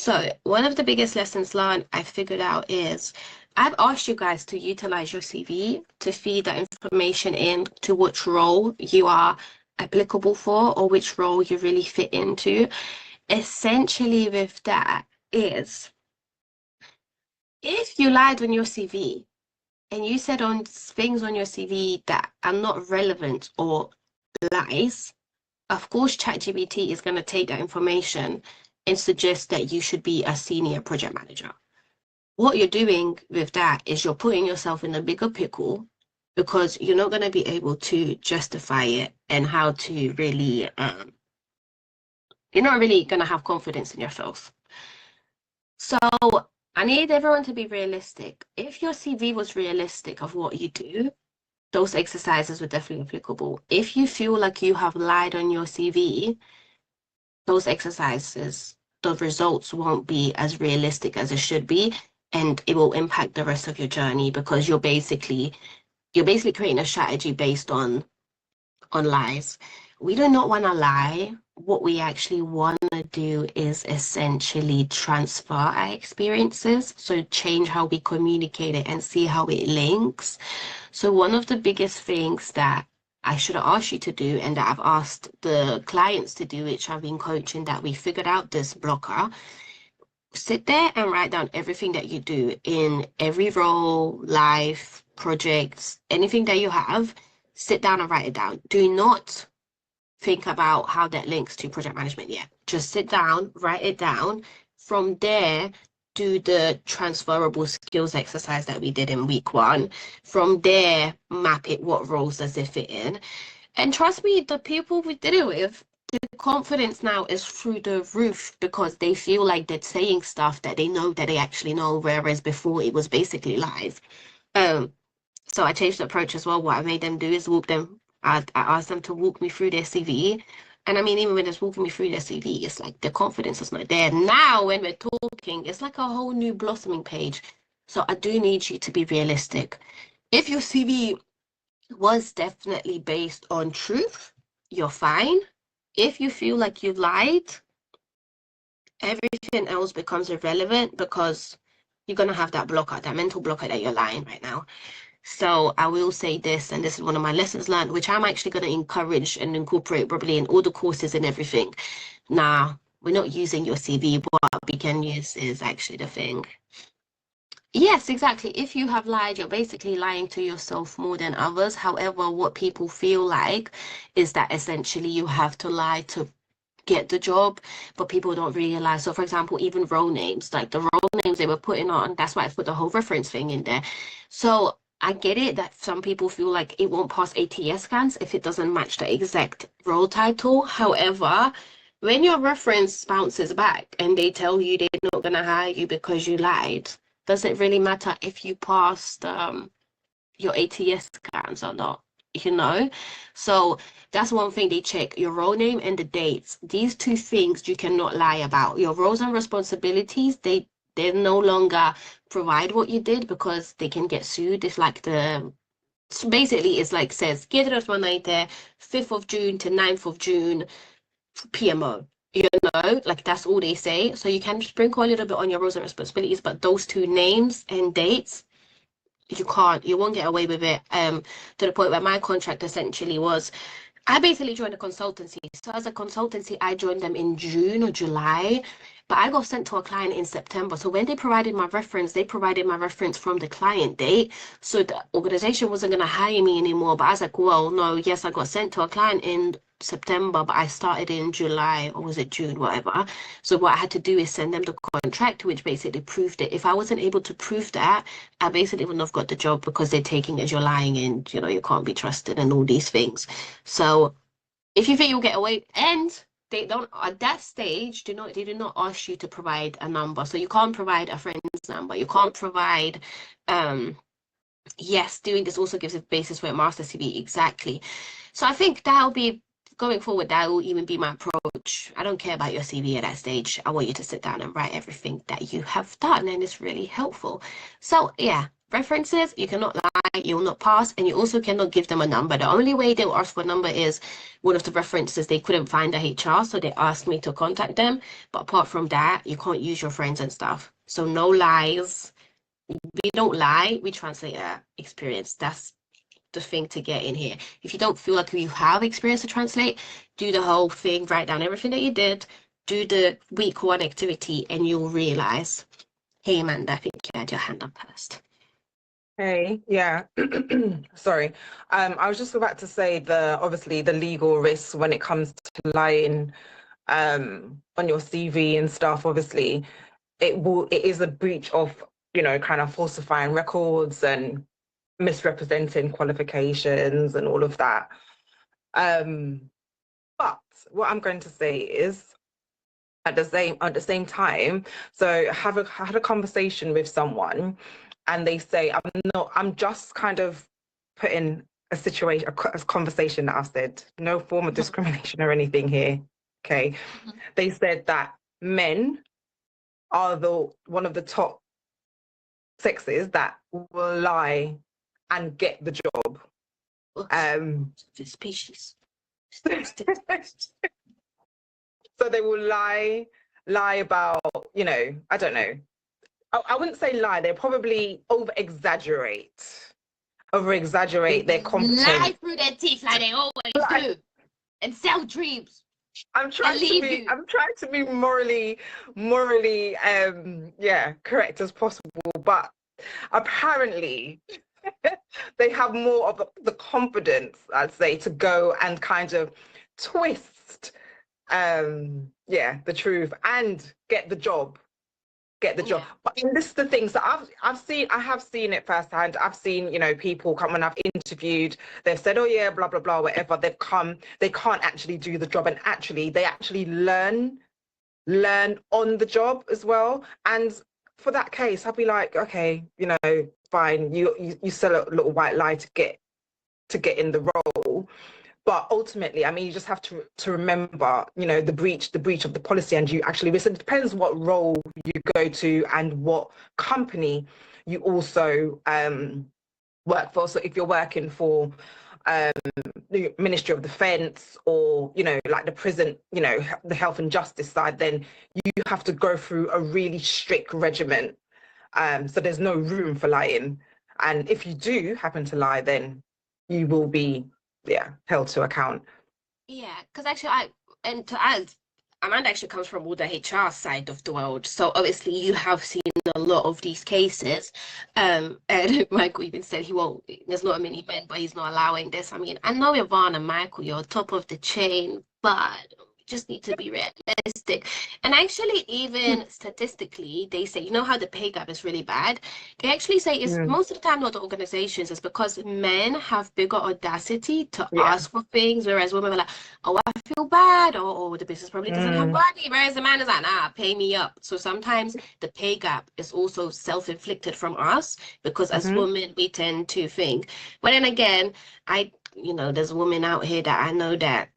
So one of the biggest lessons learned I figured out is I've asked you guys to utilize your CV to feed that information in to which role you are applicable for or which role you really fit into. Essentially with that is if you lied on your CV and you said on things on your CV that are not relevant or lies, of course, ChatGPT is going to take that information and suggest that you should be a senior project manager. What you're doing with that is you're putting yourself in a bigger pickle because you're not going to be able to justify it and how to really, you're not really going to have confidence in yourself. So I need everyone to be realistic. If your CV was realistic of what you do, those exercises were definitely applicable. If you feel like you have lied on your CV, those exercises, the results won't be as realistic as it should be, and it will impact the rest of your journey because you're basically creating a strategy based on lies. We do not want to lie. What we actually want to do is essentially transfer our experiences, so change how we communicate it and see how it links. So one of the biggest things that I should have asked you to do and that I've asked the clients to do, which I've been coaching, that we figured out this blocker, sit there and write down everything that you do in every role, life, projects, anything that you have, sit down and write it down. Do not think about how that links to project management yet. Just sit down, write it down. From there, do the transferable skills exercise that we did in week 1. From there, map it, what roles does it fit in? And trust me, the people we did it with, the confidence now is through the roof because they feel like they're saying stuff that they know that they actually know, whereas before it was basically lies. So I changed the approach as well. What I made them do is I asked them to walk me through their CV. And I mean, even when it's walking me through their CV, it's like the confidence is not there. Now, when we're talking, it's like a whole new blossoming page. So I do need you to be realistic. If your CV was definitely based on truth, you're fine. If you feel like you lied, everything else becomes irrelevant because you're going to have that blocker, that mental blocker that you're lying right now. So I will say this, and this is one of my lessons learned, which I'm actually going to encourage and incorporate probably in all the courses and everything. Nah, we're not using your CV. What we can use is actually the thing. Yes, exactly. If you have lied, you're basically lying to yourself more than others. However, what people feel like is that essentially you have to lie to get the job, but people don't realize. So, for example, even role names, like the role names they were putting on, that's why I put the whole reference thing in there. So I get it that some people feel like it won't pass ATS scans if it doesn't match the exact role title. However, when your reference bounces back and they tell you they're not going to hire you because you lied, does it really matter if you passed your ATS scans or not? So that's one thing they check, your role name and the dates. These two things you cannot lie about. Your roles and responsibilities, they no longer provide what you did because they can get sued if like so basically it's like says get it one night there 5th of June to 9th of June PMO. Like that's all they say. So you can sprinkle a little bit on your roles and responsibilities, but those two names and dates, you won't get away with it. To the point where my contract essentially was, I basically joined a consultancy. So as a consultancy, I joined them in June or July, but I got sent to a client in September. So when they provided my reference, they provided my reference from the client date. So the organization wasn't going to hire me anymore. But I was like, well, no, yes, I got sent to a client in September, but I started in July, or was it June, whatever. So what I had to do is send them the contract, which basically proved it. If I wasn't able to prove that, I basically wouldn't have got the job because they're taking as you're lying and, you can't be trusted and all these things. So if you think you'll get away, and they don't at that stage, they do not ask you to provide a number. So you can't provide a friend's number. You can't provide yes, doing this also gives a basis for a master CV. Exactly. So I think that'll be going forward, that will even be my approach. I don't care about your CV at that stage. I want you to sit down and write everything that you have done, and it's really helpful. So yeah, references, you cannot lie. you'll not pass. And you also cannot give them a number. The only way they'll ask for a number is one of the references they couldn't find the HR, so they asked me to contact them. But apart from that, you can't use your friends and stuff. So no lies. We don't lie, we translate our experience. That's the thing to get in here. If you don't feel like you have experience to translate, do the whole thing, write down everything that you did, do the week 1 activity, and you'll realize. Hey, Amanda, I think you had your hand up first. Hey, yeah. Sorry. I was just about to say obviously the legal risks when it comes to lying on your CV and stuff. Obviously, it is a breach of, kind of falsifying records and misrepresenting qualifications and all of that. But what I'm going to say is at the same time, so I had a conversation with someone and they say, I'm just kind of putting a conversation that I've said, no form of discrimination or anything here. Okay. They said that men are one of the top sexes that will lie and get the job. The species. So they will lie about, I don't know. I wouldn't say lie. They probably over-exaggerate their competence. Lie through their teeth like they always do, and sell dreams. I'm trying to be morally, correct as possible. But apparently, they have more of the confidence, I'd say, to go and kind of twist, the truth and get the job. Yeah. But this is the thing. So I have seen it firsthand. I've seen, people come when I've interviewed, they've said, oh yeah, blah, blah, blah, whatever. They've come, they can't actually do the job. And they actually learn on the job as well. And for that case, I'd be like, okay, fine. You sell a little white lie to get in the role. But ultimately, I mean, you just have to remember, the breach of the policy, and you actually, it depends what role you go to and what company you also work for. So if you're working for the Ministry of Defence or, like the prison, the health and justice side, then you have to go through a really strict regimen. So there's no room for lying. And if you do happen to lie, then you will be held to account. Yeah, because actually, to add, Amanda actually comes from all the HR side of the world, so obviously you have seen a lot of these cases. And Michael even said there's not many men, but he's not allowing this. I mean, I know Yvonne and Michael, you're top of the chain, but just need to be realistic. And actually, even statistically, they say, how the pay gap is really bad. They actually say it's most of the time not the organizations, it's because men have bigger audacity to ask for things, whereas women are like, oh, I feel bad, or the business probably doesn't have money, whereas the man is like, nah, pay me up. So sometimes the pay gap is also self-inflicted from us, because as women, we tend to think. But then again, there's women out here that I know that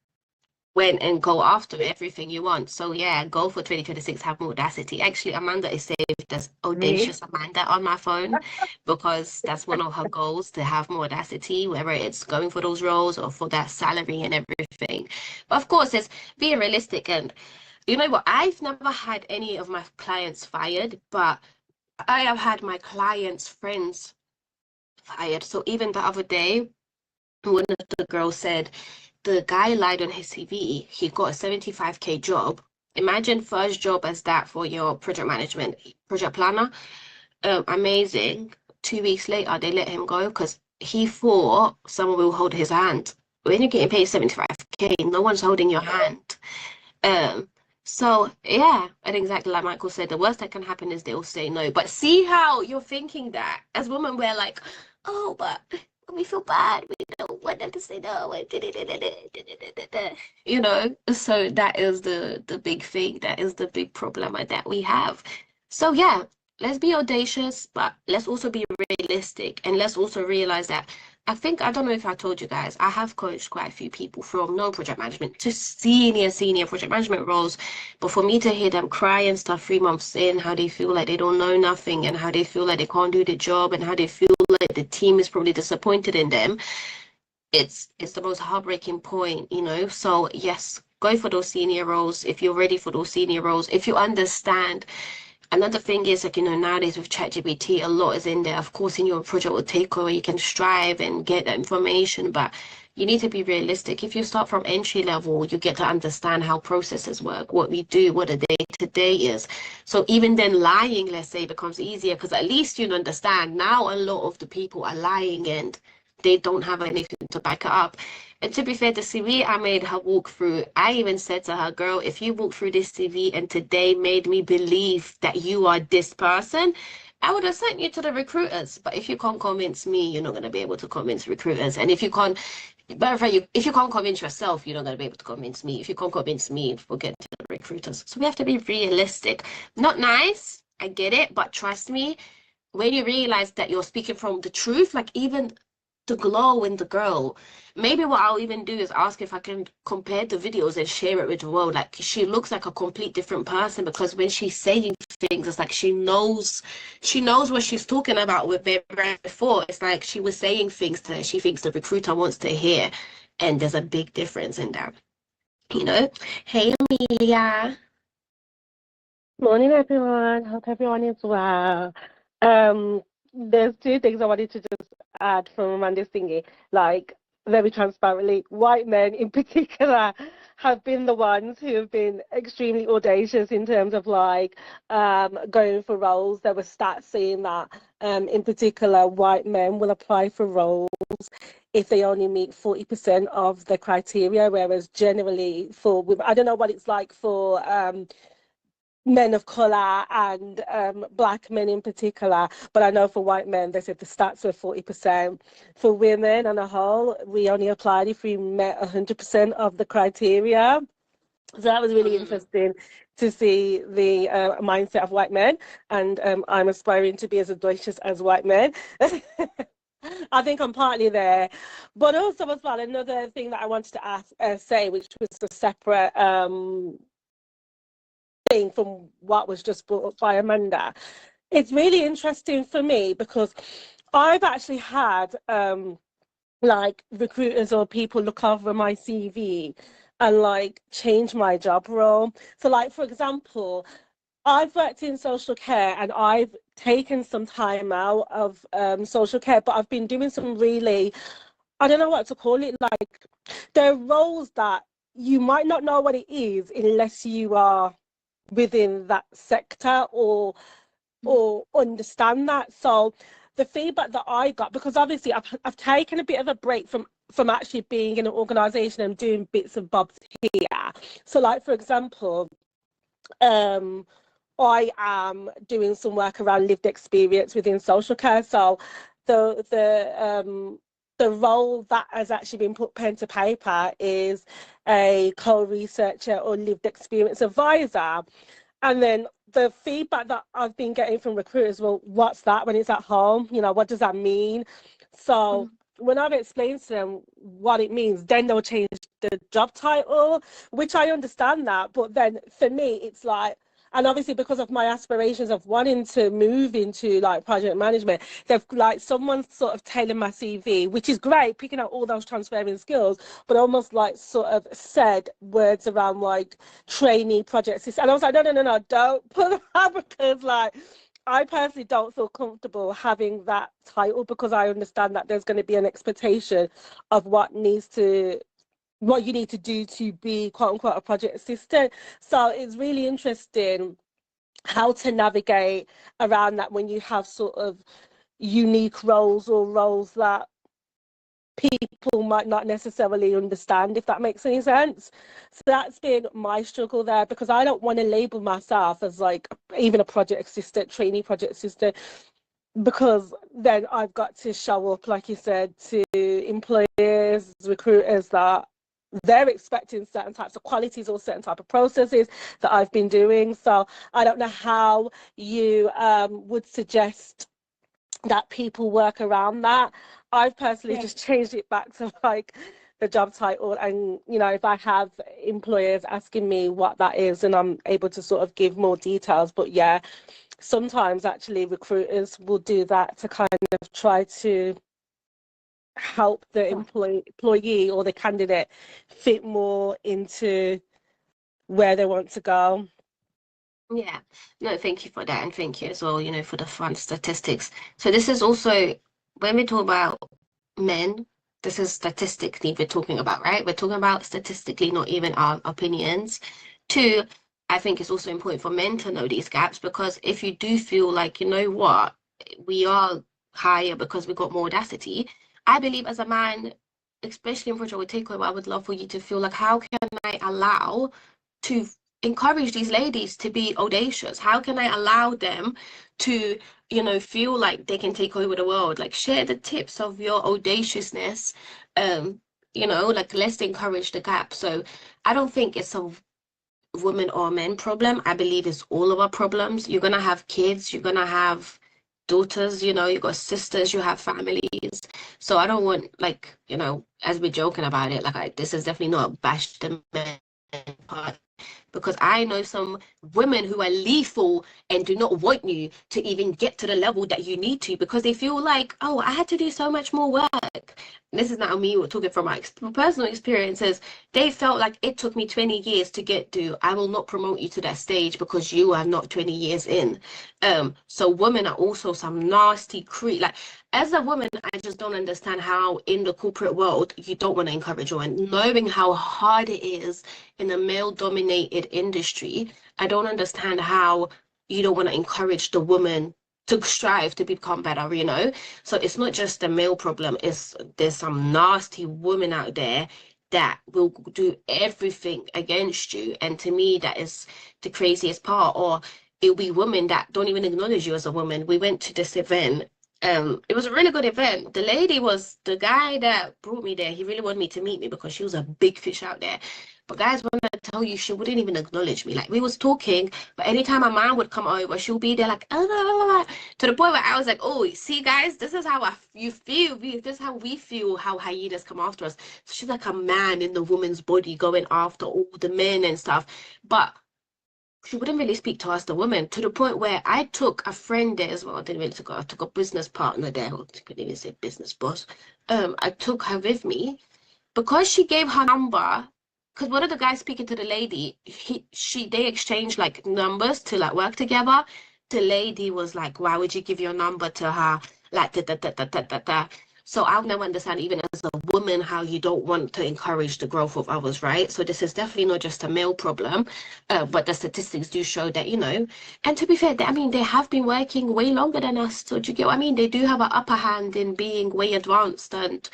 went and go after everything you want. So yeah, go for 2026, have more audacity. Actually, Amanda is saved as Audacious Amanda on my phone, because that's one of her goals, to have more audacity, whether it's going for those roles or for that salary and everything. But of course, it's being realistic. And you know what? I've never had any of my clients fired, but I have had my clients' friends fired. So even the other day, one of the girls said, the guy lied on his CV. He got a 75K job. Imagine first job as that for your project planner. Amazing. 2 weeks later, they let him go because he thought someone will hold his hand. When you're getting paid 75K, no one's holding your hand. So yeah, and exactly like Michael said, the worst that can happen is they'll say no. But see how you're thinking that as women, we're like, oh, but we feel bad. We don't want them to say no. So that is the big thing. That is the big problem that we have. So yeah, let's be audacious, but let's also be realistic, and let's also realize that I don't know if I told you guys, I have coached quite a few people from non-project management to senior project management roles. But for me to hear them cry and stuff 3 months in, how they feel like they don't know nothing, and how they feel like they can't do the job, and how they feel like it, the team is probably disappointed in them. It's the most heartbreaking point, you know. So yes, go for those senior roles if you're ready for those senior roles. If you understand. Another thing is like, you know, nowadays with ChatGPT, a lot is in there. Of course, in your project with Takeover, you can strive and get that information, but you need to be realistic. If you start from entry level, you get to understand how processes work, what we do, what a day to day is. So even then lying, let's say, becomes easier because at least you understand. Now a lot of the people are lying and they don't have anything to back it up. And to be fair, the CV I made her walk through, I even said to her, girl, if you walk through this CV and today made me believe that you are this person, I would have sent you to the recruiters. But if you can't convince me, you're not going to be able to convince recruiters. And if you can't, matter of fact, if you can't convince yourself, you're not going to be able to convince me. If you can't convince me, forget the recruiters. So we have to be realistic. Not nice, I get it, but trust me, when you realize that you're speaking from the truth, like even the glow in the girl. Maybe what I'll even do is ask if I can compare the videos and share it with the world. Like she looks like a complete different person because when she's saying things, it's like she knows what she's talking about with right before. It's like she was saying things to she thinks the recruiter wants to hear. And there's a big difference in that. You know? Hey Amelia. Morning, everyone. Hope everyone is well. Um, there's two things I wanted to just add from Amanda's thingy. Like, very transparently, white men in particular have been the ones who have been extremely audacious in terms of like going for roles. There were stats saying that in particular, white men will apply for roles if they only meet 40% of the criteria, whereas generally for women, I don't know what it's like for men of color and black men in particular, but I know for white men they said the stats were 40%. For women on a whole, we only applied if we met 100% of the criteria. So that was really interesting to see the mindset of white men, and I'm aspiring to be as audacious as white men. I think I'm partly there, but also as well another thing that I wanted to say, which was a separate thing from what was just brought up by Amanda. It's really interesting for me because I've actually had like recruiters or people look over my CV and like change my job role. So like for example, I've worked in social care and I've taken some time out of social care, but I've been doing some really, I don't know what to call it, like there are roles that you might not know what it is unless you are within that sector or understand that. So the feedback that I got, because obviously I've taken a bit of a break from actually being in an organization and doing bits and bobs here. So like for example, I am doing some work around lived experience within social care. So the role that has actually been put pen to paper is a co-researcher or lived experience advisor. And then the feedback that I've been getting from recruiters, well, what's that when it's at home? You know, what does that mean? So when I've explained to them what it means, then they'll change the job title, which I understand that. But then for me, it's like, and obviously because of my aspirations of wanting to move into like project management, they've like someone sort of tailored my CV, which is great, picking out all those transferring skills, but almost like sort of said words around like trainee project assistant. And I was like, no, don't put that because like I personally don't feel comfortable having that title because I understand that there's going to be an expectation of what you need to do to be quote unquote a project assistant. So it's really interesting how to navigate around that when you have sort of unique roles or roles that people might not necessarily understand, if that makes any sense. So that's been my struggle there because I don't want to label myself as like even a project assistant, trainee project assistant, because then I've got to show up, like you said, to employers, recruiters, that they're expecting certain types of qualities or certain type of processes that I've been doing. So I don't know how you would suggest that people work around that. I've personally just changed it back to like the job title, and you know, if I have employers asking me what that is, and I'm able to sort of give more details. But yeah, sometimes actually recruiters will do that to kind of try to help the employee or the candidate fit more into where they want to go. Yeah, no, thank you for that, and thank you as well, for the fun statistics. So this is also when we talk about men, this is statistically we're talking about, right? We're talking about statistically, not even our opinions. Two, I think it's also important for men to know these gaps, because if you do feel like, you know what, we are higher because we got more audacity, I believe as a man, especially in Project with Takeover, I would love for you to feel like, how can I allow to encourage these ladies to be audacious? How can I allow them to, feel like they can take over the world? Like, share the tips of your audaciousness. Like, let's encourage the gap. So I don't think it's a woman or men problem. I believe it's all of our problems. You're gonna have kids, you're gonna have daughters, you got sisters, you have families. So I don't want, like, as we're joking about it, like, this is definitely not a bash the men part, because I know some women who are lethal and do not want you to even get to the level that you need to, because they feel like, oh, I had to do so much more work. This is not me talking from my personal experiences. They felt like it took me 20 years to get to. I will not promote you to that stage because you are not 20 years in. So women are also some nasty creep. Like, as a woman, I just don't understand how in the corporate world you don't want to encourage women, knowing how hard it is in a male-dominated industry. I don't understand how you don't want to encourage the woman to strive to become better. So it's not just a male problem. There's some nasty women out there that will do everything against you. And to me, that is the craziest part. Or it'll be women that don't even acknowledge you as a woman. We went to this event. It was a really good event. The guy that brought me there, he really wanted me to meet me because she was a big fish out there. But guys, when I tell you, she wouldn't even acknowledge me. Like, we was talking, but anytime my mom would come over, she'll be there like, oh, to the point where I was like, oh, see, guys, this is how you feel. This is how we feel, how hyenas come after us. So she's like a man in the woman's body going after all the men and stuff. But she wouldn't really speak to us, the women, to the point where I took a friend there as well. I didn't really take her. I took a business partner there. I couldn't even say business boss. I took her with me because she gave her number. Because one of the guys speaking to the lady, they exchanged like numbers to like work together. The lady was like, "Why would you give your number to her?" Like da da da da da da da. So I'll never understand, even as a woman, how you don't want to encourage the growth of others, right? So this is definitely not just a male problem, but the statistics do show that, and to be fair, I mean, they have been working way longer than us. So do you get what I mean? They do have an upper hand in being way advanced, and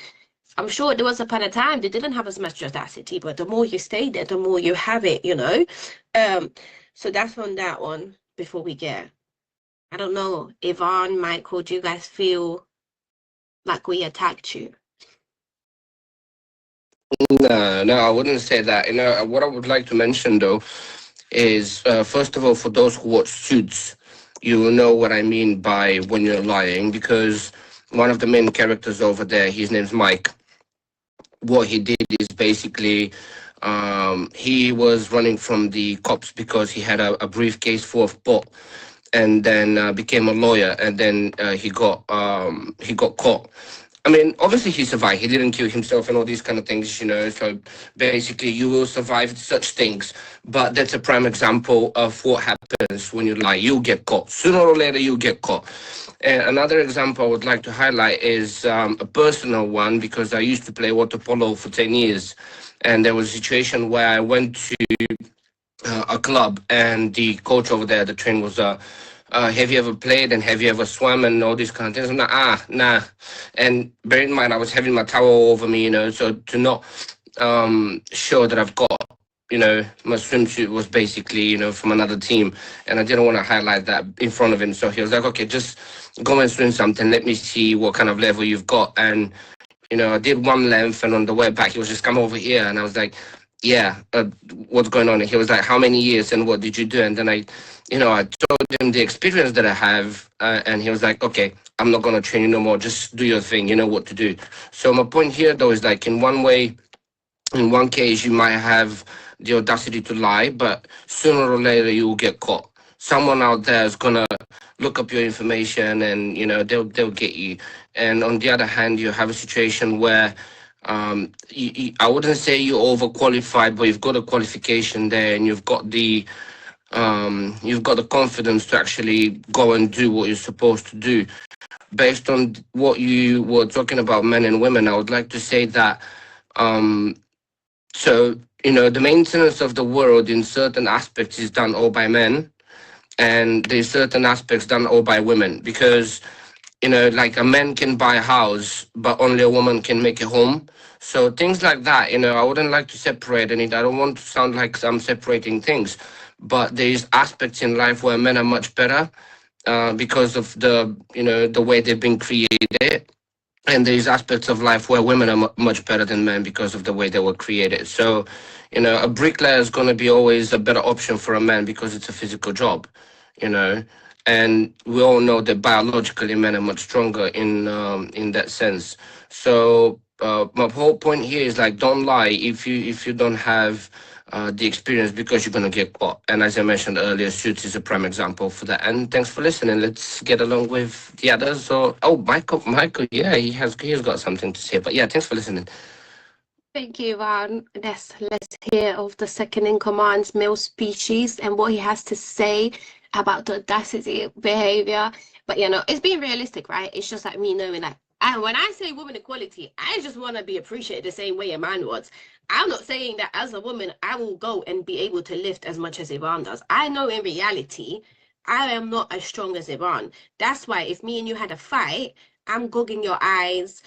I'm sure there was upon a time they didn't have as much audacity, but the more you stay there, the more you have it. So that's on that one before we get. I don't know, Yvonne, Michael, do you guys feel like we attacked you? No, I wouldn't say that. What I would like to mention though is, first of all, for those who watch Suits, you will know what I mean by when you're lying, because one of the main characters over there, his name's Mike. What he did is basically, he was running from the cops because he had a briefcase full of pot, and then became a lawyer, and then he got caught. I mean, obviously he survived. He didn't kill himself and all these kind of things. So basically, you will survive such things. But that's a prime example of what happens when you lie. You'll get caught. Sooner or later, you'll get caught. And another example I would like to highlight is a personal one, because I used to play water polo for 10 years. And there was a situation where I went to a club, and the coach over there, the trainer, was have you ever played and have you ever swum and all these kind of things? I'm like, nah. And bear in mind, I was having my towel over me, so to not show that I've got, my swimsuit was basically, from another team, and I didn't want to highlight that in front of him. So he was like, okay, just go and swim something. Let me see what kind of level you've got. And, I did one length, and on the way back, he was just, come over here. And I was like, yeah, what's going on? And he was like, how many years and what did you do? And then I told him the experience that I have, and he was like, okay, I'm not going to train you no more. Just do your thing. You know what to do. So my point here, though, is like, in one case, you might have the audacity to lie, but sooner or later you will get caught. someone out there is gonna look up your information, and they'll get you. And on the other hand, you have a situation where I wouldn't say you're overqualified, but you've got a qualification there, and you've got the confidence to actually go and do what you're supposed to do. Based on what you were talking about, men and women, I would like to say that so the maintenance of the world in certain aspects is done all by men, and there's certain aspects done all by women, because like a man can buy a house, but only a woman can make a home. So things like that, I wouldn't like to separate any. I don't want to sound like I'm separating things, but there's aspects in life where men are much better because of the way they've been created, and there's aspects of life where women are much better than men because of the way they were created. So a bricklayer is going to be always a better option for a man because it's a physical job, you know and we all know that biologically men are much stronger in that sense. So my whole point here is, like, don't lie if you don't have the experience, because you're going to get caught. And as I mentioned earlier, Suits is a prime example for that. And thanks for listening. Let's get along with the others. So, Michael, yeah, he's got something to say. But yeah, thanks for listening. Thank you, Ron. Let's hear of the second in command's male species and what he has to say about the audacity behavior. But it's being realistic, right? It's just like me knowing that. And when I say woman equality, I just want to be appreciated the same way a man was. I'm not saying that as a woman, I will go and be able to lift as much as Ivan does. I know in reality, I am not as strong as Ivan. That's why if me and you had a fight, I'm gogging your eyes,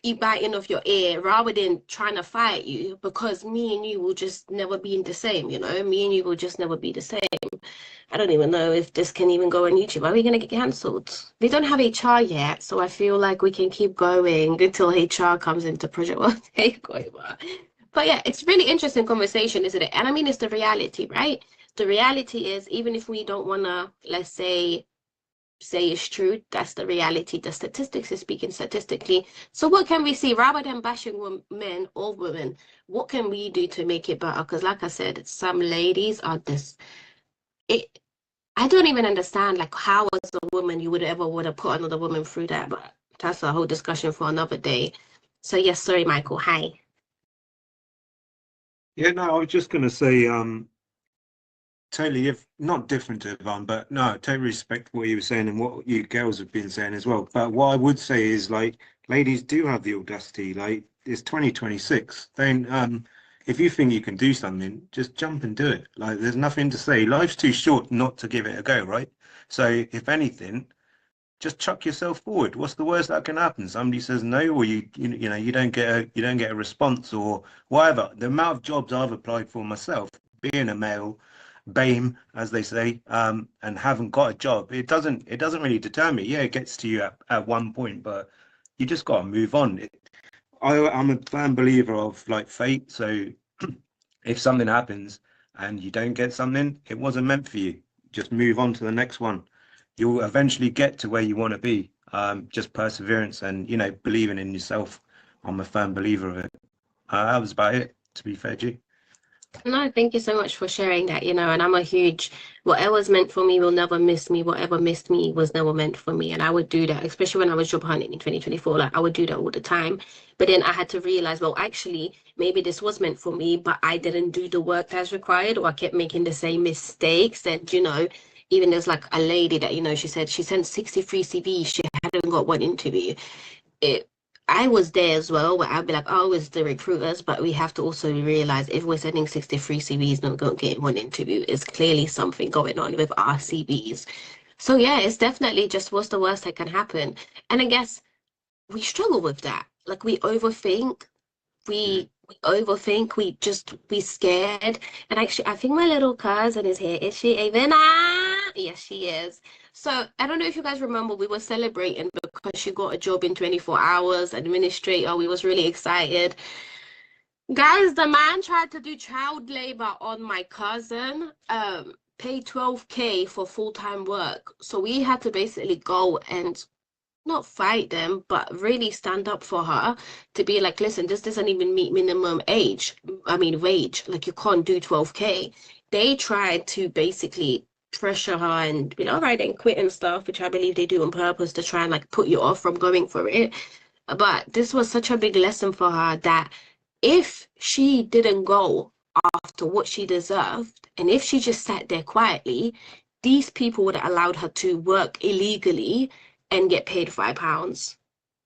you biting off your ear, rather than trying to fight you, because me and you will just never be the same. Me and you will just never be the same. I don't even know if this can even go on YouTube. Are we going to get cancelled? They don't have HR yet, so I feel like we can keep going until HR comes into Project World Takeover. But yeah, it's really interesting conversation, isn't it? And I mean, it's the reality, right? The reality is, even if we don't want to, let's say it's true, that's the reality. The statistics is speaking statistically. So what can we see, rather than bashing men or women? What can we do to make it better? Because like I said, some ladies are I don't even understand, like, how as a woman you would have put another woman through that, but that's a whole discussion for another day. So yes, sorry, Michael. Hi. Yeah, no, I was just going to say, totally, if not different to Ivan, but no, I totally respect what you were saying and what you girls have been saying as well. But what I would say is, like, ladies do have the audacity. Like, it's 2026. Don't if you think you can do something, just jump and do it. Like, there's nothing to say. Life's too short not to give it a go, right? So if anything, just chuck yourself forward. What's the worst that can happen? Somebody says no, or you don't get a response or whatever. The amount of jobs I've applied for myself, being a male, BAME as they say, and haven't got a job, it doesn't really deter me. Yeah, it gets to you at one point, but you just got to move on. I'm a firm believer of, like, fate. So if something happens and you don't get something, it wasn't meant for you. Just move on to the next one. You'll eventually get to where you want to be. Just perseverance and believing in yourself. I'm a firm believer of it. That was about it, to be fair, G. No, thank you so much for sharing that, and I'm a huge, whatever's meant for me will never miss me. Whatever missed me was never meant for me. And I would do that, especially when I was job hunting in 2024. Like, I would do that all the time. But then I had to realize, well, actually, maybe this was meant for me, but I didn't do the work that's required, or I kept making the same mistakes. And, even there's like a lady that, she said she sent 63 CVs. She hadn't got one interview. I was there as well, where I'd be like, oh, it's the recruiters, but we have to also realize, if we're sending 63 CVs, not going to get one interview, it's clearly something going on with our CVs. So yeah, it's definitely just, what's the worst that can happen? And I guess we struggle with that. Like, we overthink, we overthink, we scared. And actually, I think my little cousin is here. Is she, Avena? Yes, she is. So I don't know if you guys remember, we were celebrating because she got a job in 24 hours, administrator. We was really excited. Guys, the man tried to do child labor on my cousin, paid 12K for full-time work. So we had to basically go and not fight them, but really stand up for her, to be like, listen, this doesn't even meet minimum wage. Like, you can't do 12K. They tried to basically pressure her and be like, all right, then quit and stuff, which I believe they do on purpose to try and like put you off from going for it. But this was such a big lesson for her that if she didn't go after what she deserved, and if she just sat there quietly, these people would have allowed her to work illegally and get paid £5.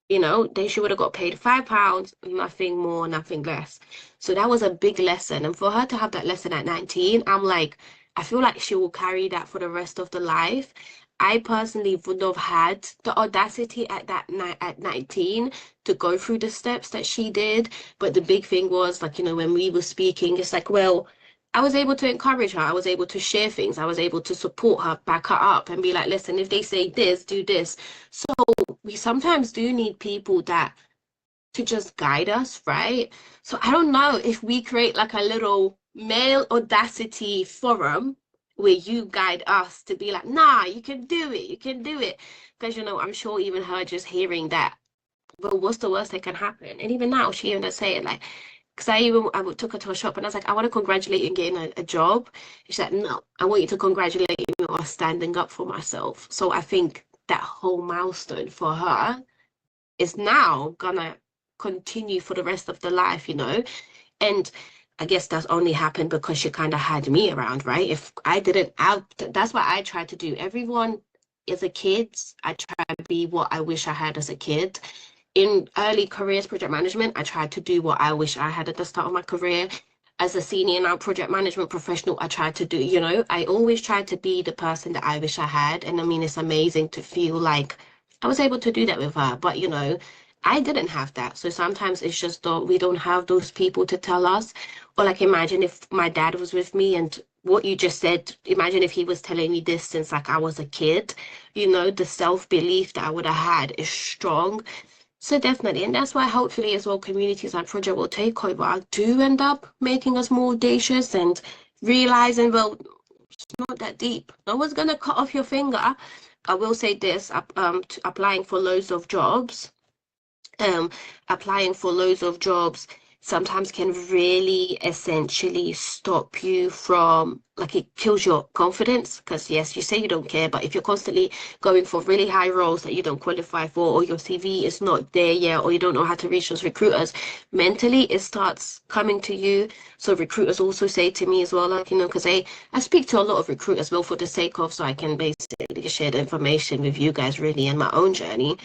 You know, then she would have got paid £5, nothing more, nothing less. So that was a big lesson. And for her to have that lesson at 19, I'm like, I feel like she will carry that for the rest of the life. I personally wouldn't have had the audacity at that night at 19 to go through the steps that she did. But the big thing was like, you know, when we were speaking, it's like, well, I was able to encourage her. I was able to share things. I was able to support her, back her up, and be like, listen, if they say this, do this. So we sometimes do need people that to just guide us, right? So I don't know if we create like a little male audacity forum where you guide us to be like, nah, you can do it, you can do it. Because, you know, I'm sure even her just hearing that, well, what's the worst that can happen? And even now, she even does say it like, because I took her to a shop and I was like, I want to congratulate you on getting a job. She's like, no, I want you to congratulate me on standing up for myself. So I think that whole milestone for her is now gonna continue for the rest of the life, you know? And I guess that's only happened because she kind of had me around, right? If I didn't out, that's what I try to do. Everyone is a kid. I try to be what I wish I had as a kid. In early careers project management, I tried to do what I wish I had at the start of my career. As a senior now project management professional, I tried to do, you know, I always tried to be the person that I wish I had. And I mean, it's amazing to feel like I was able to do that with her. But, you know, I didn't have that. So sometimes it's just we don't have those people to tell us. Or like imagine if my dad was with me and what you just said, imagine if he was telling me this since like I was a kid, you know, the self-belief that I would have had is strong. So definitely, and that's why hopefully as well communities like Project Will Takeover do end up making us more audacious and realizing, well, it's not that deep. No one's gonna cut off your finger. I will say this, applying for loads of jobs, um, applying for loads of jobs sometimes can really essentially stop you from, like, it kills your confidence because yes, you say you don't care, but if you're constantly going for really high roles that you don't qualify for, or your CV is not there yet, or you don't know how to reach those recruiters, mentally it starts coming to you. So recruiters also say to me as well, like, you know, because I speak to a lot of recruiters, well, for the sake of, so I can basically share the information with you guys really in my own journey.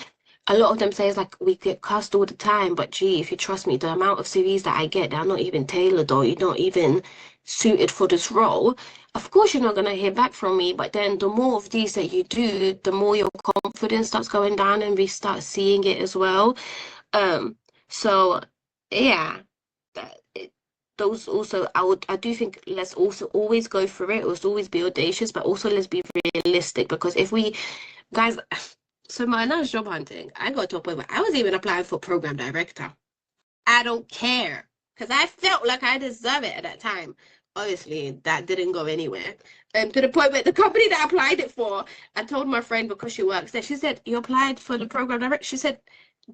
A lot of them say it's like we get cussed all the time, but gee, if you trust me, the amount of CVs that I get that are not even tailored or you're not even suited for this role, of course you're not gonna hear back from me. But then the more of these that you do, the more your confidence starts going down and we start seeing it as well. So yeah, those also I do think let's also always go for it. Let's always be audacious, but also let's be realistic because if we guys. So my last job hunting, I got to a point where I was even applying for program director. I don't care because I felt like I deserve it at that time. Obviously, that didn't go anywhere. To the point where the company that I applied it for, I told my friend because she works there, she said, you applied for the program director? She said,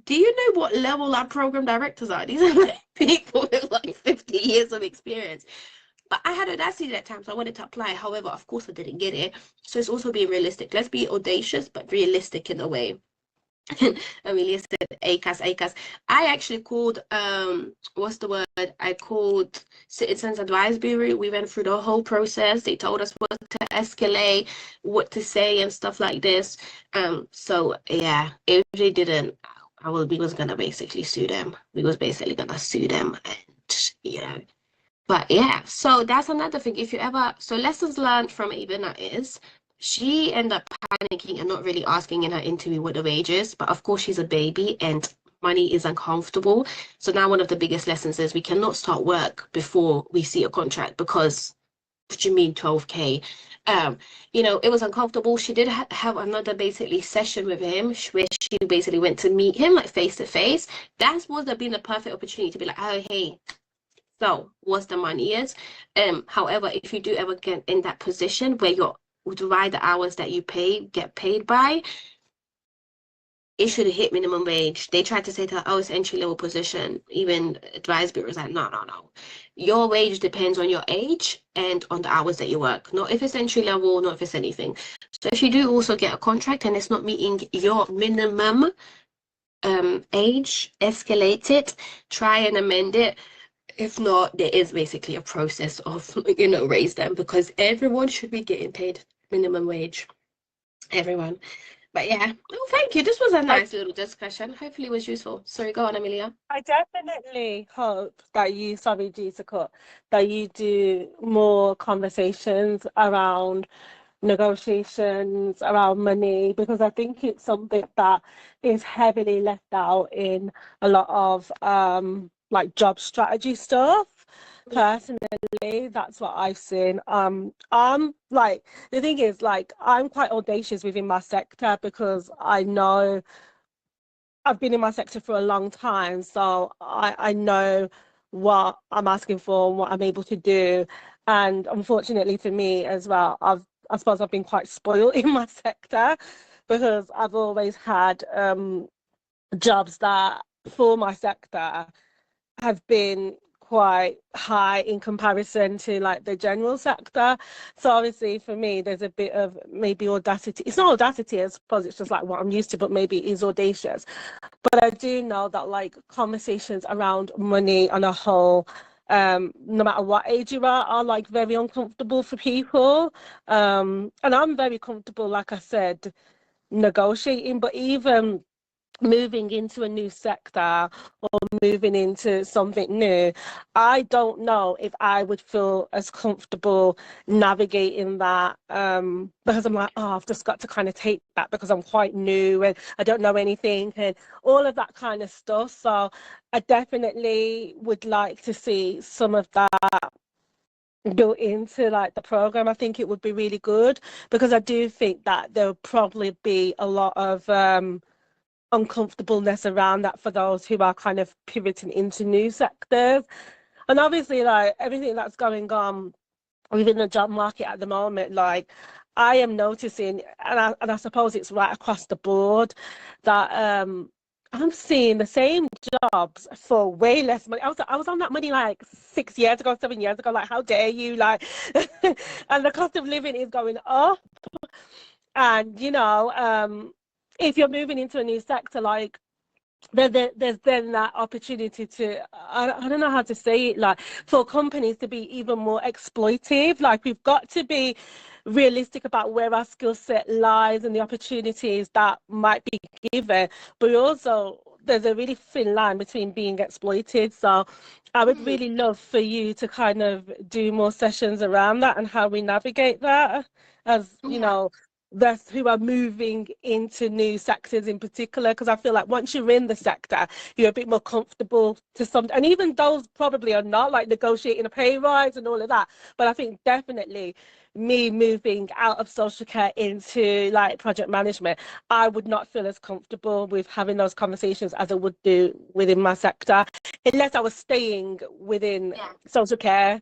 do you know what level our program directors are? These are like people with like 50 years of experience. But I had audacity that time, so I wanted to apply. However, of course, I didn't get it. So it's also being realistic. Let's be audacious, but realistic in a way. Amelia said ACAS. I actually called what's the word? I called Citizens Advice Bureau. We went through the whole process. They told us what to escalate, what to say and stuff like this. So yeah, if they didn't, we was gonna basically sue them. We was basically gonna sue them and you know. But yeah, so that's another thing. If you ever, so lessons learned from Ibina is she ended up panicking and not really asking in her interview what the wage is. But of course, she's a baby and money is uncomfortable. So now one of the biggest lessons is we cannot start work before we see a contract because what do you mean 12K? You know, it was uncomfortable. She did have another basically session with him where she basically went to meet him like face to face. That would have been the perfect opportunity to be like, oh, hey, so what's the money is. However, if you do ever get in that position where you're divide the hours that you get paid by, it should hit minimum wage. They tried to say to her, oh, it's entry level position. Even advisory was like, no, no, no. Your wage depends on your age and on the hours that you work. Not if it's entry level, not if it's anything. So if you do also get a contract and it's not meeting your minimum age, escalate it, try and amend it. If not, there is basically a process of, raise them, because everyone should be getting paid minimum wage. Everyone. But yeah, oh, thank you. This was a nice little discussion. Hopefully it was useful. Sorry, go on, Amelia. I definitely hope that you, sorry, Jessica, that you do more conversations around negotiations, around money, because I think it's something that is heavily left out in a lot of like job strategy stuff. Personally, that's what I've seen. I'm like, the thing is, like, I'm quite audacious within my sector because I know I've been in my sector for a long time, so I know what I'm asking for and what I'm able to do. And unfortunately for me as well, I suppose I've been quite spoiled in my sector because I've always had jobs that for my sector have been quite high in comparison to like the general sector. So obviously for me, there's a bit of maybe audacity. It's not audacity, I suppose it's just like what I'm used to, but maybe it is audacious. But I do know that like conversations around money on a whole, no matter what age you are like very uncomfortable for people. And I'm very comfortable, like I said, negotiating, but even moving into a new sector or moving into something new, I don't know if I would feel as comfortable navigating that because I'm like, oh, I've just got to kind of take that because I'm quite new and I don't know anything and all of that kind of stuff. So I definitely would like to see some of that built into like the program. I think it would be really good because I do think that there would probably be a lot of uncomfortableness around that for those who are kind of pivoting into new sectors. And obviously, like everything that's going on within the job market at the moment, like I am noticing, and I suppose it's right across the board, that I'm seeing the same jobs for way less money. I was on that money like 6 years ago, 7 years ago. Like, how dare you? Like, and the cost of living is going up. And if you're moving into a new sector, like there's then that opportunity to I don't know how to say it, like for companies to be even more exploitive. Like we've got to be realistic about where our skill set lies and the opportunities that might be given, but also there's a really thin line between being exploited. So I would really love for you to kind of do more sessions around that and how we navigate that as that's who are moving into new sectors in particular, because I feel like once you're in the sector, you're a bit more comfortable to some, and even those probably are not, like negotiating a pay rise and all of that. But I think definitely me moving out of social care into like project management, I would not feel as comfortable with having those conversations as I would do within my sector, unless I was staying within social care.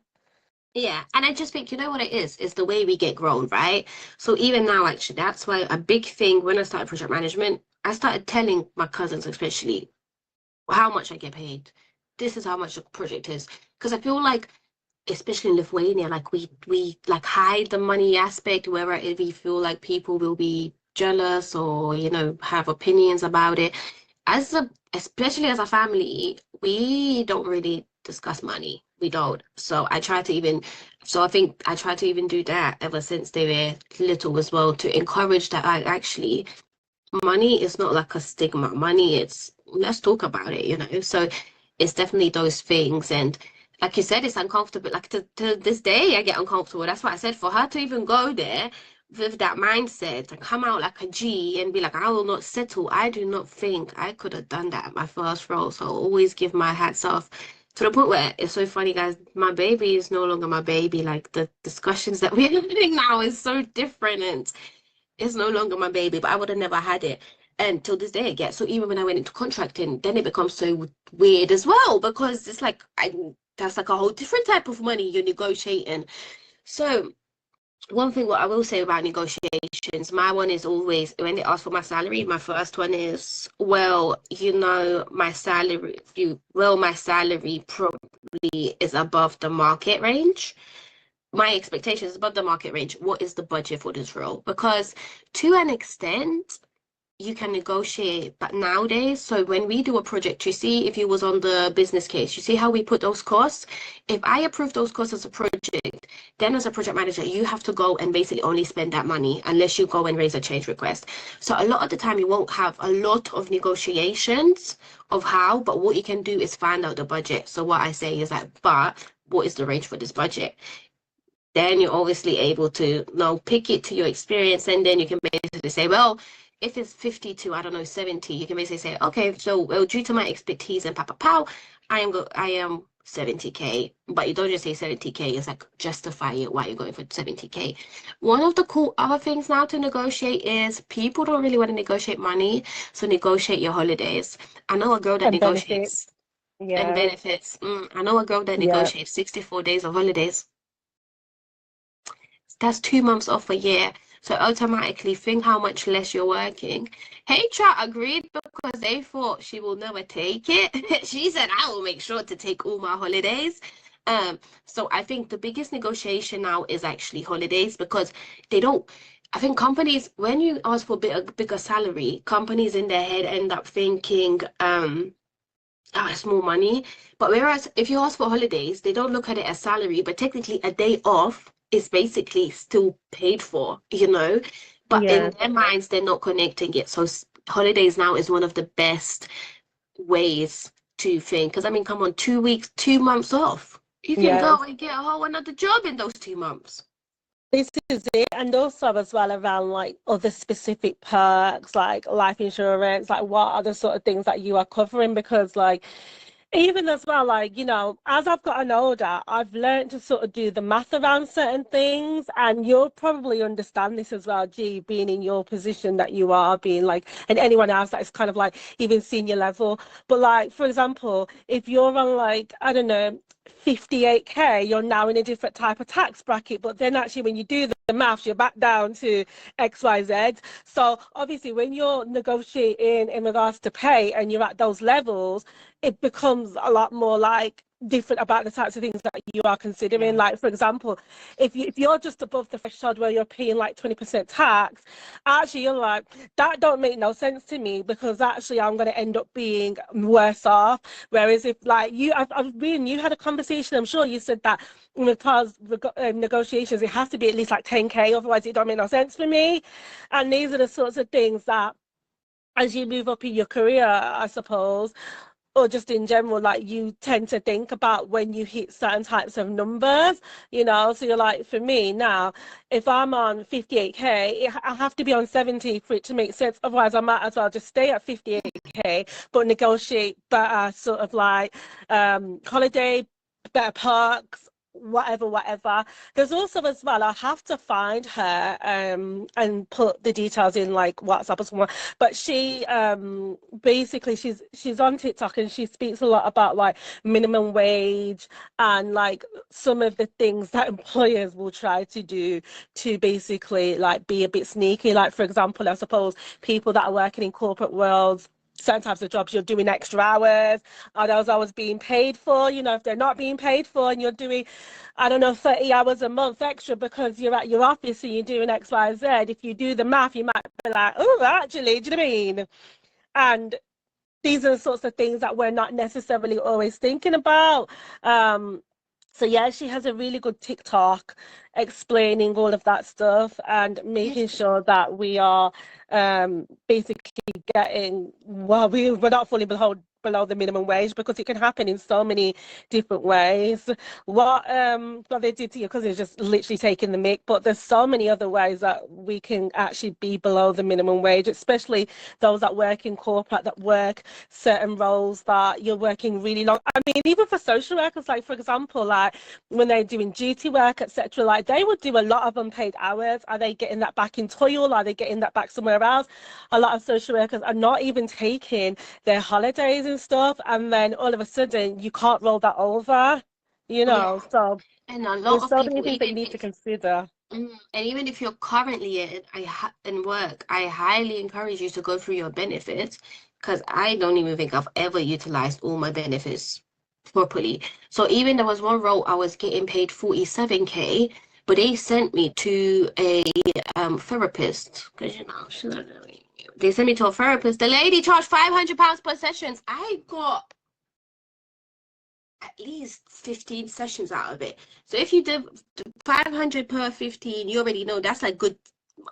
Yeah, and I just think, you know what it is the way we get grown, right? So even now, actually, that's why a big thing when I started project management, I started telling my cousins, especially, how much I get paid. This is how much the project is. Because I feel like, especially in Lithuania, like we like hide the money aspect, wherever if we feel like people will be jealous or, have opinions about it. Especially as a family, we don't really discuss money. We don't. So I think I try to even do that ever since they were little as well, to encourage that money is not like a stigma. Money, let's talk about it. So it's definitely those things. And like you said, it's uncomfortable. Like to this day, I get uncomfortable. That's why I said for her to even go there with that mindset and come out like a G and be like, I will not settle. I do not think I could have done that at my first role. So I'll always give my hats off, to the point where it's so funny, guys. My baby is no longer my baby. Like the discussions that we're having now is so different, and it's no longer my baby, but I would have never had it. And till this day it gets. So even when I went into contracting, then it becomes so weird as well, because it's like that's like a whole different type of money you're negotiating. So one thing what I will say about negotiations, my one is always when they ask for my salary, my first one is, well, you know, my salary probably is above the market range. My expectation is above the market range. What is the budget for this role? Because to an extent, you can negotiate, but nowadays, so when we do a project, you see if you was on the business case, you see how we put those costs. If I approve those costs as a project, then as a project manager, you have to go and basically only spend that money unless you go and raise a change request. So a lot of the time you won't have a lot of negotiations of how, but what you can do is find out the budget. So what I say is like, but what is the range for this budget? Then you're obviously able to pick it to your experience, and then you can basically say, well, if it's 50 to, I don't know, 70, you can basically say, okay, so well, due to my expertise and pow, I am 70K, but you don't just say 70K, it's like justify it why you're going for 70K. One of the cool other things now to negotiate is people don't really want to negotiate money, so negotiate your holidays. I know a girl that And negotiates benefits. Yeah. and benefits. I know a girl that Yeah. negotiates 64 days of holidays. That's 2 months off a year. So automatically think how much less you're working. HR agreed because they thought she will never take it. She said, I will make sure to take all my holidays. So I think the biggest negotiation now is actually holidays, because they don't, I think companies, when you ask for a bigger salary, companies in their head end up thinking, it's more money. But whereas if you ask for holidays, they don't look at it as salary, but technically a day off is basically still paid for, you know? But Yeah. in their minds, they're not connecting it. So holidays now is one of the best ways to think. Because I mean, come on, 2 weeks, 2 months off. You can Yeah. go and get a whole another job in those 2 months. This is it. And also as well around like other specific perks, like life insurance, like what are the sort of things that you are covering? Because like even as well, like, you know, as I've gotten older, I've learned to sort of do the math around certain things. And you'll probably understand this as well, G, being in your position that you are, being like, and anyone else that is kind of like even senior level. But like, for example, if you're on like, I don't know, 58K, you're now in a different type of tax bracket. But then actually when you do the maths, you're back down to XYZ. So obviously when you're negotiating in regards to pay and you're at those levels, it becomes a lot more like different about the types of things that you are considering. Like, for example, if you're just above the threshold where you're paying like 20% tax, actually you're like, that don't make no sense to me, because actually I'm going to end up being worse off. Whereas if like I've been, you had a conversation, I'm sure you said that because negotiations, it has to be at least like 10K, otherwise it don't make no sense for me. And these are the sorts of things that as you move up in your career, I suppose, or just in general, like you tend to think about when you hit certain types of numbers, you know. So you're like, for me now, if I'm on 58K, I have to be on 70 for it to make sense. Otherwise, I might as well just stay at 58K, but negotiate better sort of like holiday, better perks, whatever. There's also as well, I have to find her and put the details in like WhatsApp or somewhere. But she basically she's on TikTok and she speaks a lot about like minimum wage and like some of the things that employers will try to do to basically like be a bit sneaky. Like, for example, I suppose people that are working in corporate worlds, certain types of jobs, you're doing extra hours. Are those hours being paid for? You know, if they're not being paid for and you're doing, I don't know, 30 hours a month extra because you're at your office and you're doing X, Y, Z, if you do the math, you might be like, oh, actually, do you know what I mean? And these are the sorts of things that we're not necessarily always thinking about. So yeah, she has a really good TikTok explaining all of that stuff and making sure that we are basically getting, well, we're not falling below the minimum wage, because it can happen in so many different ways. What they did to you, because it's just literally taking the mick, but there's so many other ways that we can actually be below the minimum wage, especially those that work in corporate, that work certain roles that you're working really long. I mean, even for social workers, like for example, like when they're doing duty work, etc., like they would do a lot of unpaid hours. Are they getting that back in toil? Are they getting that back somewhere else? A lot of social workers are not even taking their holidays and stuff, and then all of a sudden you can't roll that over, you know. So And a lot there's of so many people, things that you even need to consider. And even if you're currently in work, I highly encourage you to go through your benefits, because I don't even think I've ever utilized all my benefits properly. So even there was one role I was getting paid 47K, but they sent me to a therapist, because they sent me to a therapist. The lady charged £500 per sessions. I got at least 15 sessions out of it. So if you did 500 per 15, you already know that's like good,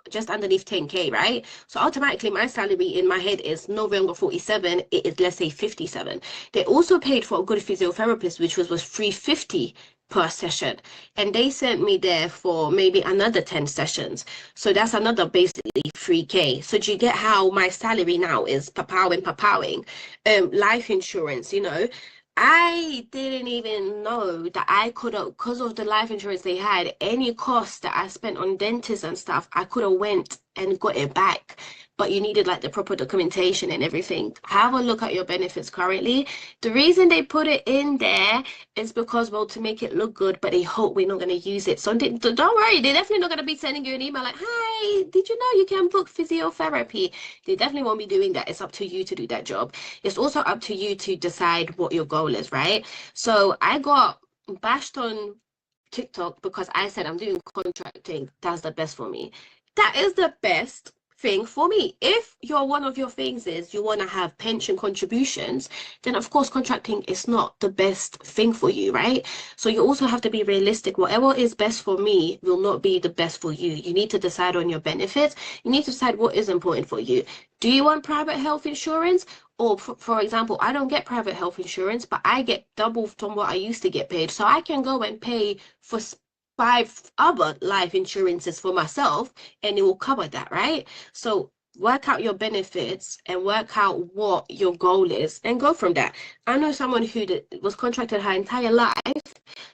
just underneath 10K, right? So automatically my salary in my head is no longer 47, it is, let's say, 57. They also paid for a good physiotherapist, which was 350 per session, and they sent me there for maybe another 10 sessions, so that's another basically 3K. So do you get how my salary now is papowing? Life insurance, I didn't even know that I could have, because of the life insurance they had, any cost that I spent on dentists and stuff, I could have went and got it back. But you needed like the proper documentation and everything. Have a look at your benefits currently. The reason they put it in there is because, well, to make it look good, but they hope we're not going to use it. So don't worry, they're definitely not going to be sending you an email like, hi, did you know you can book physiotherapy? They definitely won't be doing that. It's up to you to do that job. It's also up to you to decide what your goal is, right? So I got bashed on TikTok because I said I'm doing contracting. That's the best for me. That is the best thing for me. If one of your things is you want to have pension contributions, then of course contracting is not the best thing for you, right? So you also have to be realistic. Whatever is best for me will not be the best for you. You need to decide on your benefits. You need to decide what is important for you. Do you want private health insurance? Or for example, I don't get private health insurance, but I get double from what I used to get paid. So I can go and pay for 5 other life insurances for myself, and it will cover that, right? So work out your benefits and work out what your goal is and go from that. I know someone who was contracted her entire life.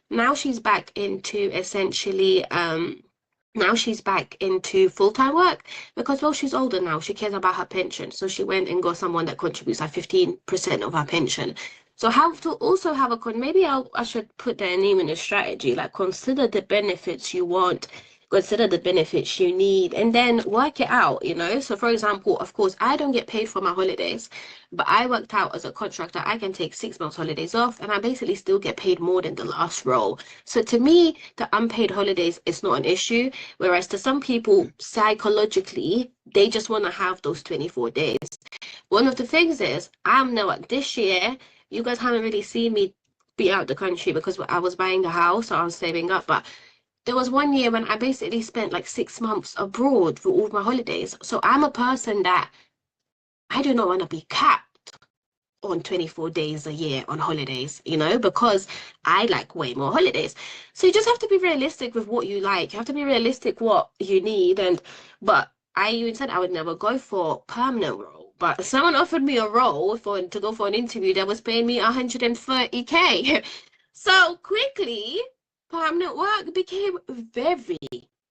Now she's back into essentially now she's back into full-time work because, well, she's older now. She cares about her pension. So she went and got someone that contributes like 15% of her pension. So how to also have maybe I should put that name in a strategy, like consider the benefits you want, consider the benefits you need, and then work it out, So for example, of course, I don't get paid for my holidays, but I worked out as a contractor, I can take 6 months holidays off and I basically still get paid more than the last role. So to me, the unpaid holidays is not an issue. Whereas to some people, psychologically, they just want to have those 24 days. One of the things is, this year, you guys haven't really seen me be out the country because I was buying a house, so I was saving up. But there was one year when I basically spent like 6 months abroad for all my holidays. So I'm a person that I do not want to be capped on 24 days a year on holidays, because I like way more holidays. So you just have to be realistic with what you like. You have to be realistic what you need. But I even said I would never go for permanent role. But someone offered me a role to go for an interview that was paying me 130K. So quickly, permanent work became very,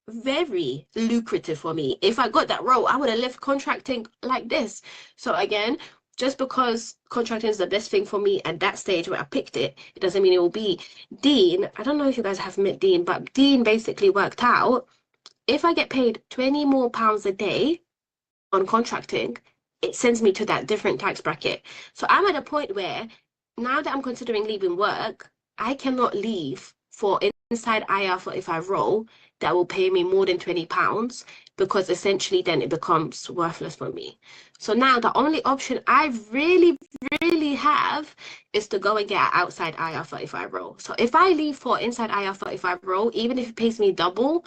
very lucrative for me. If I got that role, I would have left contracting like this. So again, just because contracting is the best thing for me at that stage where I picked it, it doesn't mean it will be. Dean, I don't know if you guys have met Dean, but Dean basically worked out, if I get paid 20 more pounds a day on contracting, it sends me to that different tax bracket. So I'm at a point where now that I'm considering leaving work, I cannot leave for inside IR35 role that will pay me more than £20, because essentially then it becomes worthless for me. So now the only option I really, really have is to go and get an outside IR35 role. So if I leave for inside IR35 role, even if it pays me double,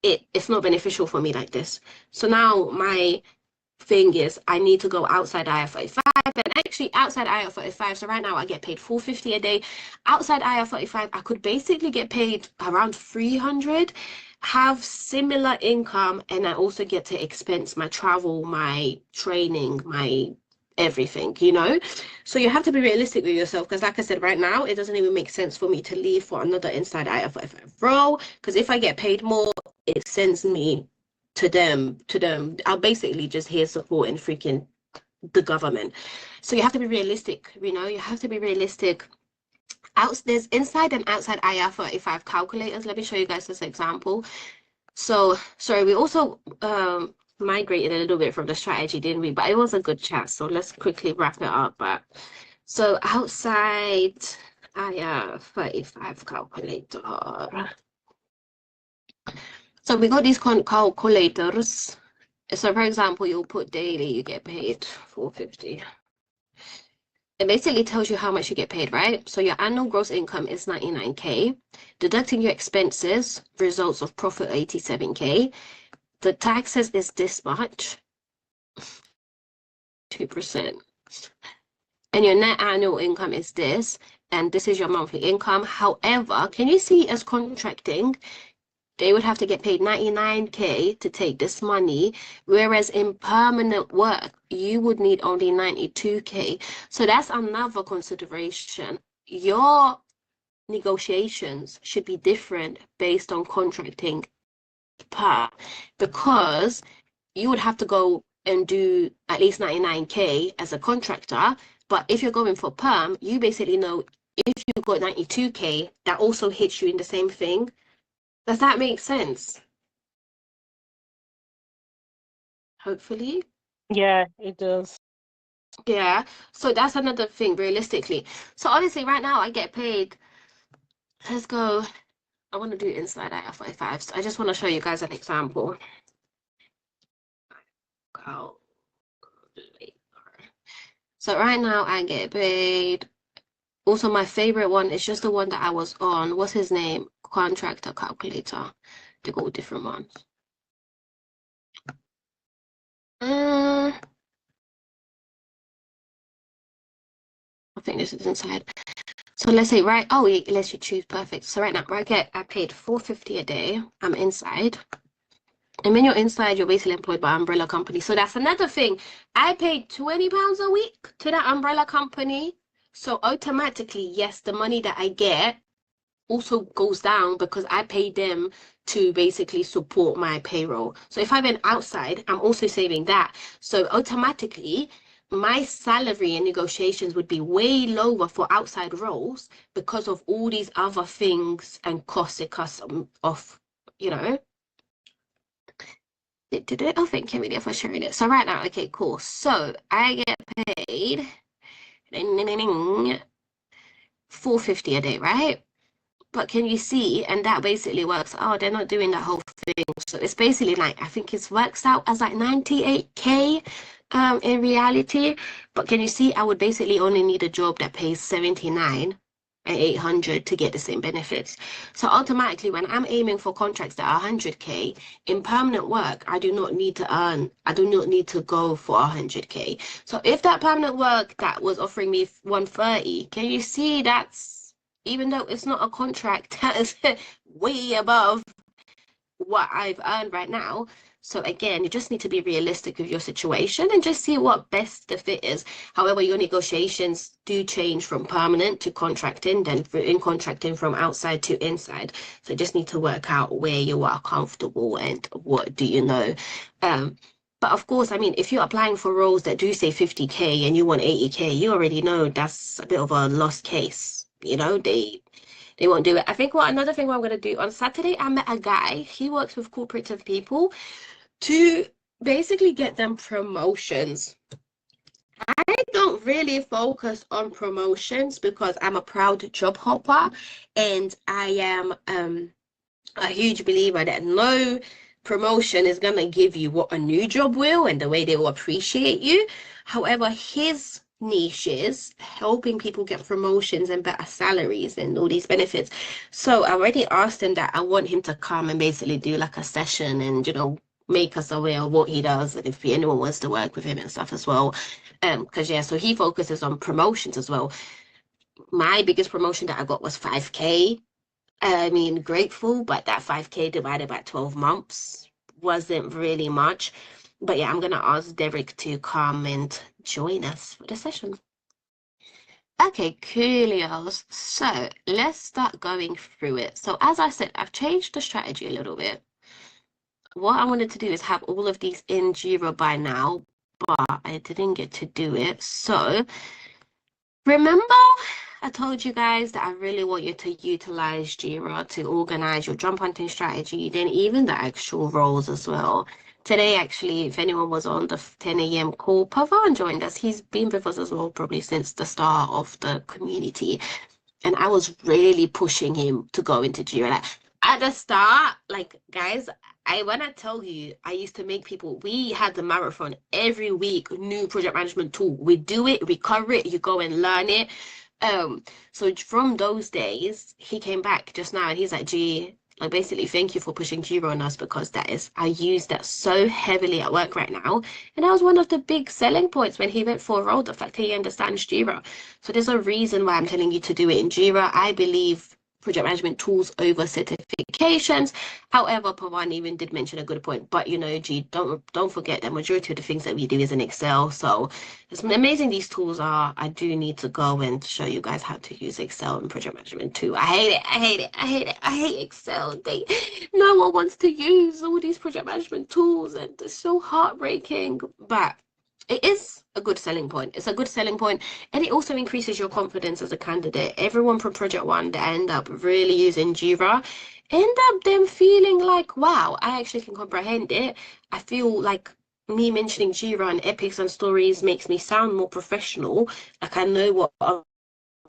it's not beneficial for me like this. So now my thing is I need to go outside IR35, and actually outside IR35, so right now I get paid £450 a day. Outside IR35, I could basically get paid around 300, have similar income, and I also get to expense my travel, my training, my everything, So you have to be realistic with yourself, because like I said, right now it doesn't even make sense for me to leave for another inside IR35 role, because if I get paid more, it sends me to them. I'll basically just here supporting freaking the government. So you have to be realistic, you have to be realistic. There's inside and outside IR35 calculators. Let me show you guys this example. So, sorry, we also migrated a little bit from the strategy, didn't we? But it was a good chat, so let's quickly wrap it up. But so outside, I have 35 calculator. So we got these calculators. So for example, you'll put daily, you get paid 450. It basically tells you how much you get paid, right? So your annual gross income is 99K. Deducting your expenses, results of profit 87K. The taxes is this much, 2%. And your net annual income is this, and this is your monthly income. However, can you see as contracting, they would have to get paid 99K to take this money, whereas in permanent work, you would need only 92K. So that's another consideration. Your negotiations should be different based on contracting because you would have to go and do at least 99K as a contractor. But if you're going for perm, you basically know if you got 92K, that also hits you in the same thing. Does that make sense? Hopefully. Yeah, it does. Yeah. So that's another thing, realistically. So obviously right now I get paid. Let's go. I want to do inside out 45. So I just want to show you guys an example. So right now I get paid. Also, my favorite one is just the one that I was on. What's his name? Contractor calculator. They got different ones. I think this is inside. So let's say, right, oh, let's you choose perfect. So right now, I paid 450 a day. I'm inside. And when you're inside, you're basically employed by umbrella company. So that's another thing. I paid £20 a week to that umbrella company. So automatically, yes, the money that I get also goes down because I pay them to basically support my payroll. So if I went outside, I'm also saving that. So automatically, my salary and negotiations would be way lower for outside roles because of all these other things and costs it costs off, you know. Did it? Oh, thank you, Amelia, for sharing it. So right now, okay, cool. So I get paid 450 a day, right? But can you see? And that basically works. Oh, they're not doing that whole thing. So it's basically like, I think it works out as like 98K in reality. But can you see? I would basically only need a job that pays 79 and 800 to get the same benefits. So automatically, when I'm aiming for contracts that are 100K in permanent work, I do not need to go for 100K. So if that permanent work that was offering me 130, can you see that's, even though it's not a contract, that is way above what I've earned right now. So again, you just need to be realistic with your situation and just see what best the fit is. However, your negotiations do change from permanent to contracting, then in contracting from outside to inside. So you just need to work out where you are comfortable and what do you know. But of course, I mean, if you're applying for roles that do say 50K and you want 80K, you already know that's a bit of a lost case. You know, they won't do it. I think another thing what I'm going to do on Saturday, I met a guy. He works with cooperative people to basically get them promotions. I don't really focus on promotions because I'm a proud job hopper and I am a huge believer that no promotion is going to give you what a new job will and the way they will appreciate you. However, his niche is helping people get promotions and better salaries and all these benefits. So I already asked him that I want him to come and basically do like a session and, you know, make us aware of what he does and if anyone wants to work with him and stuff as well. Because yeah, so he focuses on promotions as well. My biggest promotion that I got was 5K. I mean, grateful, but that 5K divided by 12 months wasn't really much. But yeah, I'm going to ask Derek to come and join us for the session. Okay, coolios. So let's start going through it. So as I said, I've changed the strategy a little bit. What I wanted to do is have all of these in Jira by now, but I didn't get to do it. So remember I told you guys that I really want you to utilize Jira to organize your job hunting strategy, then even the actual roles as well. Today, actually, if anyone was on the 10 a.m. call, Pavan joined us. He's been with us as well, probably since the start of the community. And I was really pushing him to go into Jira. Like, at the start, like, guys, when I tell you, I used to make people, we had the marathon every week, new project management tool. We do it, we cover it, you go and learn it. So from those days, he came back just now and he's like, G, like basically, thank you for pushing Jira on us, because I use that so heavily at work right now. And that was one of the big selling points when he went for a role, the fact that he understands Jira. So there's a reason why I'm telling you to do it in Jira. I believe project management tools over certifications. However, Pawan even did mention a good point. But don't forget that majority of the things that we do is in Excel. So as amazing these tools are, I do need to go and show you guys how to use Excel and project management too. I hate it. I hate it. I hate it. I hate Excel. No one wants to use all these project management tools, and it's so heartbreaking. But it is a good selling point. It's a good selling point, and it also increases your confidence as a candidate. Everyone from Project One that end up really using Jira end up them feeling like, wow, I actually can comprehend it. I feel like me mentioning Jira and epics and stories makes me sound more professional. Like I know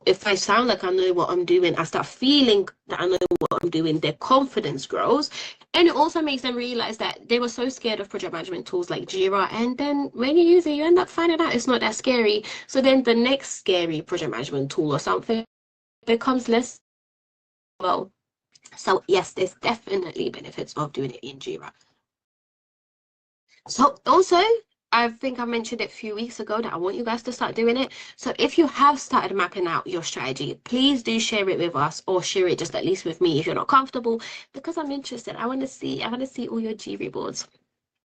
if I sound like I know what I'm doing, I start feeling that I know what I'm doing, their confidence grows. And it also makes them realize that they were so scared of project management tools like Jira. And then when you use it, you end up finding out it's not that scary. So then the next scary project management tool or something becomes less well. So yes, there's definitely benefits of doing it in Jira. So also, I think I mentioned it a few weeks ago that I want you guys to start doing it. So if you have started mapping out your strategy, please do share it with us, or share it just at least with me if you're not comfortable, because I'm interested. I want to see all your Jira boards.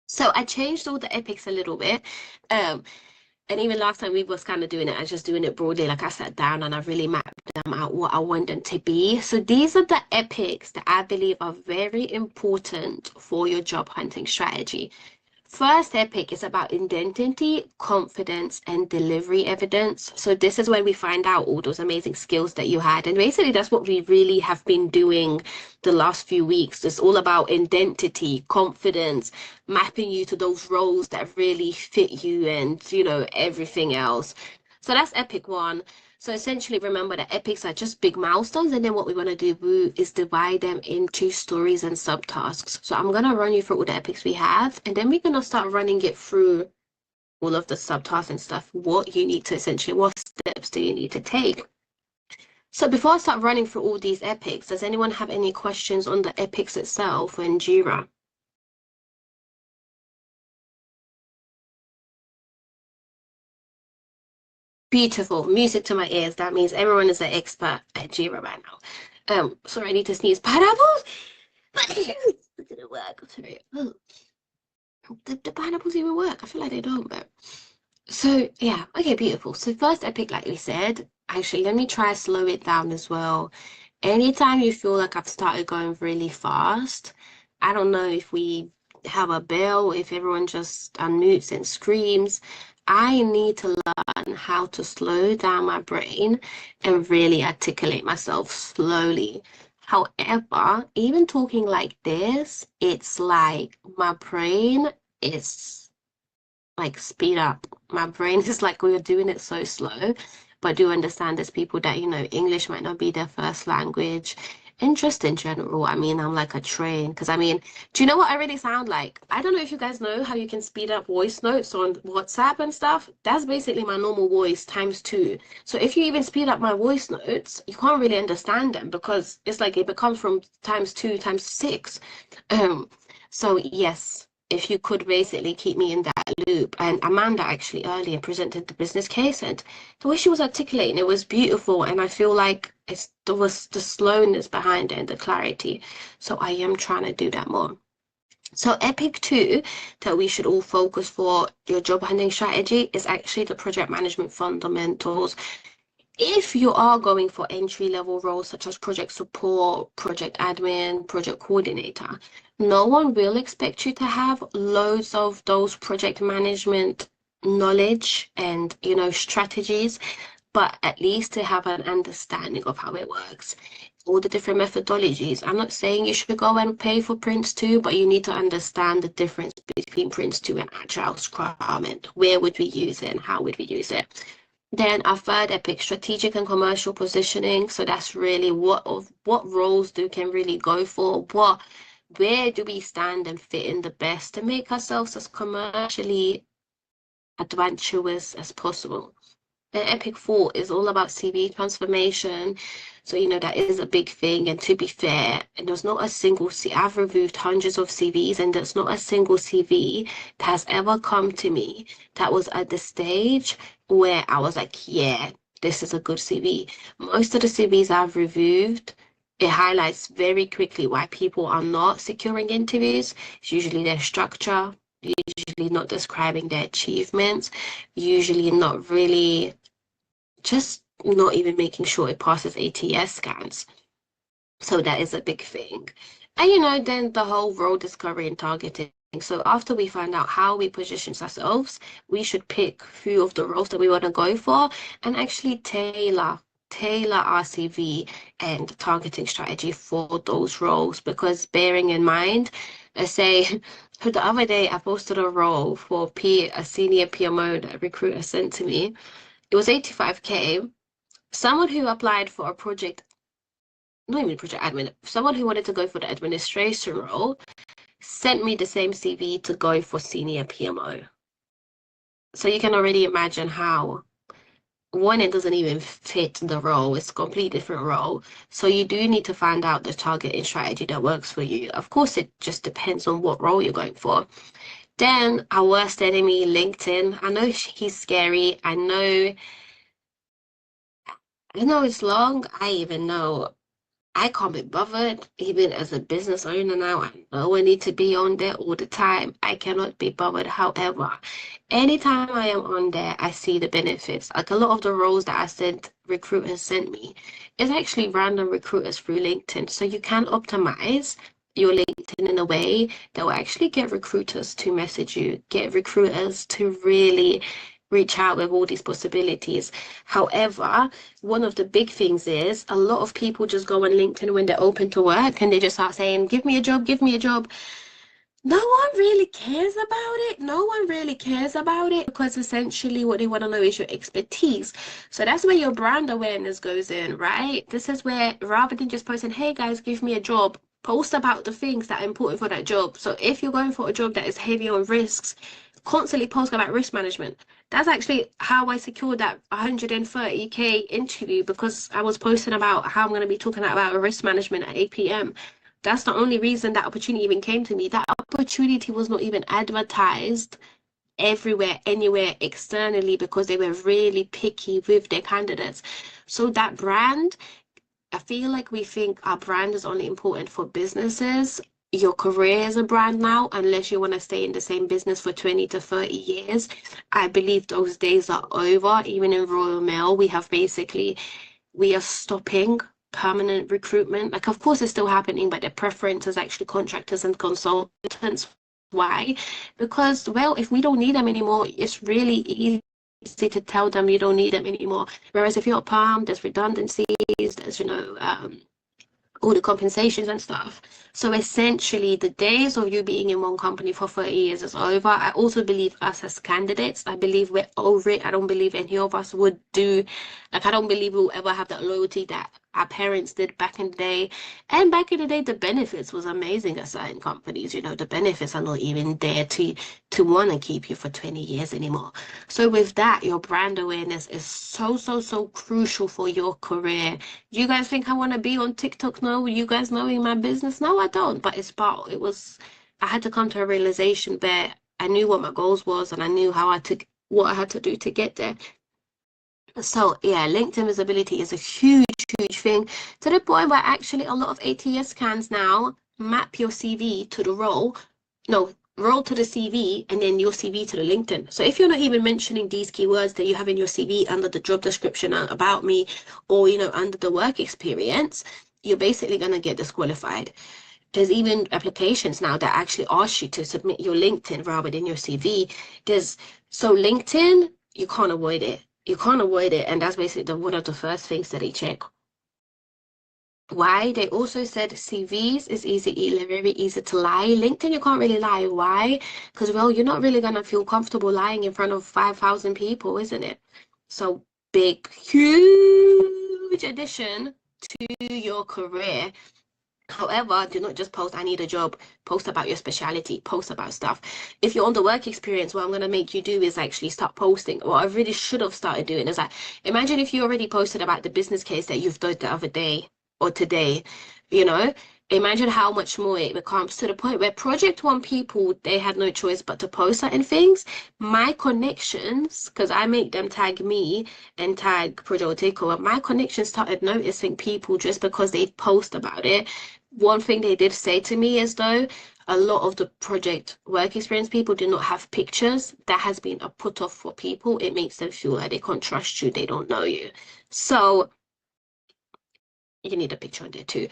So I changed all the epics a little bit. And even last time we was kind of doing it, I was just doing it broadly. Like I sat down and I really mapped them out what I want them to be. So these are the epics that I believe are very important for your job hunting strategy. First epic is about identity, confidence, and delivery evidence. So this is where we find out all those amazing skills that you had. And basically that's what we really have been doing the last few weeks. It's all about identity, confidence, mapping you to those roles that really fit you, and everything else. So that's epic one. So essentially, remember that epics are just big milestones, and then what we want to do is divide them into stories and subtasks. So I'm going to run you through all the epics we have, and then we're going to start running it through all of the subtasks and stuff, what steps do you need to take. So before I start running through all these epics, does anyone have any questions on the epics itself in Jira? Beautiful. Music to my ears. That means everyone is an expert at Jira right now. Sorry, I need to sneeze. Pineapples? It didn't work. I'm sorry. Oh. The pineapples even work? I feel like they don't, but... So, yeah. Okay, beautiful. So first epic, like we said, actually, let me try slow it down as well. Anytime you feel like I've started going really fast, I don't know if we have a bell, if everyone just unmutes and screams. I need to learn how to slow down my brain and really articulate myself slowly. However, even talking like this, it's like my brain is like speed up. My brain is like, we're doing it so slow. But I do understand there's people that, English might not be their first language. And just in general, I'm like a train. Because do you know what I really sound like? I don't know if you guys know how you can speed up voice notes on WhatsApp and stuff. That's basically my normal voice times 2. So if you even speed up my voice notes, you can't really understand them, because it's like it becomes from times 2 times 6. So yes, if you could basically keep me in that loop. And Amanda actually earlier presented the business case, and the way she was articulating it was beautiful, and I feel like there was the slowness behind it and the clarity. So I am trying to do that more. So epic 2 that we should all focus for your job hunting strategy is actually the project management fundamentals. If you are going for entry-level roles such as project support, project admin, project coordinator, no one will expect you to have loads of those project management knowledge and, strategies. but at least to have an understanding of how it works, all the different methodologies. I'm not saying you should go and pay for Prince 2, but you need to understand the difference between Prince 2 and Agile Scrum, and where would we use it and how would we use it. Then our third epic, strategic and commercial positioning. So that's really what roles can really go for, where do we stand and fit in the best to make ourselves as commercially adventurous as possible. The Epic 4 is all about CV transformation. So, that is a big thing. And to be fair, there's not a single I've reviewed hundreds of CVs, and there's not a single CV that has ever come to me that was at the stage where I was like, yeah, this is a good CV. Most of the CVs I've reviewed, it highlights very quickly why people are not securing interviews. It's usually their structure, usually not describing their achievements, usually not really, just not even making sure it passes ATS scans. So that is a big thing. And then the whole role discovery and targeting. So after we find out how we position ourselves, we should pick few of the roles that we want to go for and actually tailor our CV and targeting strategy for those roles. Because bearing in mind, let's say the other day I posted a role for a senior PMO that a recruiter sent to me. It was 85K. Someone who applied for a project, not even project admin, someone who wanted to go for the administration role sent me the same CV to go for senior PMO. So you can already imagine how, one, it doesn't even fit the role. It's a completely different role. So you do need to find out the targeting strategy that works for you. Of course, it just depends on what role you're going for. Then our worst enemy, LinkedIn. I know he's scary. I know it's long. I even know I can't be bothered. Even as a business owner now, I know I need to be on there all the time. I cannot be bothered. However, anytime I am on there, I see the benefits. Like a lot of the roles that recruiters sent me is actually random recruiters through LinkedIn. So you can optimize your LinkedIn in a way that will actually get recruiters to message you, get recruiters to really reach out with all these possibilities. However, one of the big things is a lot of people just go on LinkedIn when they're open to work and they just start saying, give me a job, give me a job. No one really cares about it. No one really cares about it because essentially what they want to know is your expertise. So that's where your brand awareness goes in, right? This is where, rather than just posting, hey guys, give me a job, post about the things that are important for that job. So if you're going for a job that is heavy on risks, constantly post about risk management. That's actually how I secured that 130K interview, because I was posting about how I'm going to be talking about risk management at 8 p.m. That's the only reason that opportunity even came to me. That opportunity was not even advertised everywhere, anywhere externally, because they were really picky with their candidates. So that brand, I feel like we think our brand is only important for businesses. Your career is a brand now, unless you want to stay in the same business for 20 to 30 years. I believe those days are over. Even in Royal Mail, we are stopping permanent recruitment. Like, of course, it's still happening, but the preference is actually contractors and consultants. Why? Because, well, if we don't need them anymore, it's really easy to tell them you don't need them anymore. Whereas if you're a perm, there's redundancies, there's, all the compensations and stuff. So essentially, the days of you being in one company for 30 years is over. I also believe us as candidates, I believe we're over it. I don't believe any of us would I don't believe we'll ever have that loyalty that our parents did back in the day. And back in the day, the benefits was amazing at certain companies. The benefits are not even there to want to keep you for 20 years anymore. So with that, your brand awareness is so, so, so crucial for your career. Do you guys think I want to be on TikTok now? You guys knowing my business? No, I don't. But I had to come to a realization where I knew what my goals was and I knew what I had to do to get there. So yeah, LinkedIn visibility is a huge, huge thing, to the point where actually a lot of ATS scans now map your CV to the role to the CV and then your CV to the LinkedIn. So if you're not even mentioning these keywords that you have in your CV under the job description about me, or under the work experience, you're basically going to get disqualified. There's even applications now that actually ask you to submit your LinkedIn rather than your CV. So LinkedIn, you can't avoid it. You can't avoid it, and that's basically one of the first things that they check. Why? They also said CVs is very easy to lie. LinkedIn, you can't really lie. Why? Because, well, you're not really gonna feel comfortable lying in front of 5,000 people, isn't it? So big, huge addition to your career. However, do not just post, I need a job. Post about your speciality. Post about stuff. If you're on the work experience, what I'm going to make you do is actually start posting. What I really should have started doing is like, imagine if you already posted about the business case that you've done the other day or today, you know? Imagine how much more it becomes, to the point where Project One people, they had no choice but to post certain things. My connections, because I make them tag me and tag Project Takeover, my connections started noticing people just because they post about it. One thing they did say to me is, though, a lot of the project work experience people do not have pictures. That has been a put off for people. It makes them feel like they can't trust you, they don't know you. So you need a picture on there too.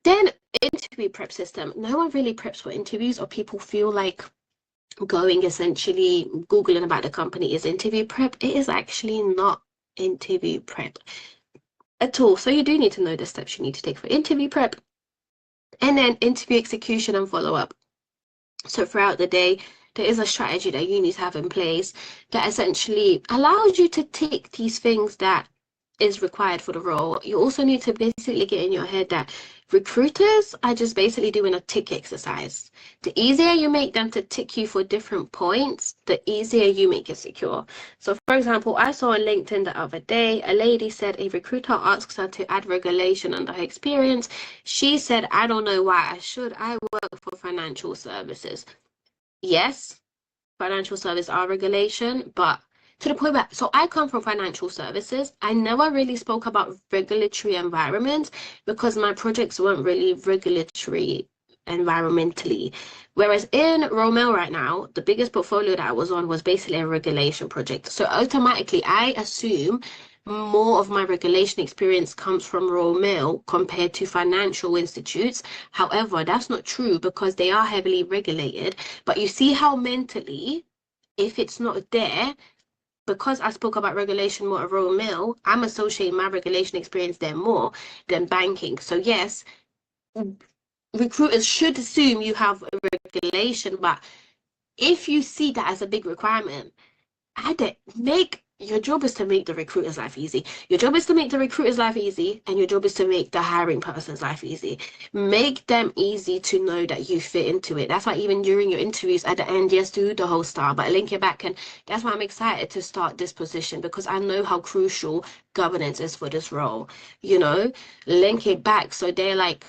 Then interview prep system. No one really preps for interviews, or people feel like going essentially Googling about the company is interview prep. It is actually not interview prep at all. So you do need to know the steps you need to take for interview prep. And then interview execution and follow-up. So throughout the day, there is a strategy that you need to have in place that essentially allows you to tick these things that is required for the role. You also need to basically get in your head that recruiters are just basically doing a tick exercise. The easier you make them to tick you for different points, the easier you make it secure. So for example, I saw on LinkedIn the other day, a lady said a recruiter asks her to add regulation under her experience. She said, I don't know why I should. I work for financial services. Yes, financial services are regulation, but to the point where, so I come from financial services. I never really spoke about regulatory environment because my projects weren't really regulatory environmentally. Whereas in Romel right now, the biggest portfolio that I was on was basically a regulation project. So automatically, I assume more of my regulation experience comes from Romel compared to financial institutes. However, that's not true because they are heavily regulated. But you see how mentally, if it's not there, because I spoke about regulation more at Royal Mail, I'm associating my regulation experience there more than banking. So yes, recruiters should assume you have a regulation, but if you see that as a big requirement, add it. Your job is to make the recruiter's life easy. Your job is to make the recruiter's life easy, and your job is to make the hiring person's life easy. Make them easy to know that you fit into it. That's why even during your interviews at the end, yes, do the whole style, but link it back. And that's why I'm excited to start this position, because I know how crucial governance is for this role. Link it back so they're like,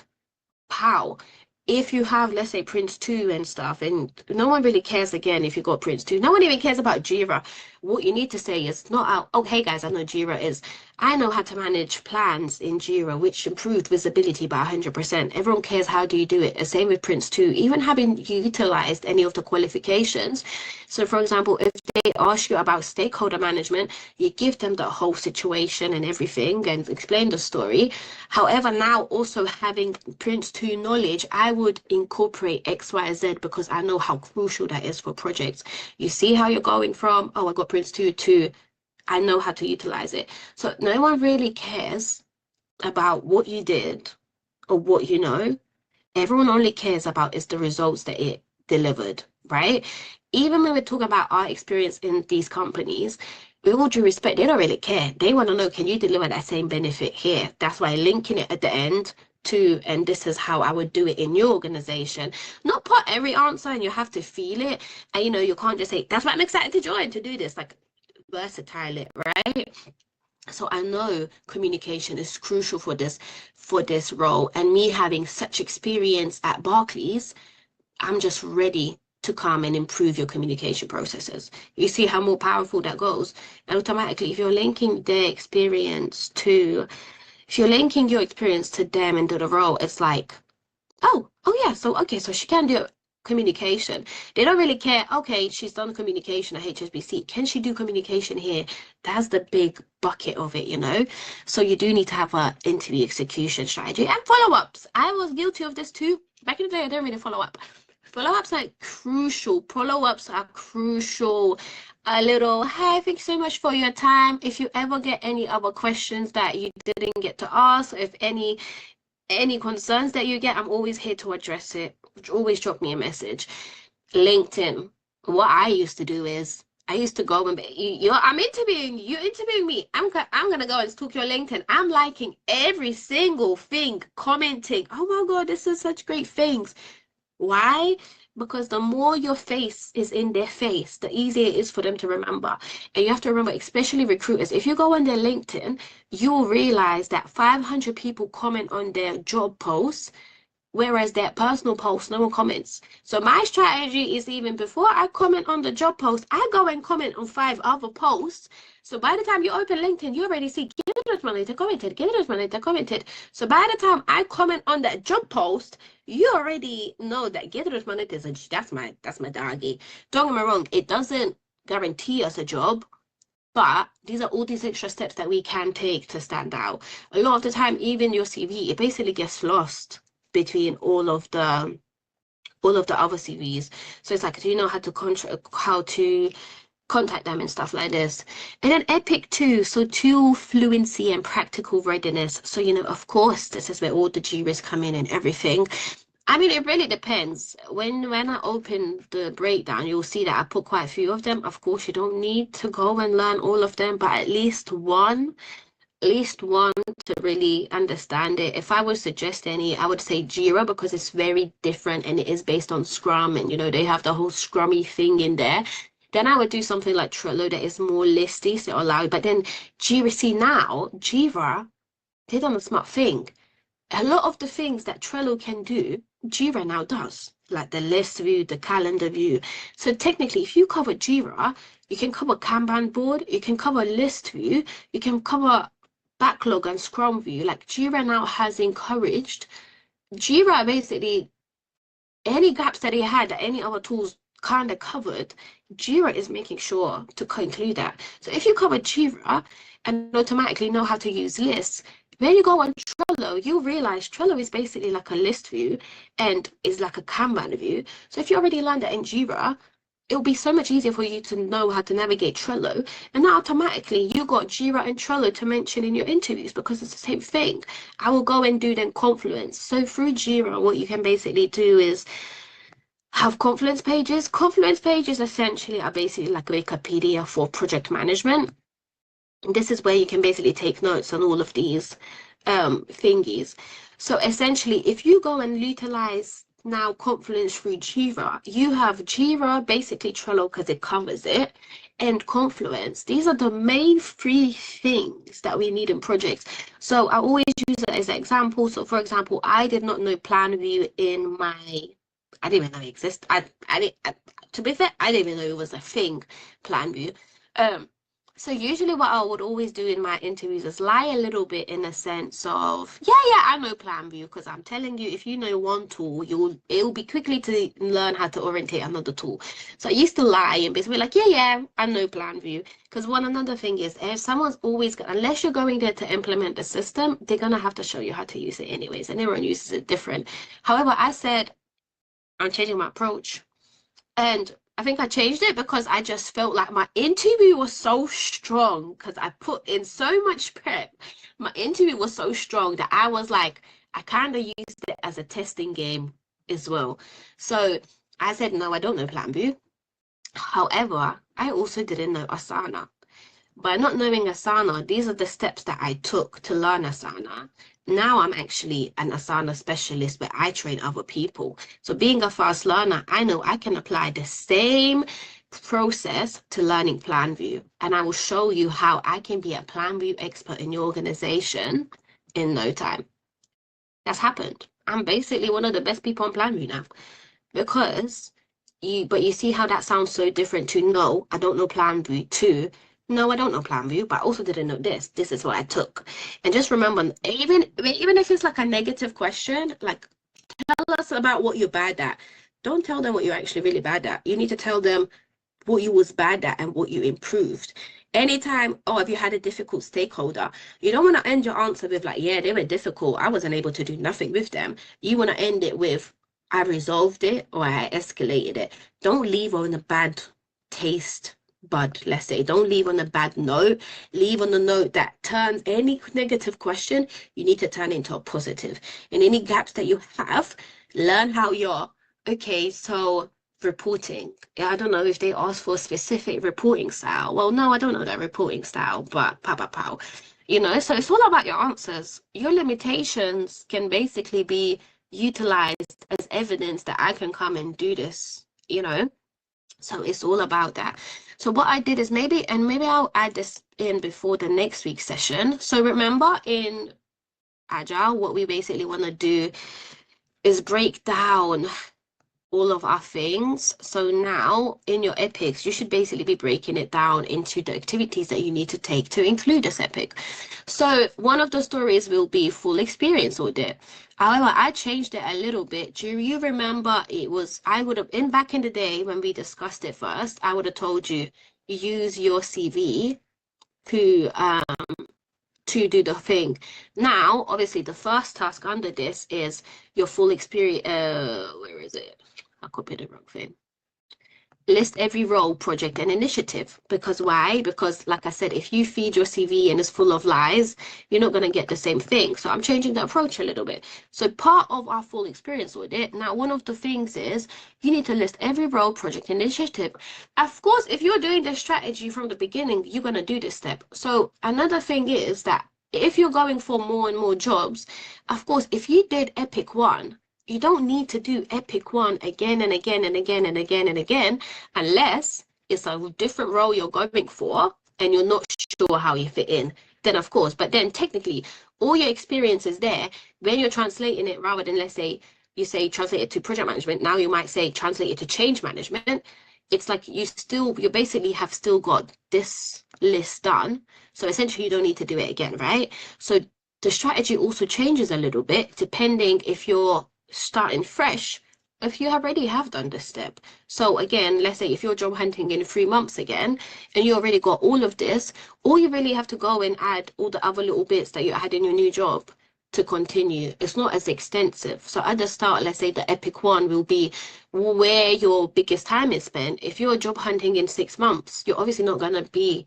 pow. If you have, let's say, Prince 2 and stuff, and no one really cares again if you got Prince 2. No one even cares about Jira. What you need to say is not out, oh, hey guys, I know Jira is. I know how to manage plans in Jira, which improved visibility by 100%. Everyone cares, how do you do it? The same with Prince 2, even having utilized any of the qualifications. So for example, if they ask you about stakeholder management, you give them the whole situation and everything and explain the story. However, now also having Prince 2 knowledge, I would incorporate X, Y, Z because I know how crucial that is for projects. You see how you're going from, oh, I got Prince 2 to I know how to utilize it. So no one really cares about what you did or what you know. Everyone only cares about is the results that it delivered, right? Even when we're talking about our experience in these companies, with all due respect, they don't really care. They want to know, can you deliver that same benefit here? That's why linking it at the end to, and this is how I would do it in your organization. Not put every answer and you have to feel it. And you can't just say, that's why I'm excited to join to do this. Like, versatile it, right? So I know communication is crucial for this role, and me having such experience at Barclays, I'm just ready to come and improve your communication processes. You see how more powerful that goes. And automatically, if you're linking their experience to, if you're linking your experience to them and to the role, it's like, oh yeah, so okay, so she can do communication. They don't really care, okay, she's done communication at HSBC, can she do communication here? That's the big bucket of it. So you do need to have an interview execution strategy and follow-ups. I was guilty of this too. Back in the day, I didn't really follow up. Follow-ups are crucial. Follow-ups are crucial. A little, hey, thanks so much for your time. If you ever get any other questions that you didn't get to ask, if any concerns that you get, I'm always here to address it. Always drop me a message. LinkedIn. What I used to do is I used to go and I'm interviewing you, interviewing me. I'm gonna go and stalk your LinkedIn. I'm liking every single thing, commenting. Oh my God, this is such great things. Why? Because the more your face is in their face, the easier it is for them to remember. And you have to remember, especially recruiters, if you go on their LinkedIn, you'll realize that 500 people comment on their job posts, whereas their personal posts, no one comments. So my strategy is, even before I comment on the job post, I go and comment on 5 other posts. So by the time you open LinkedIn, you already see Gideon's manager commented, Gideon's manager commented. So by the time I comment on that job post, you already know that Gideon's manager is that's my doggy. Don't get me wrong, it doesn't guarantee us a job, but these are all these extra steps that we can take to stand out. A lot of the time, even your CV, it basically gets lost between all of the other CVs. So it's like, do you know how to contact them and stuff like this? And then Epic 2, so tool fluency and practical readiness. So, you know, of course, this is where all the GRIs come in and everything. I mean, it really depends. When I open the breakdown, you'll see that I put quite a few of them. Of course, you don't need to go and learn all of them, but at least one to really understand it. If I would suggest any, I would say Jira, because it's very different and it is based on Scrum, and you know they have the whole Scrummy thing in there. Then I would do something like Trello that is more listy, so allow. But then Jira, see now Jira did on a smart thing. A lot of the things that Trello can do, Jira now does, like the list view, the calendar view. So technically, if you cover Jira, you can cover Kanban board, you can cover list view, you can cover backlog and Scrum view. Like Jira now has encouraged Jira, basically any gaps that it had that any other tools kind of covered, Jira is making sure to include that. So if you cover Jira and automatically know how to use lists, when you go on Trello, you'll realize Trello is basically like a list view and is like a Kanban view. So if you already learned that in Jira, it'll be so much easier for you to know how to navigate Trello. And now automatically you got Jira and Trello to mention in your interviews, because it's the same thing. I will go and do then Confluence. So through Jira, what you can basically do is have Confluence pages. Confluence pages essentially are basically like a Wikipedia for project management. And this is where you can basically take notes on all of these thingies. So essentially, if you go and utilize now Confluence through Jira, you have Jira, basically Trello because it covers it, and Confluence. These are the main 3 things that we need in projects. So I always use it as an example. So for example, I did not know Plan View in my, I didn't even know it existed. To be fair, I didn't even know it was a thing, Plan View. So usually what I would always do in my interviews is lie a little bit in a sense of, yeah, I know Plan View, because I'm telling you, if you know one tool, it will be quickly to learn how to orientate another tool. So I used to lie and basically like, yeah, I know Plan View. Because another thing is, if someone's always, unless you're going there to implement the system, they're going to have to show you how to use it anyways, and everyone uses it different. However, I said, I'm changing my approach. And I think I changed it because I just felt like my interview was so strong, because I put in so much prep. My interview was so strong that I was like, I kind of used it as a testing game as well. So I said, no, I don't know Plan View. However, I also didn't know Asana. By not knowing Asana, these are the steps that I took to learn Asana. Now I'm actually an Asana specialist where I train other people. So being a fast learner, I know I can apply the same process to learning Plan View. And I will show you how I can be a Plan View expert in your organization in no time. That's happened. I'm basically one of the best people on Plan View now, because you see how that sounds so different to, no, I don't know Plan View, to, no, I don't know Plan View, but I also didn't know this. This is what I took. And just remember, even if it's like a negative question, like, tell us about what you're bad at. Don't tell them what you're actually really bad at. You need to tell them what you was bad at and what you improved. Anytime, oh, have you had a difficult stakeholder? You don't want to end your answer with like, yeah, they were difficult, I wasn't able to do nothing with them. You want to end it with, I resolved it or I escalated it. Don't leave on a bad taste bud, let's say. Don't leave on a bad note. Leave on a note that turns any negative question, you need to turn into a positive. And any gaps that you have, learn how you're, okay, so reporting. I don't know if they ask for a specific reporting style. Well, no, I don't know that reporting style, but pow, pow, pow. You know, so it's all about your answers. Your limitations can basically be utilized as evidence that I can come and do this, you know? So it's all about that. So what I did is maybe I'll add this in before the next week's session. So remember in Agile, what we basically want to do is break down all of our things. So now in your epics, you should basically be breaking it down into the activities that you need to take to include this epic. So one of the stories will be full experience audit. However, I changed it a little bit. Do you remember it was, I would have, back in the day when we discussed it first, I would have told you, use your CV to do the thing. Now, obviously, the first task under this is your full experience. Where is it? I copied the wrong thing. List every role, project, and initiative. Because why? Because, like I said, if you feed your CV and it's full of lies, you're not going to get the same thing. So I'm changing the approach a little bit. So part of our full experience audit, now one of the things is you need to list every role, project, initiative. Of course, if you're doing the strategy from the beginning, you're going to do this step. So another thing is that if you're going for more and more jobs, of course, if you did Epic 1, you don't need to do Epic 1 again and again and again and again and again, unless it's a different role you're going for and you're not sure how you fit in. Then, of course, but then technically, all your experience is there. When you're translating it, rather than, let's say, you say translate it to project management, now you might say translate it to change management. It's like you basically have still got this list done. So essentially, you don't need to do it again, right? So the strategy also changes a little bit depending if you're starting fresh, if you already have done this step. So again, let's say if you're job hunting in 3 months again and you already got all of this, all you really have to go and add all the other little bits that you had in your new job to continue. It's not as extensive. So at the start, let's say the Epic 1 will be where your biggest time is spent. If you're job hunting in 6 months, you're obviously not going to be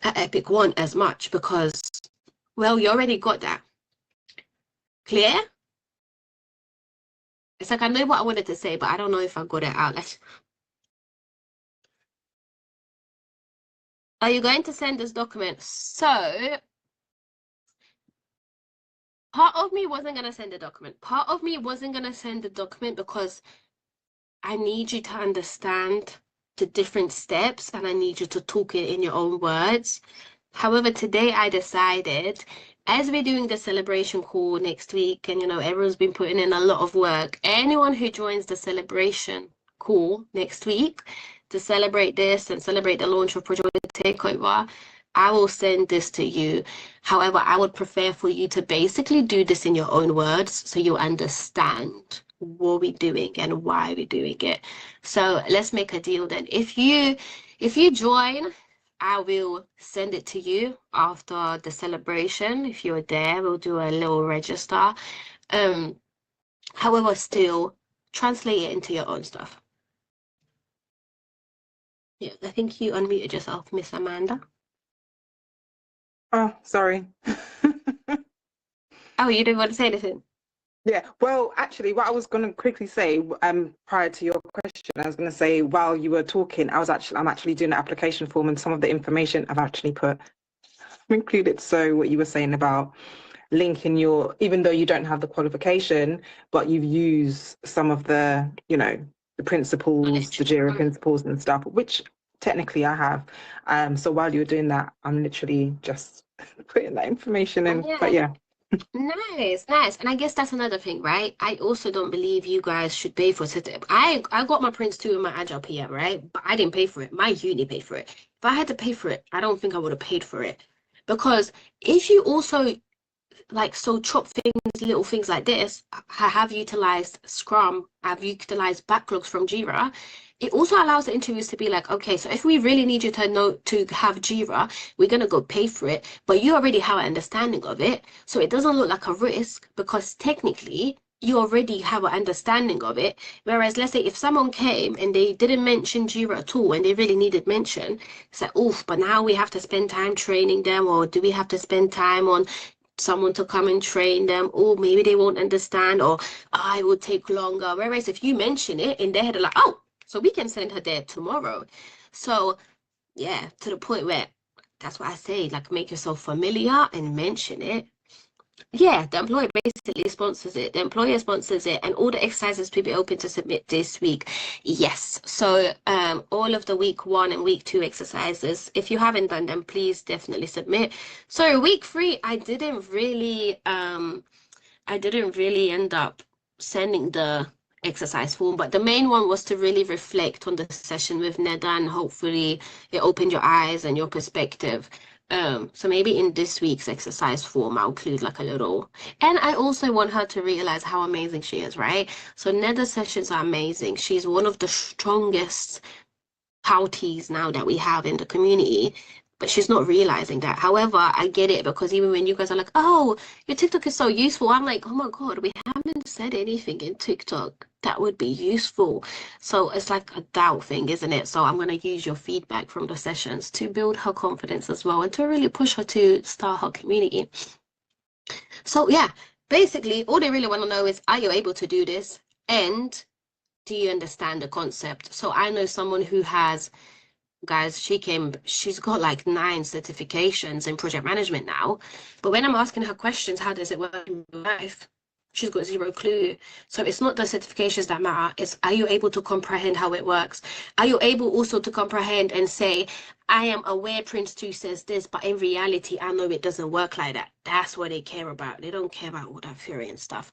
at Epic 1 as much because, well, you already got that. Clear? It's like I know what I wanted to say, but I don't know if I got it out. Are you going to send this document? So part of me wasn't going to send the document. Part of me wasn't going to send the document because I need you to understand the different steps and I need you to talk it in your own words. However, today I decided, as we're doing the celebration call next week, and everyone's been putting in a lot of work, anyone who joins the celebration call next week to celebrate this and celebrate the launch of Project Takeover, I will send this to you. However, I would prefer for you to basically do this in your own words so you understand what we're doing and why we're doing it. So let's make a deal then. If you join, I will send it to you after the celebration. If you're there, we'll do a little register. However, still translate it into your own stuff. Yeah, I think you unmuted yourself, Miss Amanda. Oh, sorry. Oh, you didn't want to say anything? Yeah, well, actually, what I was going to quickly say, prior to your question, I was going to say while you were talking, I'm actually doing an application form, and some of the information I've included. So what you were saying about linking even though you don't have the qualification, but you've used some of the, the principles, the JIRA principles and stuff, which technically I have. So while you're doing that, I'm literally just putting that information in. Yeah. But yeah. Nice. And I guess that's another thing, right? I also don't believe you guys should pay for it. I got my Prince 2 in my Agile PM, right? But I didn't pay for it. My uni paid for it. If I had to pay for it, I don't think I would have paid for it. Because if you also chop things, little things like this, I have utilized Scrum, I've utilized backlogs from Jira. It also allows the interviews to be like, okay, so if we really need you to have Jira, we're going to go pay for it, but you already have an understanding of it. So it doesn't look like a risk because technically you already have an understanding of it. Whereas, let's say if someone came and they didn't mention Jira at all and they really needed mention, it's like, oof, but now we have to spend time training them, or do we have to spend time on someone to come and train them, or maybe they won't understand, or it will take longer. Whereas if you mention it in their head, they're like, oh, so we can send her there tomorrow. So yeah, to the point where that's what I say, like make yourself familiar and mention it. Yeah, the employer basically sponsors it. The employer sponsors it, and all the exercises will be open to submit this week. Yes. So all of the week 1 and week 2 exercises, if you haven't done them, please definitely submit. So week 3, I didn't really end up sending the exercise form, but the main one was to really reflect on the session with Neda, and hopefully it opened your eyes and your perspective. So maybe in this week's exercise form, I'll include like a little, and I also want her to realize how amazing she is, right? So Neda's sessions are amazing. She's one of the strongest pouties now that we have in the community, but she's not realizing that. However, I get it, because even when you guys are like, oh, your TikTok is so useful, I'm like, oh my God, we haven't said anything in TikTok that would be useful. So it's like a doubt thing, isn't it? So I'm going to use your feedback from the sessions to build her confidence as well, and to really push her to start her community. So yeah, basically all they really want to know is, are you able to do this? And do you understand the concept? So I know someone who has, guys, she's got like 9 certifications in project management now. But when I'm asking her questions, how does it work in real life? She's got 0 clue. So it's not the certifications that matter. It's, are you able to comprehend how it works? Are you able also to comprehend and say, I am aware Prince 2 says this, but in reality, I know it doesn't work like that. That's what they care about. They don't care about all that theory and stuff.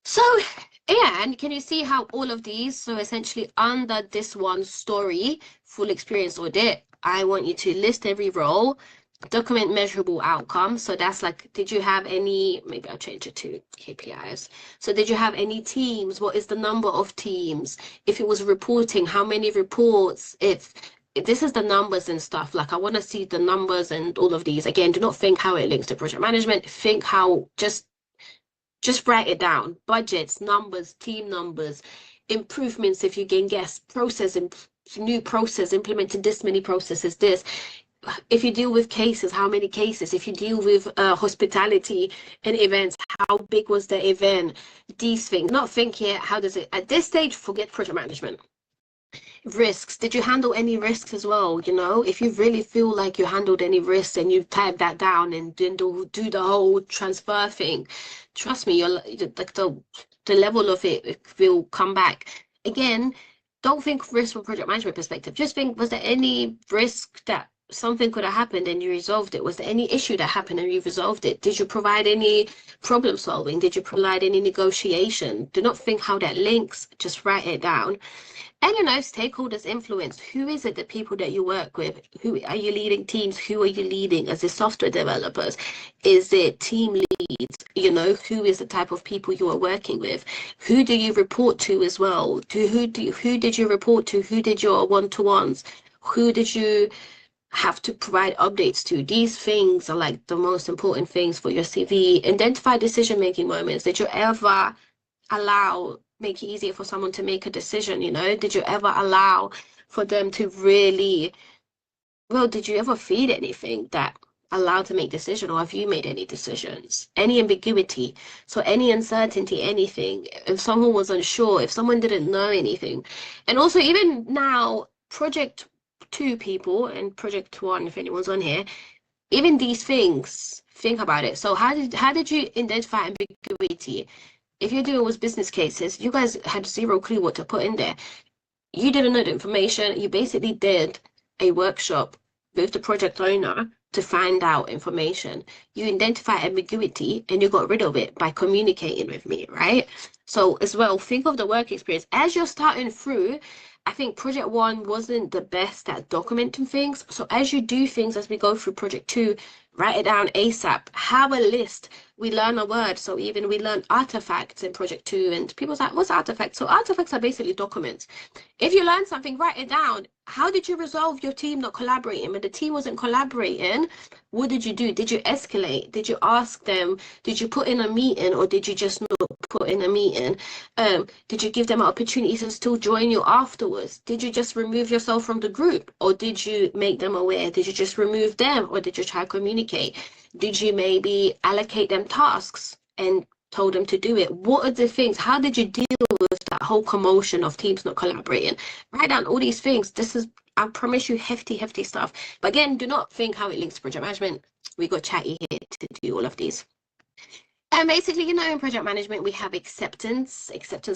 So, yeah, and can you see how all of these, so essentially under this one story, full experience audit, I want you to list every role, document measurable outcomes. So that's like, did you have any, maybe I'll change it to KPIs. So did you have any teams? What is the number of teams? If it was reporting, how many reports? If this is the numbers and stuff, like I want to see the numbers and all of these. Again, do not think how it links to project management. Think how, just write it down. Budgets, numbers, team numbers, improvements if you can guess, process, new process, implemented this many processes, this. If you deal with cases, how many cases? If you deal with hospitality and events, how big was the event? These things. Not think here, how does it, at this stage, forget project management. Risks, did you handle any risks as well? You know, if you really feel like you handled any risks and you type that down and then do the whole transfer thing, trust me, you're like the level of it will come back. Again, don't think risk from project management perspective. Just think, was there any risk that something could have happened and you resolved it? Was there any issue that happened and you resolved it? Did you provide any problem solving? Did you provide any negotiation? Do not think how that links, just write it down. And you know, stakeholders influence. Who is it, the people that you work with? Who are you leading teams? Who are you leading as the software developers? Is it team leads? You know, who is the type of people you are working with? Who do you report to as well? Who did you report to? Who did your one-to-ones? Who did you have to provide updates to? These things are like the most important things for your CV. Identify decision-making moments. Did you ever make it easier for someone to make a decision? You know, did you ever allow for them to really, well, did you ever feed anything that allowed to make decision, or have you made any decisions? Any ambiguity, so any uncertainty, anything, if someone was unsure, if someone didn't know anything. And also, even now, project 2 people and project 1, if anyone's on here, even these things, think about it. So how did you identify ambiguity? If you're doing with business cases, you guys had 0 clue what to put in there. You didn't know the information. You basically did a workshop with the project owner to find out information. You identify ambiguity and you got rid of it by communicating with me, right? So as well, think of the work experience. As you're starting through, I think project 1 wasn't the best at documenting things. So as you do things, as we go through project 2, Write it down ASAP. Have a list. We learn a word. So even we learn artifacts in project 2, and people's like, what's artifacts? So artifacts are basically documents. If you learn something, write it down. How did you resolve your team not collaborating? When the team wasn't collaborating, what did you do? Did you escalate? Did you ask them? Did you put in a meeting, or did you just not put in a meeting? Did you give them an opportunity to still join you afterwards? Did you just remove yourself from the group, or did you make them aware? Did you just remove them, or did you try to communicate? Did you maybe allocate them tasks and told them to do it? What are the things? How did you deal with that whole commotion of teams not collaborating? Write down all these things. This is, I promise you, hefty stuff. But again, do not think how it links to project management. We got Chatty here to do all of these. And basically, you know, in project management, we have acceptance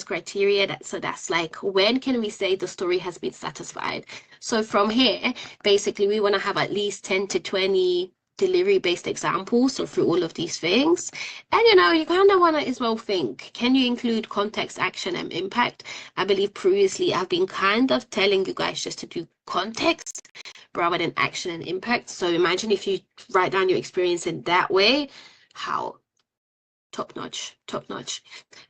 criteria. So that's like, when can we say the story has been satisfied? So from here, basically, we want to have at least 10 to 20 delivery-based examples, so through all of these things. And you know, you kind of want to as well think, can you include context, action, and impact? I believe previously I've been kind of telling you guys just to do context rather than action and impact. So imagine if you write down your experience in that way, how top notch.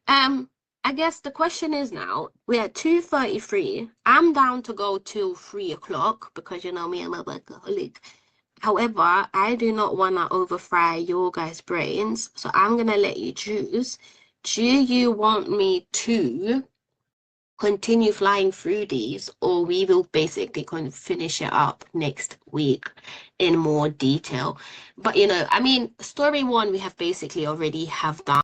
I guess the question is now, we're at 2:33. I'm down to go till 3 o'clock because you know me, I'm a workaholic. However, I do not want to overfry your guys' brains, so I'm going to let you choose. Do you want me to continue flying through these, or we will basically finish it up next week in more detail? But, you know, I mean, story 1, we have basically already have done.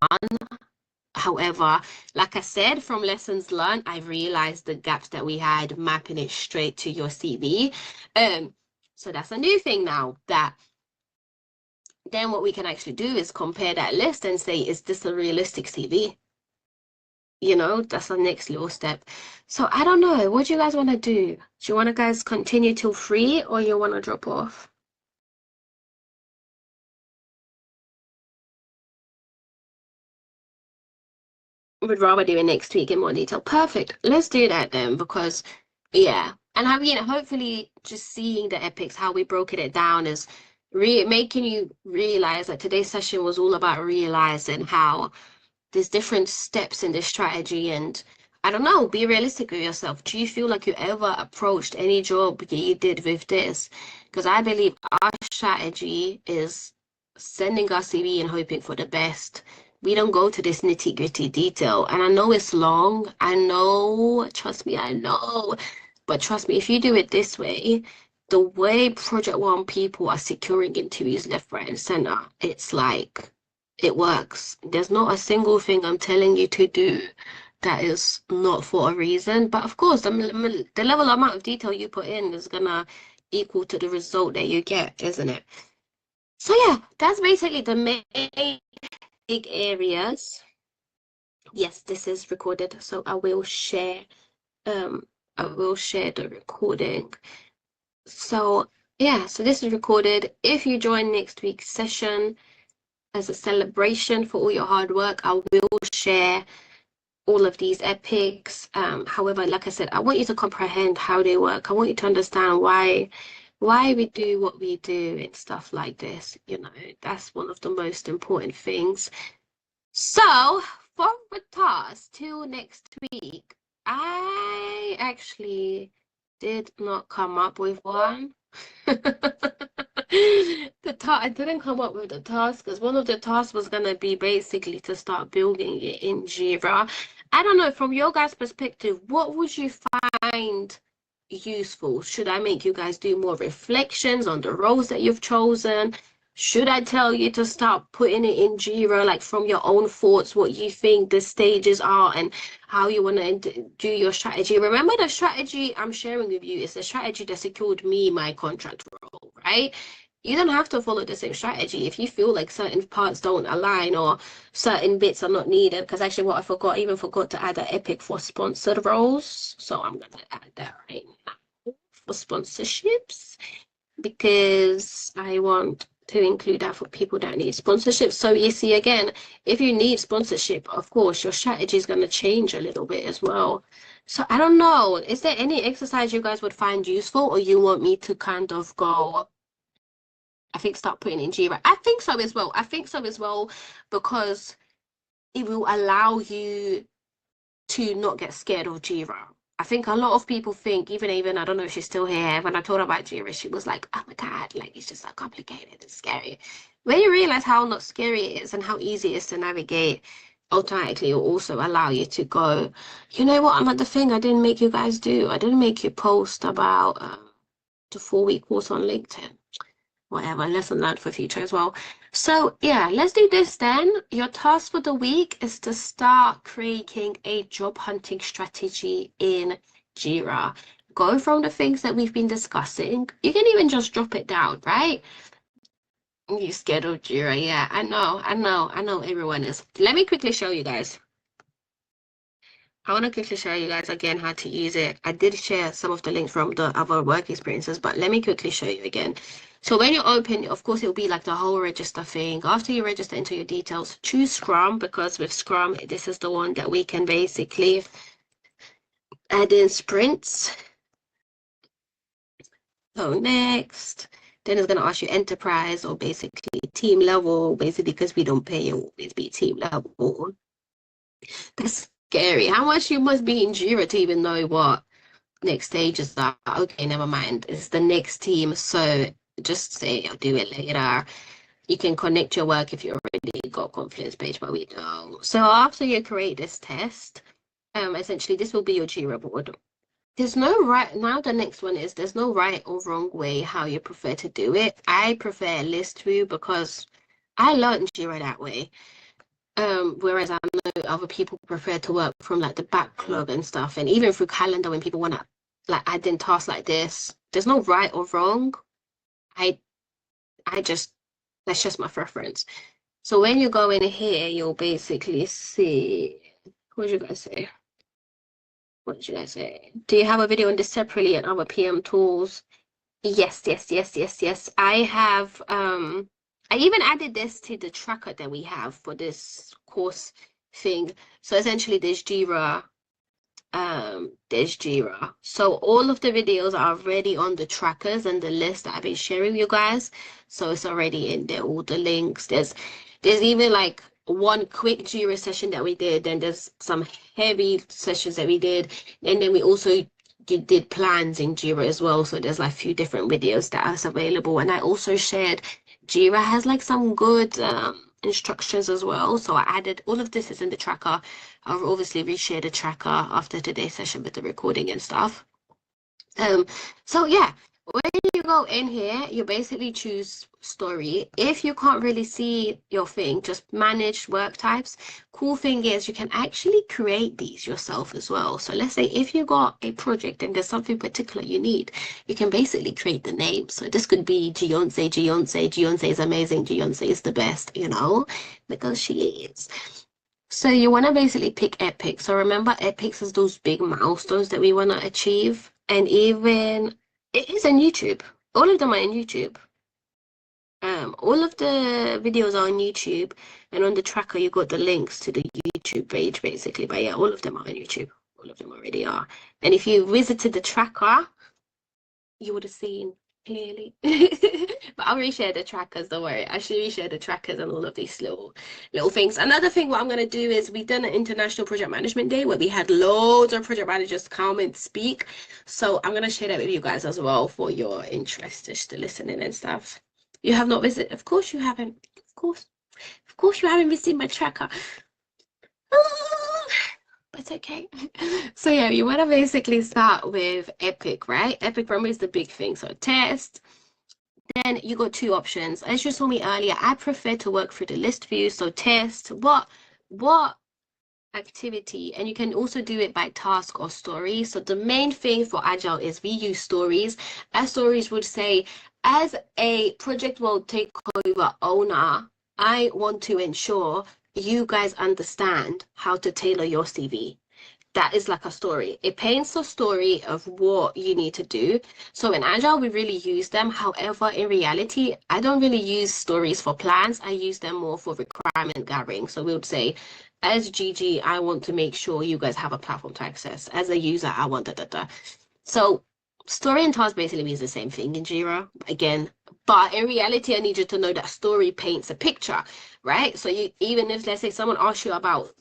However, like I said, from lessons learned, I've realized the gaps that we had, mapping it straight to your CV. So that's a new thing now, that then what we can actually do is compare that list and say, is this a realistic CV? You know, that's the next little step. So I don't know. What do you guys want to do? Do you want to guys continue till 3, or you want to drop off? Would rather do it next week in more detail. Perfect. Let's do that then, because yeah. And I mean, hopefully just seeing the epics, how we broke it down, is making you realize that today's session was all about realizing how there's different steps in this strategy. And I don't know, be realistic with yourself. Do you feel like you ever approached any job that you did with this? Because I believe our strategy is sending our CV and hoping for the best. We don't go to this nitty-gritty detail. And I know it's long. I know, trust me, I know. But trust me, if you do it this way, the way Project One people are securing interviews left, right, and center, it's like, it works. There's not a single thing I'm telling you to do that is not for a reason. But of course, the level amount of detail you put in is gonna equal to the result that you get, isn't it? So yeah, that's basically the main big areas. Yes, this is recorded, so I will share the recording. So yeah, so this is recorded. If you join next week's session as a celebration for all your hard work, I will share all of these epics. However, like I said, I want you to comprehend how they work. I want you to understand why we do what we do and stuff like this. You know, that's one of the most important things. So for the task till next week, I actually did not come up with one. I didn't come up with the task because one of the tasks was gonna be basically to start building it in Jira. I don't know, from your guys' perspective, what would you find useful? Should I make you guys do more reflections on the roles that you've chosen? Should I tell you to start putting it in Jira, like from your own thoughts, what you think the stages are and how you want to do your strategy? Remember, the strategy I'm sharing with you is the strategy that secured me my contract role, right? You don't have to follow the same strategy if you feel like certain parts don't align or certain bits are not needed. Because actually what I even forgot to add an epic for sponsored roles. So I'm going to add that right now for sponsorships, because I want to include that for people that need sponsorship. So you see, again, if you need sponsorship, of course, your strategy is going to change a little bit as well. So I don't know, is there any exercise you guys would find useful, or you want me to kind of go I think start putting in Jira. I think so as well. I think so as well, because it will allow you to not get scared of Jira. I think a lot of people think, even I don't know if she's still here, when I told her about Jira, she was like, oh my God, like it's just so complicated and scary. When you realize how not scary it is and how easy it is to navigate, automatically it will also allow you to go, you know what, another thing I didn't make you guys do. I didn't make you post about the 4-week course on LinkedIn. Whatever, lesson learned for future as well. So yeah, let's do this then. Your task for the week is to start creating a job hunting strategy in Jira. Go from the things that we've been discussing. You can even just drop it down, right? You scared of Jira? Yeah, I know everyone is. Let me quickly show you guys. I want to quickly show you guys again how to use it. I did share some of the links from the other work experiences, but let me quickly show you again. So when you open, of course, it will be like the whole register thing. After you register into your details, choose Scrum, because with Scrum, this is the one that we can basically add in sprints. So next, then it's going to ask you enterprise or basically team level, basically because we don't pay, it will always be team level. That's scary. How much you must be in Jira to even know what next stages are? Okay, never mind. It's the next team. So just say I'll do it later. You can connect your work if you already got Confluence page, but we don't. So after you create this test, essentially this will be your Jira board. There's no right, now the next one is there's no right or wrong way how you prefer to do it. I prefer list view because I learned Jira that way. Whereas I know other people prefer to work from like the backlog and stuff, and even through calendar when people want to like add in tasks like this. There's no right or wrong. I just, that's just my preference. So when you go in here, you'll basically see, what did you guys say? What did you guys say? Do you have a video on this separately and other PM tools? Yes. I have, I even added this to the tracker that we have for this course thing. So essentially there's Jira, So all of the videos are already on the trackers and the list that I've been sharing with you guys. So it's already in there, all the links. There's even like one quick Jira session that we did, and there's some heavy sessions that we did. And then we also did plans in Jira as well. So there's like a few different videos that are available. And I also shared Jira has like some good instructions as well. So I added all of this is in the tracker. I'll obviously reshare the tracker after today's session with the recording and stuff. So yeah, when you go in here, you basically choose story. If you can't really see your thing, just manage work types. Cool thing is you can actually create these yourself as well. So let's say if you got a project and there's something particular you need, you can basically create the name. So this could be Gionce is amazing, Gionce is the best, you know, because she is. So you want to basically pick epic. So remember, epics is those big milestones that we want to achieve. And even it is on YouTube. All of them are on YouTube. All of the videos are on YouTube, and on the tracker you got the links to the YouTube page basically. But yeah, all of them are on YouTube. All of them already are. And if you visited the tracker, you would have seen clearly. But I'll reshare the trackers, don't worry. I should reshare the trackers and all of these little things. Another thing what I'm going to do is we done an International Project Management Day where we had loads of project managers come and speak. So I'm going to share that with you guys as well for your interest, just to listen in and stuff. You have not visited? Of course you haven't. Of course you haven't visited my tracker. It's okay. So yeah, you want to basically start with epic, right? Epic remember is the big thing. So test. Then you got two options. As you saw me earlier, I prefer to work through the list view. So test what activity, and you can also do it by task or story. So the main thing for Agile is we use stories. As stories would say, as a project will take over owner, I want to ensure you guys understand how to tailor your CV. That is like a story. It paints a story of what you need to do. So in Agile, we really use them. However, in reality, I don't really use stories for plans. I use them more for requirement gathering. So we would say, as GG, I want to make sure you guys have a platform to access. As a user, I want da. So story and task basically means the same thing in Jira, again. But in reality, I need you to know that story paints a picture, right? So you, even if, let's say, someone asks you about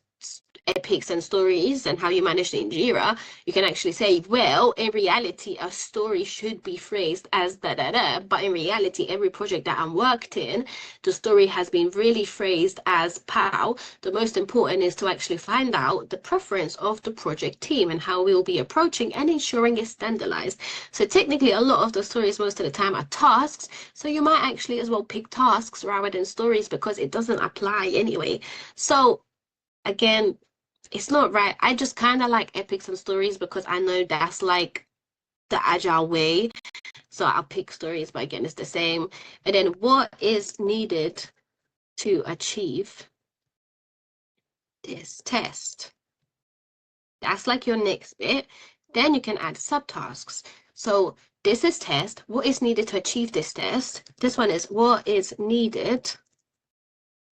epics and stories and how you manage it in Jira, you can actually say, well, in reality, a story should be phrased as da da da. But in reality, every project that I'm worked in, the story has been really phrased as pow. The most important is to actually find out the preference of the project team and how we'll be approaching and ensuring it's standardized. So technically, a lot of the stories most of the time are tasks. So you might actually as well pick tasks rather than stories because it doesn't apply anyway. So again, it's not right. I just kind of like epics and stories because I know that's like the agile way. So I'll pick stories, but again, it's the same. And then what is needed to achieve this test? That's like your next bit. Then you can add subtasks. So this is test. What is needed to achieve this test? This one is what is needed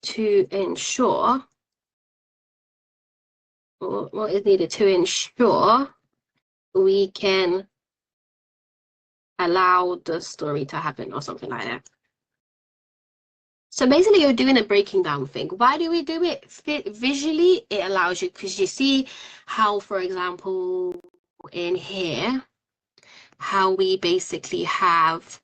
to ensure, or what is needed to ensure we can allow the story to happen or something like that. So basically you're doing a breaking down thing. Why do we do it? Visually, it allows you, because you see how, for example, in here, how we basically have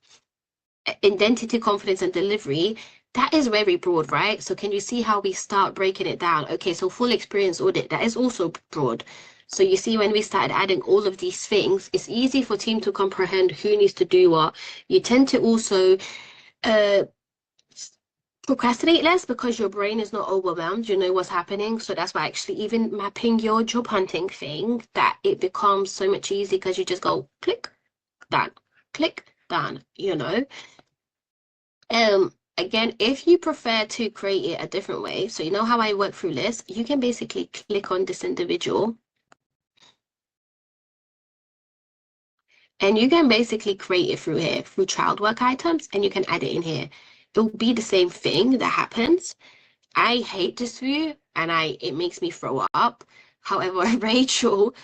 identity, confidence, and delivery. That is very broad, right? So can you see how we start breaking it down? Okay, so full experience audit, that is also broad. So you see when we started adding all of these things, it's easy for team to comprehend who needs to do what. You tend to also procrastinate less because your brain is not overwhelmed. You know what's happening. So that's why actually even mapping your job hunting thing, that it becomes so much easier because you just go click, done, you know. Again, if you prefer to create it a different way, so you know how I work through lists, you can basically click on this individual and you can basically create it through here, through child work items, and you can add it in here. It will be the same thing that happens. I hate this view and it makes me throw up. However, Rachel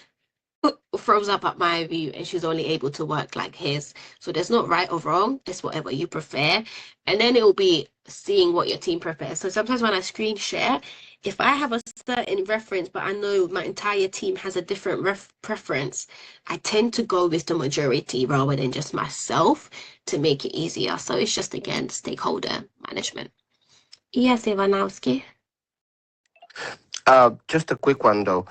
throws up at my view and she's only able to work like his. So there's not right or wrong, it's whatever you prefer. And then it will be seeing what your team prefers. So sometimes when I screen share, if I have a certain reference, but I know my entire team has a different preference, I tend to go with the majority rather than just myself to make it easier. So it's just, again, stakeholder management. Yes, Ivanowski. Just a quick one though.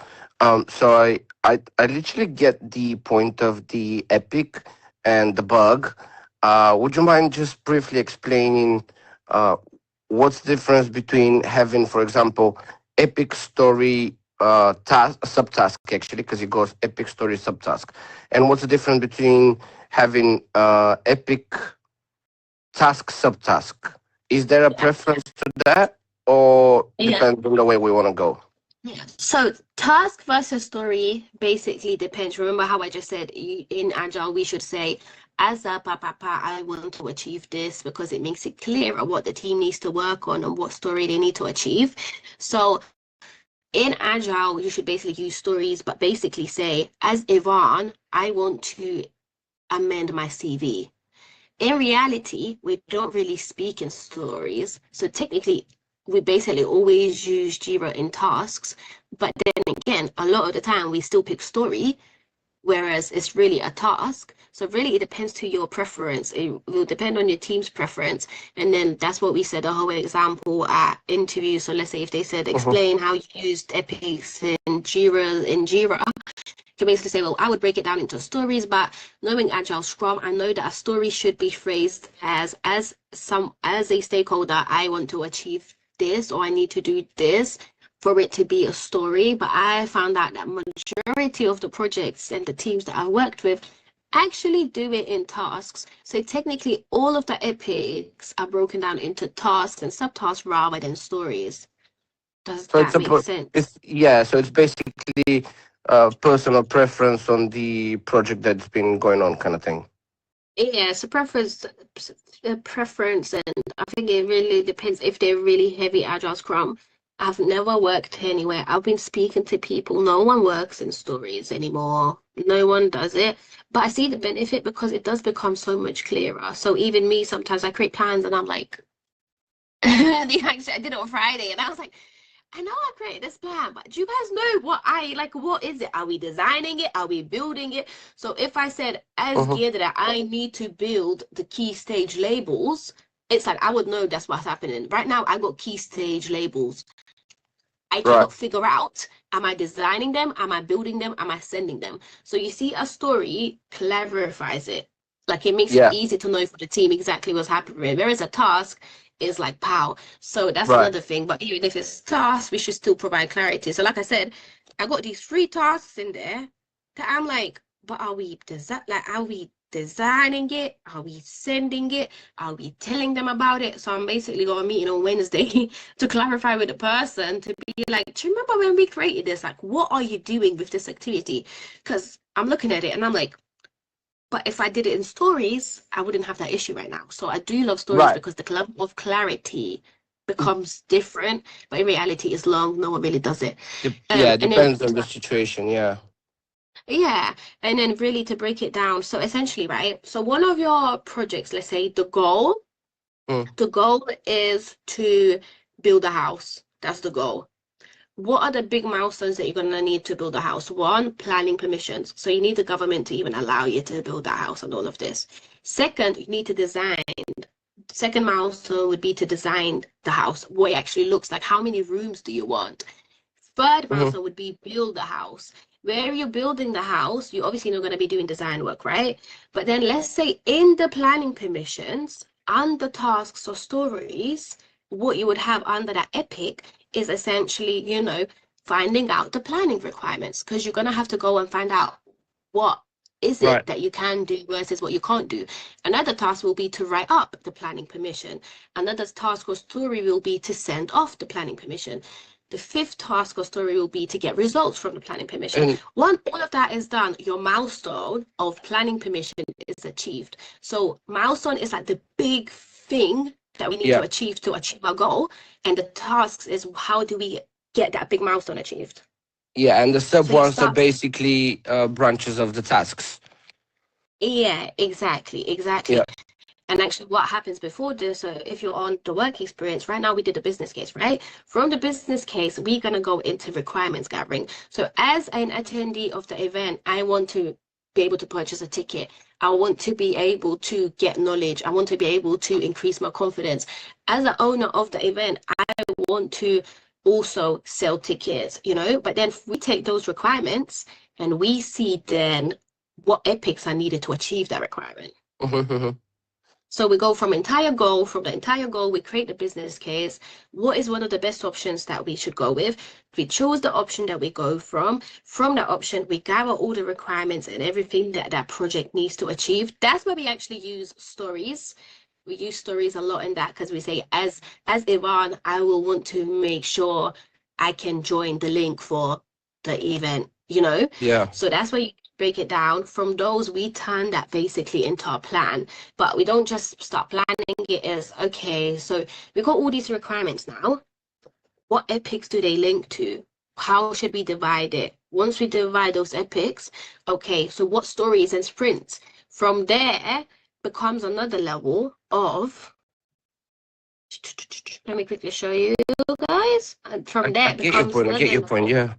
So I literally get the point of the epic and the bug. Would you mind just briefly explaining what's the difference between having, for example, epic story task subtask actually, because it goes epic story subtask, and what's the difference between having epic task subtask? Is there a preference to that, or depends on the way we want to go? Yeah. So task versus story basically depends. Remember how I just said in Agile, we should say, as a I want to achieve this, because it makes it clearer what the team needs to work on and what story they need to achieve. So in Agile, you should basically use stories, but basically say, as Ivan, I want to amend my CV. In reality, we don't really speak in stories. So technically, we basically always use Jira in tasks. But then again, a lot of the time we still pick story, whereas it's really a task. So really it depends to your preference. It will depend on your team's preference. And then that's what we said, a whole example at interview. So let's say if they said, explain how you used epics in Jira. You can basically say, well, I would break it down into stories, but knowing Agile Scrum, I know that a story should be phrased as a stakeholder, I want to achieve this, or I need to do this for it to be a story. But I found out that majority of the projects and the teams that I worked with actually do it in tasks. So technically all of the epics are broken down into tasks and subtasks rather than stories. Does So that make sense? so it's basically personal preference on the project that's been going on, kind of thing. Yeah, so preference, and I think it really depends if they're really heavy Agile Scrum. I've never worked anywhere. I've been speaking to people. No one works in stories anymore. No one does it. But I see the benefit because it does become so much clearer. So even me, sometimes I create plans and I'm like, I did it on Friday and I was like, I know I created this plan, but do you guys know what is it? Are we designing it? Are we building it? So if I said as Mhm. gear that I need to build the key stage labels, it's like I would know that's what's happening. Right now, I got key stage labels. I Right. cannot figure out, am I designing them? Am I building them? Am I sending them? So you see, a story clarifies it. Like it makes it Yeah. easy to know for the team exactly what's happening. Whereas a task is like pow. So that's Right. another thing. But even if it's tasks, we should still provide clarity. So like I said, I got these 3 tasks in there that I'm like, but are we designing it? Are we sending it? Are we telling them about it? So I'm basically got a meeting on Wednesday to clarify with the person to be like, do you remember when we created this? Like, what are you doing with this activity? Because I'm looking at it and I'm like, but if I did it in stories, I wouldn't have that issue right now. So I do love stories Right. because the level of clarity becomes different, but in reality, it's long. No one really does it. Yeah, And then depends on the situation. Yeah. yeah, and then really to break it down. So essentially, right? So one of your projects, let's say Mm. the goal is to build a house. That's the goal. What are the big milestones that you're going to need to build a house? One, planning permissions. So you need the government to even allow you to build that house and all of this. Second, you need to design. Second milestone would be to design the house, what it actually looks like. How many rooms do you want? Third Mhm. milestone would be build the house. Where you're building the house, you're obviously not going to be doing design work, right? But then let's say in the planning permissions, under tasks or stories, what you would have under that epic is essentially, finding out the planning requirements because you're going to have to go and find out what is Right. it that you can do versus what you can't do. Another task will be to write up the planning permission. Another task or story will be to send off the planning permission. The fifth task or story will be to get results from the planning permission. And Once all of that is done, your milestone of planning permission is achieved. So milestone is like the big thing that we need yeah, to achieve our goal. And the tasks is how do we get that big milestone achieved? yeah, and the sub So you ones are start basically branches of the tasks. Yeah, exactly, Yeah. exactly. And actually, what happens before this, so if you're on the work experience, right now we did a business case, right? From the business case, we're going to go into requirements gathering. So as an attendee of the event, I want to be able to purchase a ticket. I want to be able to get knowledge. I want to be able to increase my confidence. As an owner of the event, I want to also sell tickets, But then we take those requirements and we see then what epics are needed to achieve that requirement. Mhm. So we go from the entire goal, we create the business case. What is one of the best options that we should go with? We choose the option that we go from. From that option, we gather all the requirements and everything that that project needs to achieve. That's where we actually use stories. We use stories a lot in that because we say, as Ivan, I will want to make sure I can join the link for the event. Yeah. So that's where you break it down. From those, we turn that basically into a plan. But we don't just start planning it as, okay, so we've got all these requirements now. What epics do they link to? How should we divide it? Once we divide those epics, okay, so what stories and sprints? From there becomes another level of, let me quickly show you guys. And from I there get your becomes point. I get another your point. level. Yeah.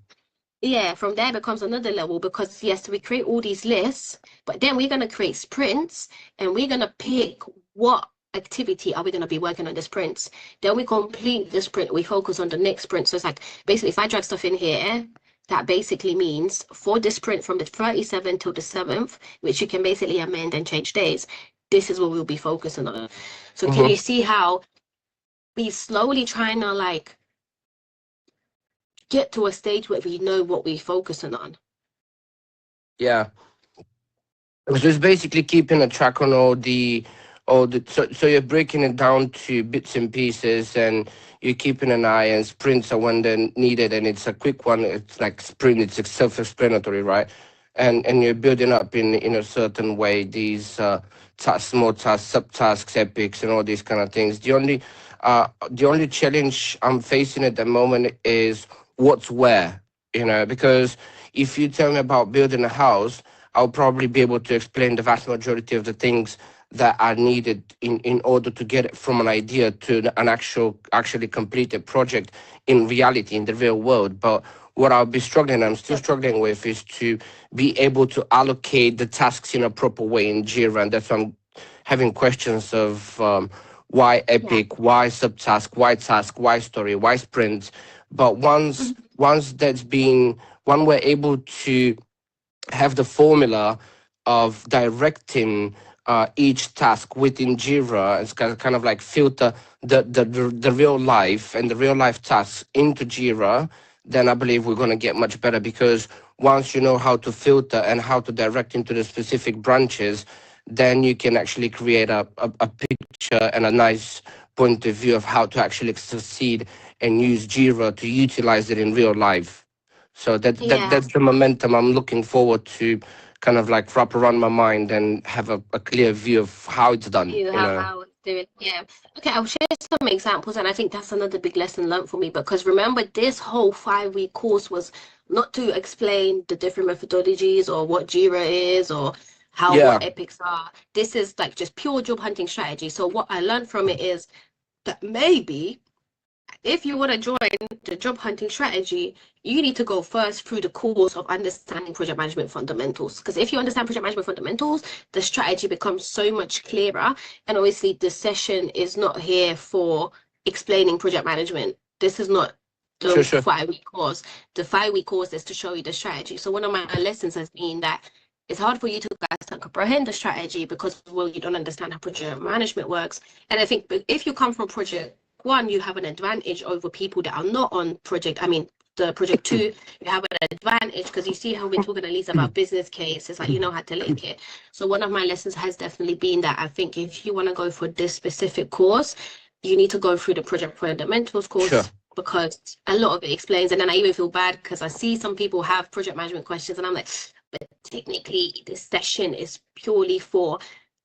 Yeah, from there becomes another level because yes, we create all these lists, but then we're gonna create sprints and we're gonna pick what activity are we gonna be working on the sprints. Then we complete the sprint, we focus on the next sprint. So it's like basically if I drag stuff in here, that basically means for this sprint from the 37th to the 7th, which you can basically amend and change days, this is what we'll be focusing on. So can Hmm. you see how we slowly trying to like get to a stage where we know what we're focusing on? Yeah. So it's basically keeping a track on all the so you're breaking it down to bits and pieces and you're keeping an eye and sprints are when they're needed and it's a quick one. It's like sprint, it's self-explanatory, right? And you're building up in a certain way small tasks, subtasks, epics, and all these kind of things. The only challenge I'm facing at the moment is what's where, because if you tell me about building a house, I'll probably be able to explain the vast majority of the things that are needed in order to get it from an idea to an actually completed project in reality, in the real world. But what I'm still struggling with is to be able to allocate the tasks in a proper way in Jira. And that's why I'm having questions of why Yeah. epic, why subtask, why task, why story, why sprint. But once that's been, when we're able to have the formula of directing each task within Jira. It's kind of like filter the real life and the real life tasks into Jira. Then I believe we're going to get much better, because once you know how to filter and how to direct into the specific branches, then you can actually create a picture and a nice point of view of how to actually succeed and use Jira to utilize it in real life. So Yeah. that's the momentum I'm looking forward to kind of like wrap around my mind and have a clear view of how it's done, You how it's doing. Yeah. Okay, I'll share some examples, and I think that's another big lesson learned for me, because remember, this whole 5-week course was not to explain the different methodologies or what Jira is or how Yeah, what epics are. This is like just pure job hunting strategy. So what I learned from it is that maybe if you want to join the job hunting strategy, you need to go first through the course of understanding project management fundamentals. Because if you understand project management fundamentals, the strategy becomes so much clearer. And obviously, the session is not here for explaining project management. This is not the sure. 5-week course. The 5-week course is to show you the strategy. So one of my lessons has been that it's hard for you to guys to comprehend the strategy because, well, you don't understand how project management works. And I think if you come from project one, you have an advantage over people that are not on the project two, you have an advantage because you see how we're talking at least about business case. It's like you know how to link it. So one of my lessons has definitely been that I think if you want to go for this specific course, you need to go through the project fundamentals Sure. course, because a lot of it explains. And then I even feel bad because I see some people have project management questions, and I'm like, but technically this session is purely for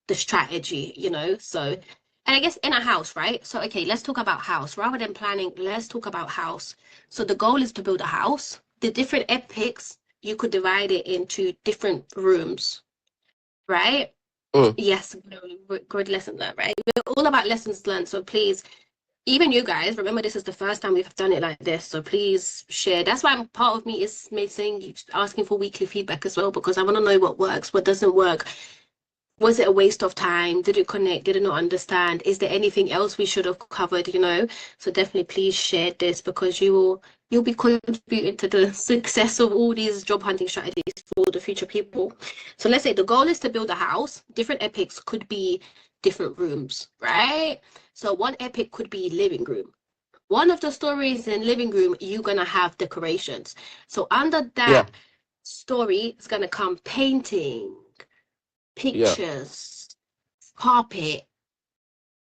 the strategy, so. And I guess in a house, right? So, okay, let's talk about house. Rather than planning, let's talk about house. So the goal is to build a house. The different epics, you could divide it into different rooms, right? Mm. Yes, good lesson learned, right? We're all about lessons learned. So please, even you guys, remember this is the first time we've done it like this. So please share. That's why part of me is saying, asking for weekly feedback as well, because I want to know what works, what doesn't work. Was it a waste of time? Did it connect? Did it not understand? Is there anything else we should have covered? So definitely please share this, because you'll be contributing to the success of all these job hunting strategies for the future people. So let's say the goal is to build a house. Different epics could be different rooms, right? So one epic could be living room. One of the stories in living room, you're gonna have decorations. So under Yeah, that story is gonna come painting, yeah, pictures, carpet,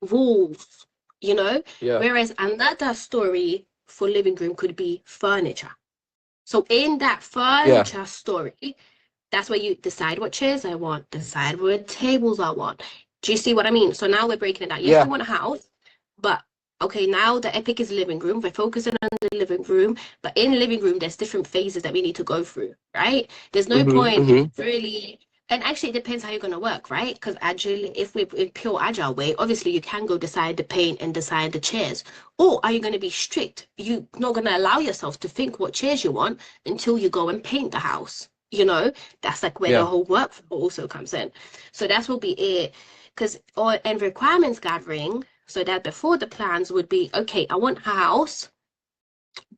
walls, yeah, Whereas another story for living room could be furniture. So in that yeah, furniture story, that's where you decide what chairs I want, decide what tables I want. Do you see what I mean? So now we're breaking it down. Yes, we yeah, want a house, but okay, now the epic is living room. We're focusing on the living room, but in living room, there's different phases that we need to go through, right? There's no point mm-hmm. really. And actually, it depends how you're going to work, right? Because agile, if we're in pure agile way, obviously you can go decide the paint and decide the chairs. Or are you going to be strict? You're not going to allow yourself to think what chairs you want until you go and paint the house. That's like where the Yeah, whole work also comes in. So that's will be it. Because or and requirements gathering, so that before the plans would be, okay, I want a house,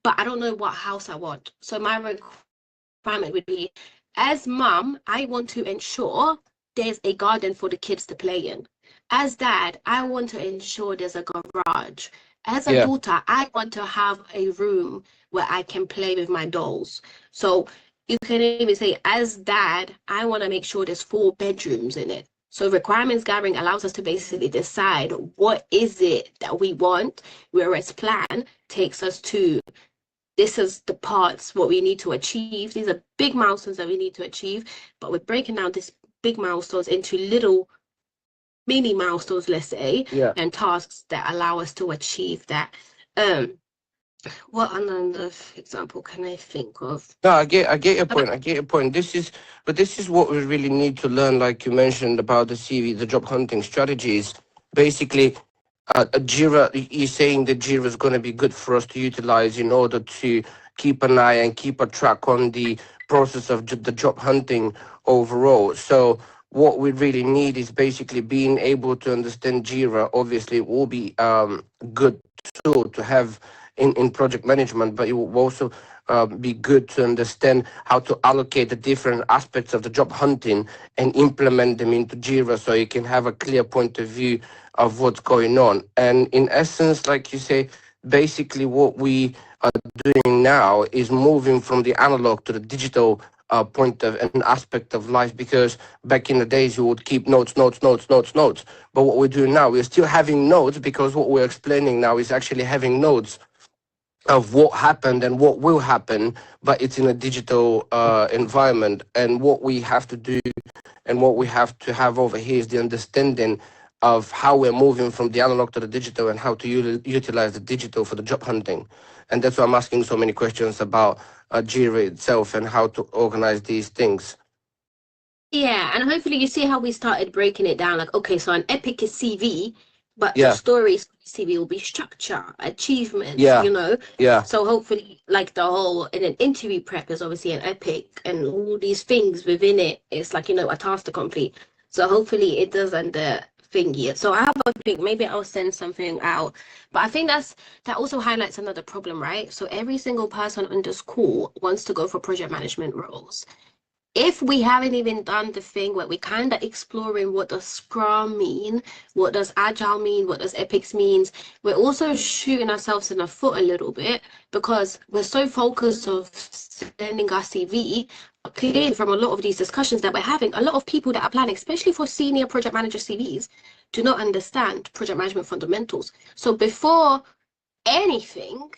but I don't know what house I want. So my requirement would be, as mum, I want to ensure there's a garden for the kids to play in. As dad, I want to ensure there's a garage. As a yeah, daughter, I want to have a room where I can play with my dolls. So you can even say, as dad, I want to make sure there's 4 bedrooms in it. So requirements gathering allows us to basically decide what is it that we want, whereas plan takes us to, this is the parts what we need to achieve. These are big milestones that we need to achieve, but we're breaking down these big milestones into little mini milestones, let's say, Yeah. and tasks that allow us to achieve that. Um, what another example can I think of? No, I get your point. I get your point. This is what we really need to learn, like you mentioned about the CV, the job hunting strategies. Basically, Jira, you're saying that Jira is going to be good for us to utilize in order to keep an eye and keep a track on the process of the job hunting overall. So what we really need is basically being able to understand Jira. Obviously, it will be good tool to have in project management, but it will also be good to understand how to allocate the different aspects of the job hunting and implement them into Jira so you can have a clear point of view of what's going on. And in essence, like you say, basically what we are doing now is moving from the analog to the digital point of an aspect of life, because back in the days you would keep notes. But what we're doing now, we're still having notes, because what we're explaining now is actually having notes of what happened and what will happen, but it's in a digital environment. And what we have to do and what we have to have over here is the understanding of how we're moving from the analog to the digital and how to utilize the digital for the job hunting. And that's why I'm asking so many questions about Jira itself and how to organize these things. Yeah, and hopefully you see how we started breaking it down. Like, okay, so an epic is CV, but the Yeah, stories for CV will be structure, achievements, yeah, you know. yeah, So hopefully, like the whole in an interview prep is obviously an epic, and all these things within it, it's like, you know, a task to complete. So hopefully it doesn't thingy. So I have a think maybe I'll send something out, but I think that also highlights another problem, right? So every single person on this call wants to go for project management roles. If we haven't even done the thing where we kind of exploring what does Scrum mean, what does Agile mean, what does Epics means, we're also shooting ourselves in the foot a little bit, because we're so focused on sending our CV. Clearly, from a lot of these discussions that we're having, a lot of people that are planning, especially for senior project manager CVs, do not understand project management fundamentals. So before anything,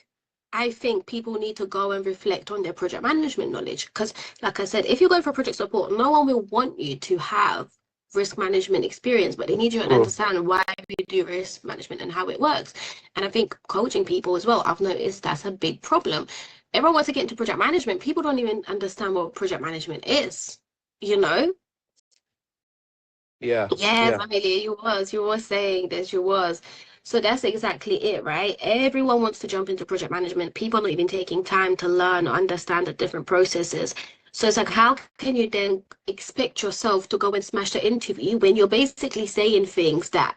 I think people need to go and reflect on their project management knowledge. Because, like I said, if you're going for project support, no one will want you to have risk management experience, but they need you to understand why we do risk management and how it works. And I think coaching people as well, I've noticed that's a big problem. Everyone wants to get into project management. People don't even understand what project management is, you know? yeah, Yes, yeah. Amelia, you were saying this, you was. So that's exactly it, right? Everyone wants to jump into project management. People are not even taking time to learn or understand the different processes. So it's like, how can you then expect yourself to go and smash the interview when you're basically saying things that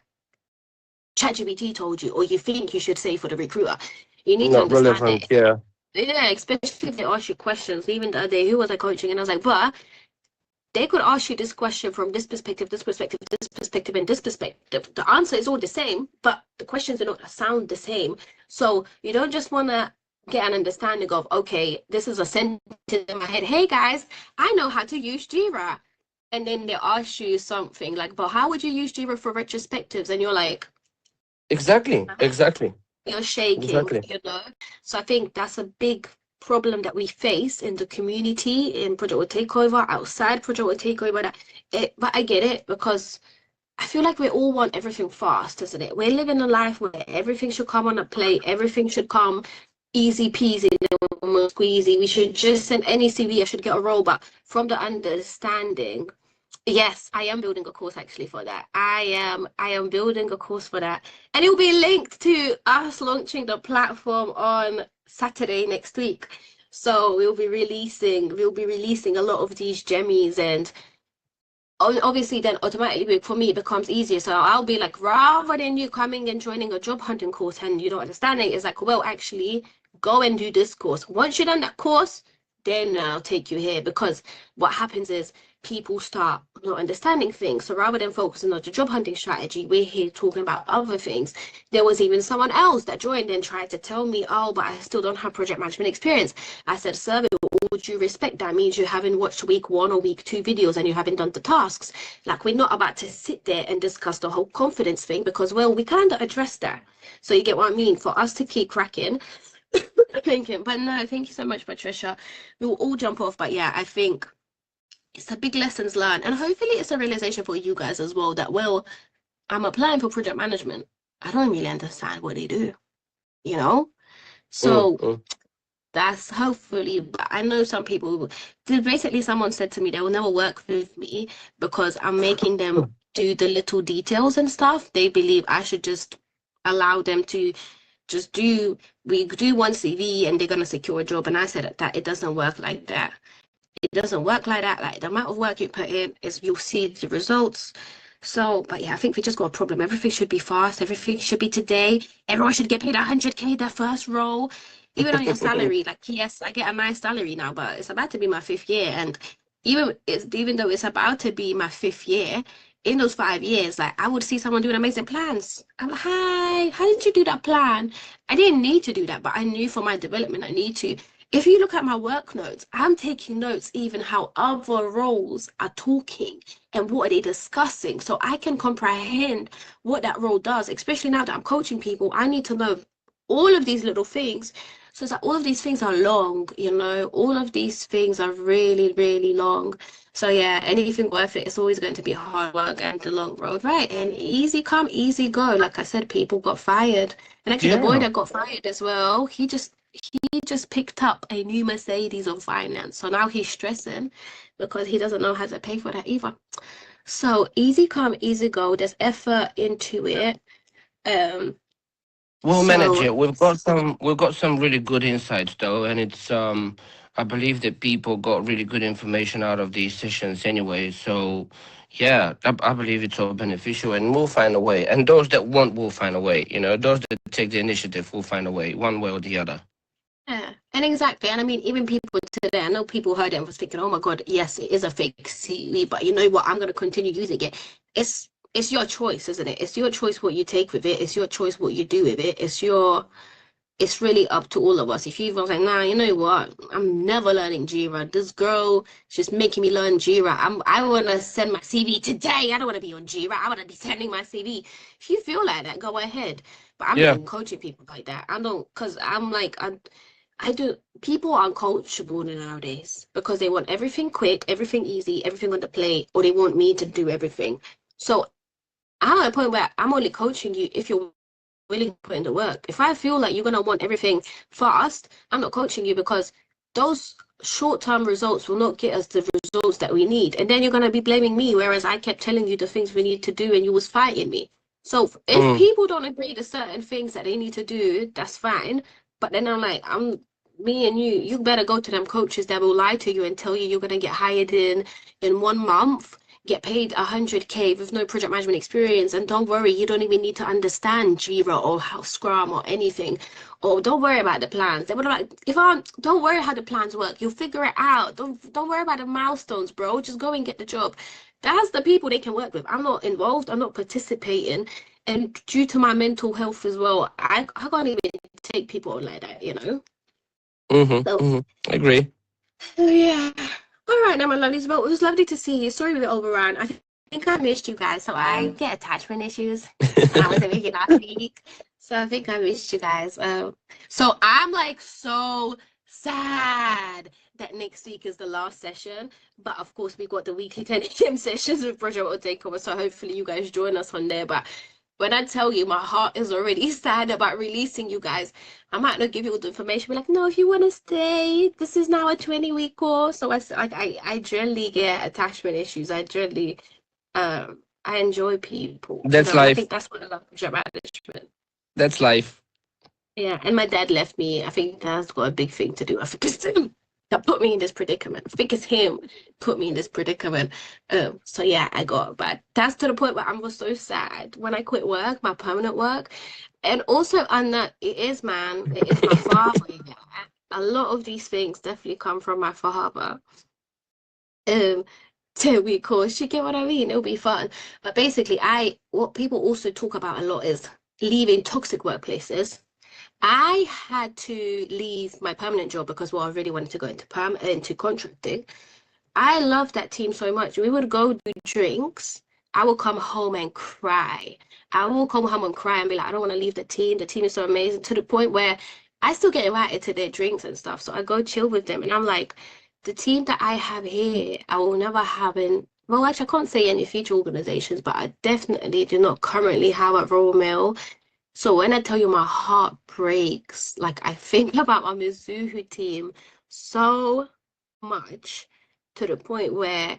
ChatGPT told you, or you think you should say for the recruiter? You need to Not understand relevant. it. Yeah, Yeah, especially if they ask you questions. Even the other day, who was I coaching? And I was like, but they could ask you this question from this perspective, this perspective, this perspective, and this perspective. The answer is all the same, but the questions do not sound the same. So you don't just want to get an understanding of, okay, this is a sentence in my head. Hey guys, I know how to use Jira. And then they ask you something like, but how would you use Jira for retrospectives? And you're like, exactly, exactly, you're shaking, exactly. you know? So I think that's a big problem that we face in the community, in Project Will Takeover, outside Project Will Takeover. But I get it, because I feel like we all want everything fast, isn't it? We're living a life where everything should come on a plate, everything should come easy peasy, lemon squeezy. We should just send any CV, I should get a role. But from the understanding, yes, I am building a course actually for that. I am building a course for that. And it will be linked to us launching the platform on Saturday next week. So we'll be releasing a lot of these gemmies, and obviously then automatically for me it becomes easier. So I'll be like, rather than you coming and joining a job hunting course and you don't understand it, it's like, well, actually go and do this course. Once you've done that course, then I'll take you here. Because what happens is people start not understanding things. So rather than focusing on the job hunting strategy, we're here talking about other things. There was even someone else that joined and tried to tell me, oh, but I still don't have project management experience. I said, sir, with all due respect, that means you haven't watched week 1 or week 2 videos and you haven't done the tasks. Like, we're not about to sit there and discuss the whole confidence thing, because, well, we kind of addressed that. So you get what I mean? For us to keep cracking, thinking, but no, thank you so much, Patricia. We'll all jump off, but yeah, I think it's a big lessons learned, and hopefully it's a realization for you guys as well, that, well, I'm applying for project management. I don't really understand what they do, you know? So mm. that's hopefully, but I know some people, basically someone said to me they will never work with me because I'm making them do the little details and stuff. They believe I should just allow them to just we do one CV and they're going to secure a job. And I said that it doesn't work like that. It doesn't work like that. Like the amount of work you put in is you'll see the results. So, but yeah, I think we just got a problem. Everything should be fast. Everything should be today. Everyone should get paid 100K their first role. Even on your salary, like yes, I get a nice salary now, but it's about to be my 5th year, and even though it's about to be my 5th year, in those 5 years, like I would see someone doing amazing plans. I'm like, hi, how did you do that plan? I didn't need to do that, but I knew for my development I need to. If you look at my work notes, I'm taking notes even how other roles are talking and what are they discussing, so I can comprehend what that role does. Especially now that I'm coaching people, I need to know all of these little things. So it's like all of these things are long, you know, all of these things are really, really long. So yeah, anything worth it, it's always going to be hard work and the long road, right? And easy come, easy go. Like I said, people got fired. And actually the boy Yeah. that got fired as well, he just picked up a new Mercedes on finance. So now he's stressing because he doesn't know how to pay for that either. So easy come, easy go. There's effort into it. Um, We'll manage so it. We've got some really good insights though, and it's I believe that people got really good information out of these sessions anyway. So yeah, I believe it's all beneficial, and we'll find a way. And those that want will find a way. You know, those that take the initiative will find a way, one way or the other. yeah, and exactly. And I mean, even people today, I know people heard it and was thinking, oh my God, yes, it is a fake CV, but you know what? I'm going to continue using it. It's your choice, isn't it? It's your choice what you take with it. It's your choice what you do with it. It's really up to all of us. If you feel like, nah, you know what? I'm never learning Jira. This girl, she's making me learn Jira. I want to send my CV today. I don't want to be on Jira. I want to be sending my CV. If you feel like that, go ahead. But I'm not Yeah. even coaching people like that. I don't, because I'm like, I do. People are uncoachable nowadays because they want everything quick, everything easy, everything on the plate, or they want me to do everything. So I'm at a point where I'm only coaching you if you're willing to put in the work. If I feel like you're gonna want everything fast, I'm not coaching you because those short-term results will not get us the results that we need. And then you're gonna be blaming me, whereas I kept telling you the things we need to do and you was fighting me. So if Mm. people don't agree to certain things that they need to do, that's fine. But then I'm like, me and you better go to them coaches that will lie to you and tell you you're gonna get hired in 1 month, get paid 100K with no project management experience, and don't worry, you don't even need to understand Jira or how Scrum or anything, or don't worry about the plans. They were like, if I don't worry how the plans work, you'll figure it out. Don't worry about the milestones, bro. Just go and get the job. That's the people they can work with. I'm not involved. I'm not participating, and due to my mental health as well, I can't even take people on like that, you know. Mhm. So Mhm. Agree. oh, yeah. All right, now, my lovelies. Well, it was lovely to see you. Sorry we overran. I think I missed you guys. So I get attachment issues, and I wasn't making last week. So I think I missed you guys. So I'm like so sad that next week is the last session. But of course, we've got the weekly 10 a.m. sessions with Project Takeover. So hopefully, you guys join us on there. But when I tell you, my heart is already sad about releasing you guys. I might not give you all the information, be like, no, if you want to stay, this is now a 20-week course. So I generally get attachment issues. I enjoy people, you That's know, and I life. think that's what I love about management. That's life. Yeah, and my dad left me. I think that's got a big thing to do. I think it's him that put me in this predicament. I think it's him put me in this predicament. So yeah, I got but that's to the point where I was so sad when I quit work, my permanent work. And also on that, it is my father. Yeah. A lot of these things definitely come from my father. Um, to we course, you get what I mean? It'll be fun. But basically, what people also talk about a lot is leaving toxic workplaces. I had to leave my permanent job because I really wanted to go into contracting. I love that team so much. We would go do drinks. I will come home and cry. I will come home and cry and be like, I don't want to leave the team. The team is so amazing, to the point where I still get invited to their drinks and stuff. So I go chill with them. And I'm like, the team that I have here, I will never have in Well, actually, I can't say any future organizations, but I definitely do not currently have a role model. So when I tell you my heart breaks, like I think about my Mizuhu team so much to the point where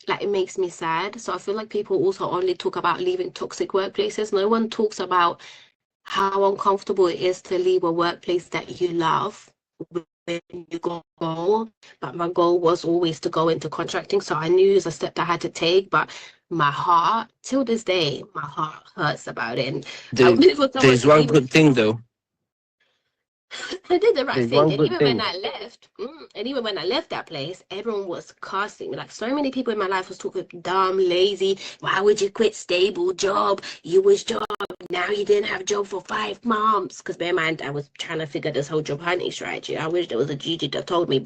like it makes me sad. So I feel like people also only talk about leaving toxic workplaces. No one talks about how uncomfortable it is to leave a workplace that you love when you got a goal. But my goal was always to go into contracting. So I knew it was a step that I had to take, but my heart, till this day, my heart hurts about it. And I There, would for someone there's to one leave. good thing though. I did the right There's thing, one and good even when thing. I left, and even when I left that place, everyone was casting me. Like so many people in my life was talking dumb, lazy. Why would you quit stable job? You was job now. You didn't have a job for 5 months. Because bear in mind, I was trying to figure this whole job hunting strategy. I wish there was a Gigi that told me,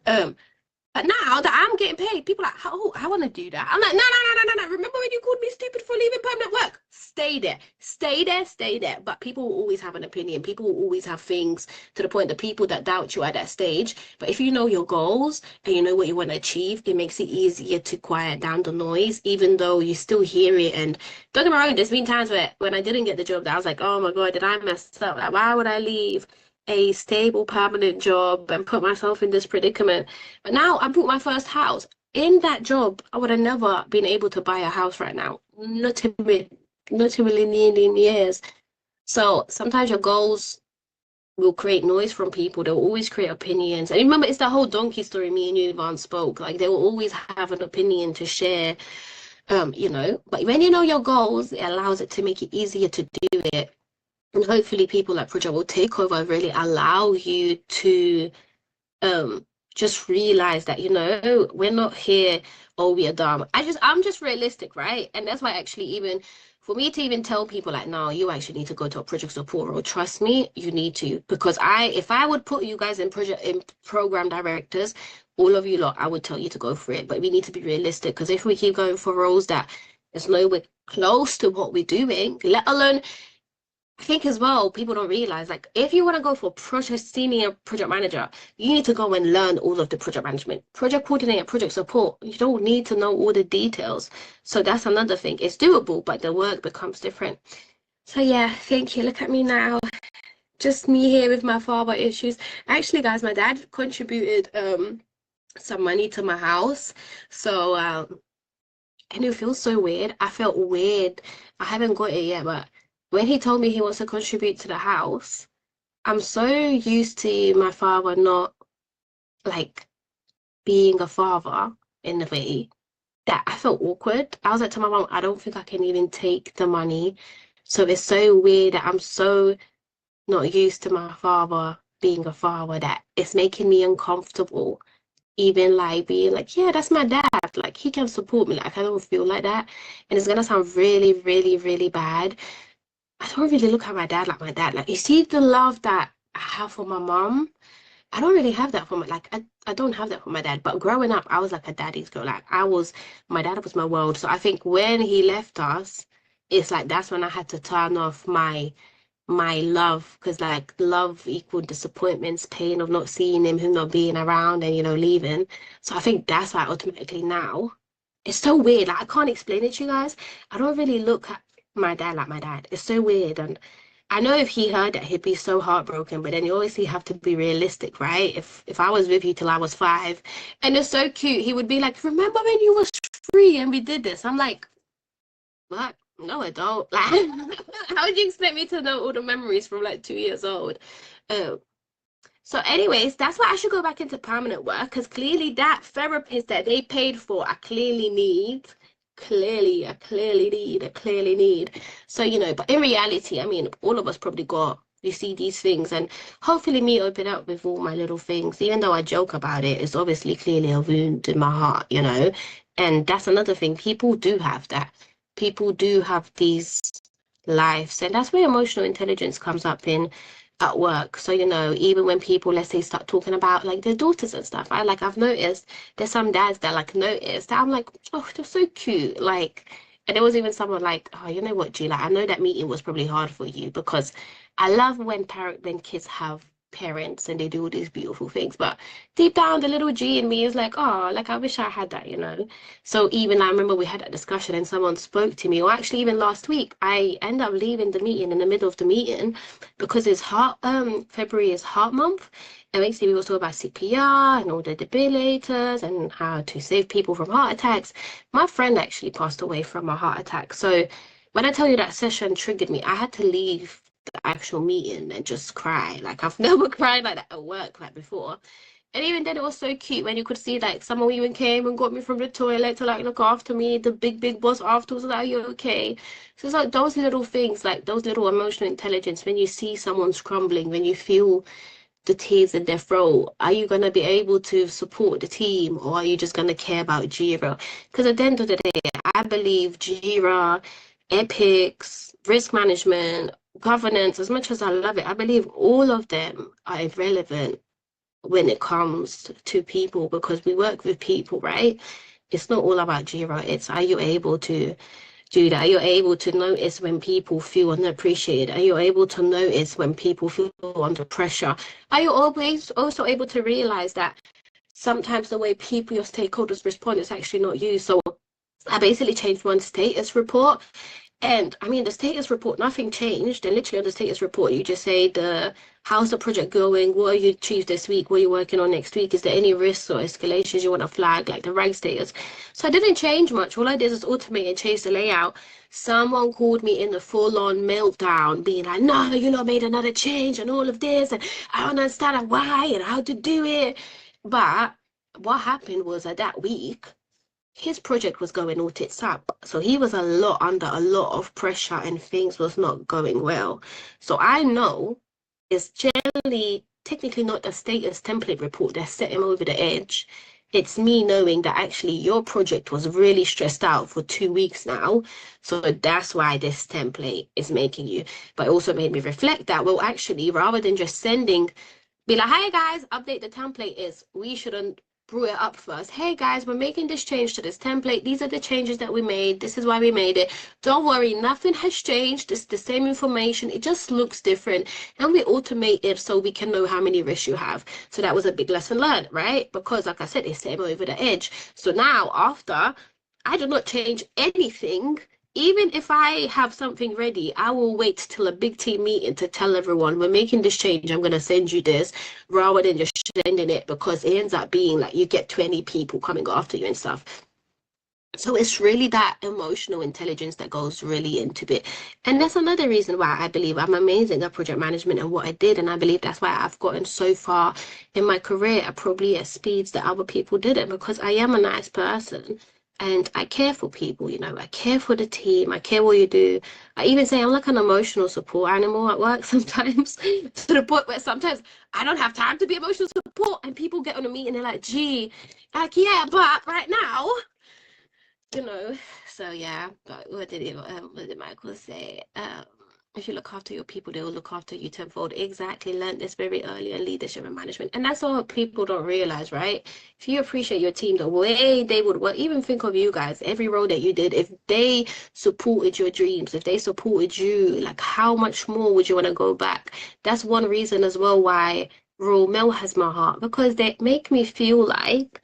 um, but now that I'm getting paid, people are like, oh, I want to do that. I'm like, no. Remember when you called me stupid for leaving permanent work? Stay there, stay there, stay there. But people will always have an opinion. People will always have things to the point that people that doubt you at that stage. But if you know your goals and you know what you want to achieve, it makes it easier to quiet down the noise, even though you still hear it. And don't get me wrong, there's been times where when I didn't get the job that I was like, oh my God, did I mess up? Like, why would I leave a stable permanent job and put myself in this predicament? But now I bought my first house. In that job, I would have never been able to buy a house right now. Not in a million years. So sometimes your goals will create noise from people. They'll always create opinions. And remember, it's that whole donkey story me and you, Yvonne, spoke. Like they will always have an opinion to share, But when you know your goals, it allows it to make it easier to do it. And hopefully people like Project will take over really allow you to um just realize that we're not here, oh, we are dumb. I'm just realistic, right? And that's why actually even for me to even tell people like, no, you actually need to go to a project support role, trust me, you need to. Because if I would put you guys in program directors, all of you lot, I would tell you to go for it. But we need to be realistic, because if we keep going for roles that is nowhere close to what we're doing, let alone, I think as well, people don't realize, like, if you want to go for senior project manager, you need to go and learn all of the project management, project coordinator, project support. You don't need to know all the details. So that's another thing. It's doable, but the work becomes different. So yeah, thank you. Look at me now. Just me here with my father issues. Actually, guys, my dad contributed some money to my house. So and it feels so weird. I felt weird. I haven't got it yet, but when he told me he wants to contribute to the house, I'm so used to my father not like being a father in a way that I felt awkward. I was like to my mom, I don't think I can even take the money. So it's so weird that I'm so not used to my father being a father that it's making me uncomfortable. Even like being like, yeah, that's my dad. Like he can support me. Like I don't feel like that. And it's gonna sound really, really, really bad. I don't really look at my dad like my dad. Like you see the love that I have for my mom. I don't really have that for I don't have that for my dad. But growing up, I was like a daddy's girl. Like my dad was my world. So I think when he left us, it's like that's when I had to turn off my love, because like love equaled disappointments, pain of not seeing him not being around and leaving. So I think that's why automatically now it's so weird. Like I can't explain it to you guys. I don't really look at my dad like my dad. It's so weird. And I know if he heard that, he'd be so heartbroken. But then you obviously have to be realistic, right? If I was with you till I was 5, and it's so cute, he would be like, "Remember when you was free and we did this?" I'm like, "What? No, I don't." Like, how would you expect me to know all the memories from like 2 years old? Um, so anyways, that's why I should go back into permanent work, because clearly that therapist that they paid for, I clearly need. I clearly need. So, but in reality, I mean, all of us probably you see these things, and hopefully me open up with all my little things, even though I joke about it, it's obviously clearly a wound in my heart. And that's another thing. People do have that. People do have these lives, and that's where emotional intelligence comes up in at work. So, even when people, let's say, start talking about like their daughters and stuff, I've noticed there's some dads that like notice that I'm like, oh, they're so cute. Like, and there was even someone like, oh, you know what, G, like I know that meeting was probably hard for you, because I love when kids have parents and they do all these beautiful things. But deep down, the little G in me is like, oh, like I wish I had that, you know? So even I remember we had that discussion and someone spoke to me, or actually even last week, I end up leaving the meeting in the middle of the meeting because it's February is heart month. And basically we were talking about CPR and all the defibrillators and how to save people from heart attacks. My friend actually passed away from a heart attack. So when I tell you that session triggered me, I had to leave the actual meeting and just cry. Like I've never cried like that at work like before. And even then it was so cute when you could see like someone even came and got me from the toilet to like look after me. The big boss afterwards was like, are you okay? So it's like those little things, like those little emotional intelligence, when you see someone's crumbling, when you feel the tears in their throat, are you going to be able to support the team, or are you just going to care about Jira? Because at the end of the day, I believe Jira, Epics, risk management, governance, as much as I love it, I believe all of them are irrelevant when it comes to people, because we work with people, right? It's not all about Jira. It's, are you able to do that? Are you able to notice when people feel unappreciated? Are you able to notice when people feel under pressure? Are you always also able to realize that sometimes the way people, your stakeholders respond is actually not you? So I basically changed one status report. And I mean, the status report, nothing changed. And literally on the status report, you just say how's the project going? What are you achieved this week? What are you working on next week? Is there any risks or escalations you want to flag, like the rank status? So I didn't change much. All I did is automate and change the layout. Someone called me in the full-on meltdown, being like, no, you lot made another change and all of this, and I don't understand why and how to do it. But what happened was that week, his project was going all tits up. So he was under a lot of pressure and things was not going well. So I know it's generally technically not a status template report that set him over the edge. It's me knowing that actually your project was really stressed out for 2 weeks now. So that's why this template is making you. But it also made me reflect that, well, actually, rather than just be like, hey guys, update the template, is we shouldn't brew it up first. Hey guys, we're making this change to this template. These are the changes that we made. This is why we made it. Don't worry, nothing has changed. It's the same information. It just looks different. And we automate it so we can know how many risks you have. So that was a big lesson learned, right? Because like I said, it set him over the edge. So now after, I do not change anything. Even if I have something ready, I will wait till a big team meeting to tell everyone we're making this change. I'm going to send you this, rather than just sending it, because it ends up being like you get 20 people coming after you and stuff. So it's really that emotional intelligence that goes really into it. And that's another reason why I believe I'm amazing at project management and what I did. And I believe that's why I've gotten so far in my career, probably at speeds that other people didn't, because I am a nice person. And I care for people, you know, I care for the team. I care what you do. I even say I'm like an emotional support animal at work sometimes, to the point where sometimes I don't have time to be emotional support. And people get on a meeting and they're like, gee, like, yeah, but right now, you know. So yeah, but what did Michael say? If you look after your people, they will look after you tenfold. Exactly. Learned this very early in leadership and management. And that's all people don't realize, right? If you appreciate your team the way they would work, even think of you guys, every role that you did, if they supported your dreams, if they supported you, like how much more would you want to go back? That's one reason as well why Royal Mail has my heart, because they make me feel like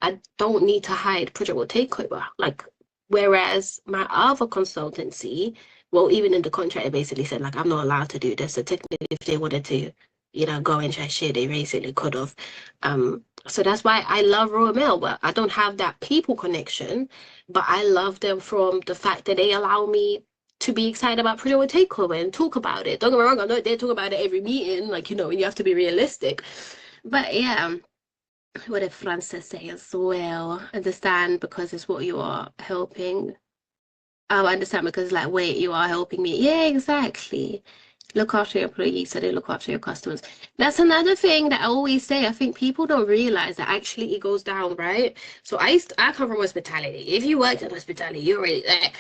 I don't need to hide project will take over. Like, whereas my other consultancy, well, even in the contract, it basically said, like, I'm not allowed to do this. So technically, if they wanted to, you know, go and try shit, they basically could have. So that's why I love Royal Mail. But I don't have that people connection, but I love them from the fact that they allow me to be excited about project will take over and talk about it. Don't get me wrong, I know they talk about it every meeting, like, you know, and you have to be realistic. But yeah. What did Frances say as well? Understand because it's what you are helping. Oh, I understand because, like, wait, you are helping me. Yeah, exactly. Look after your employees so they look after your customers. That's another thing that I always say. I think people don't realize that actually it goes down, right? So I come from hospitality. If you work in hospitality, you're already there.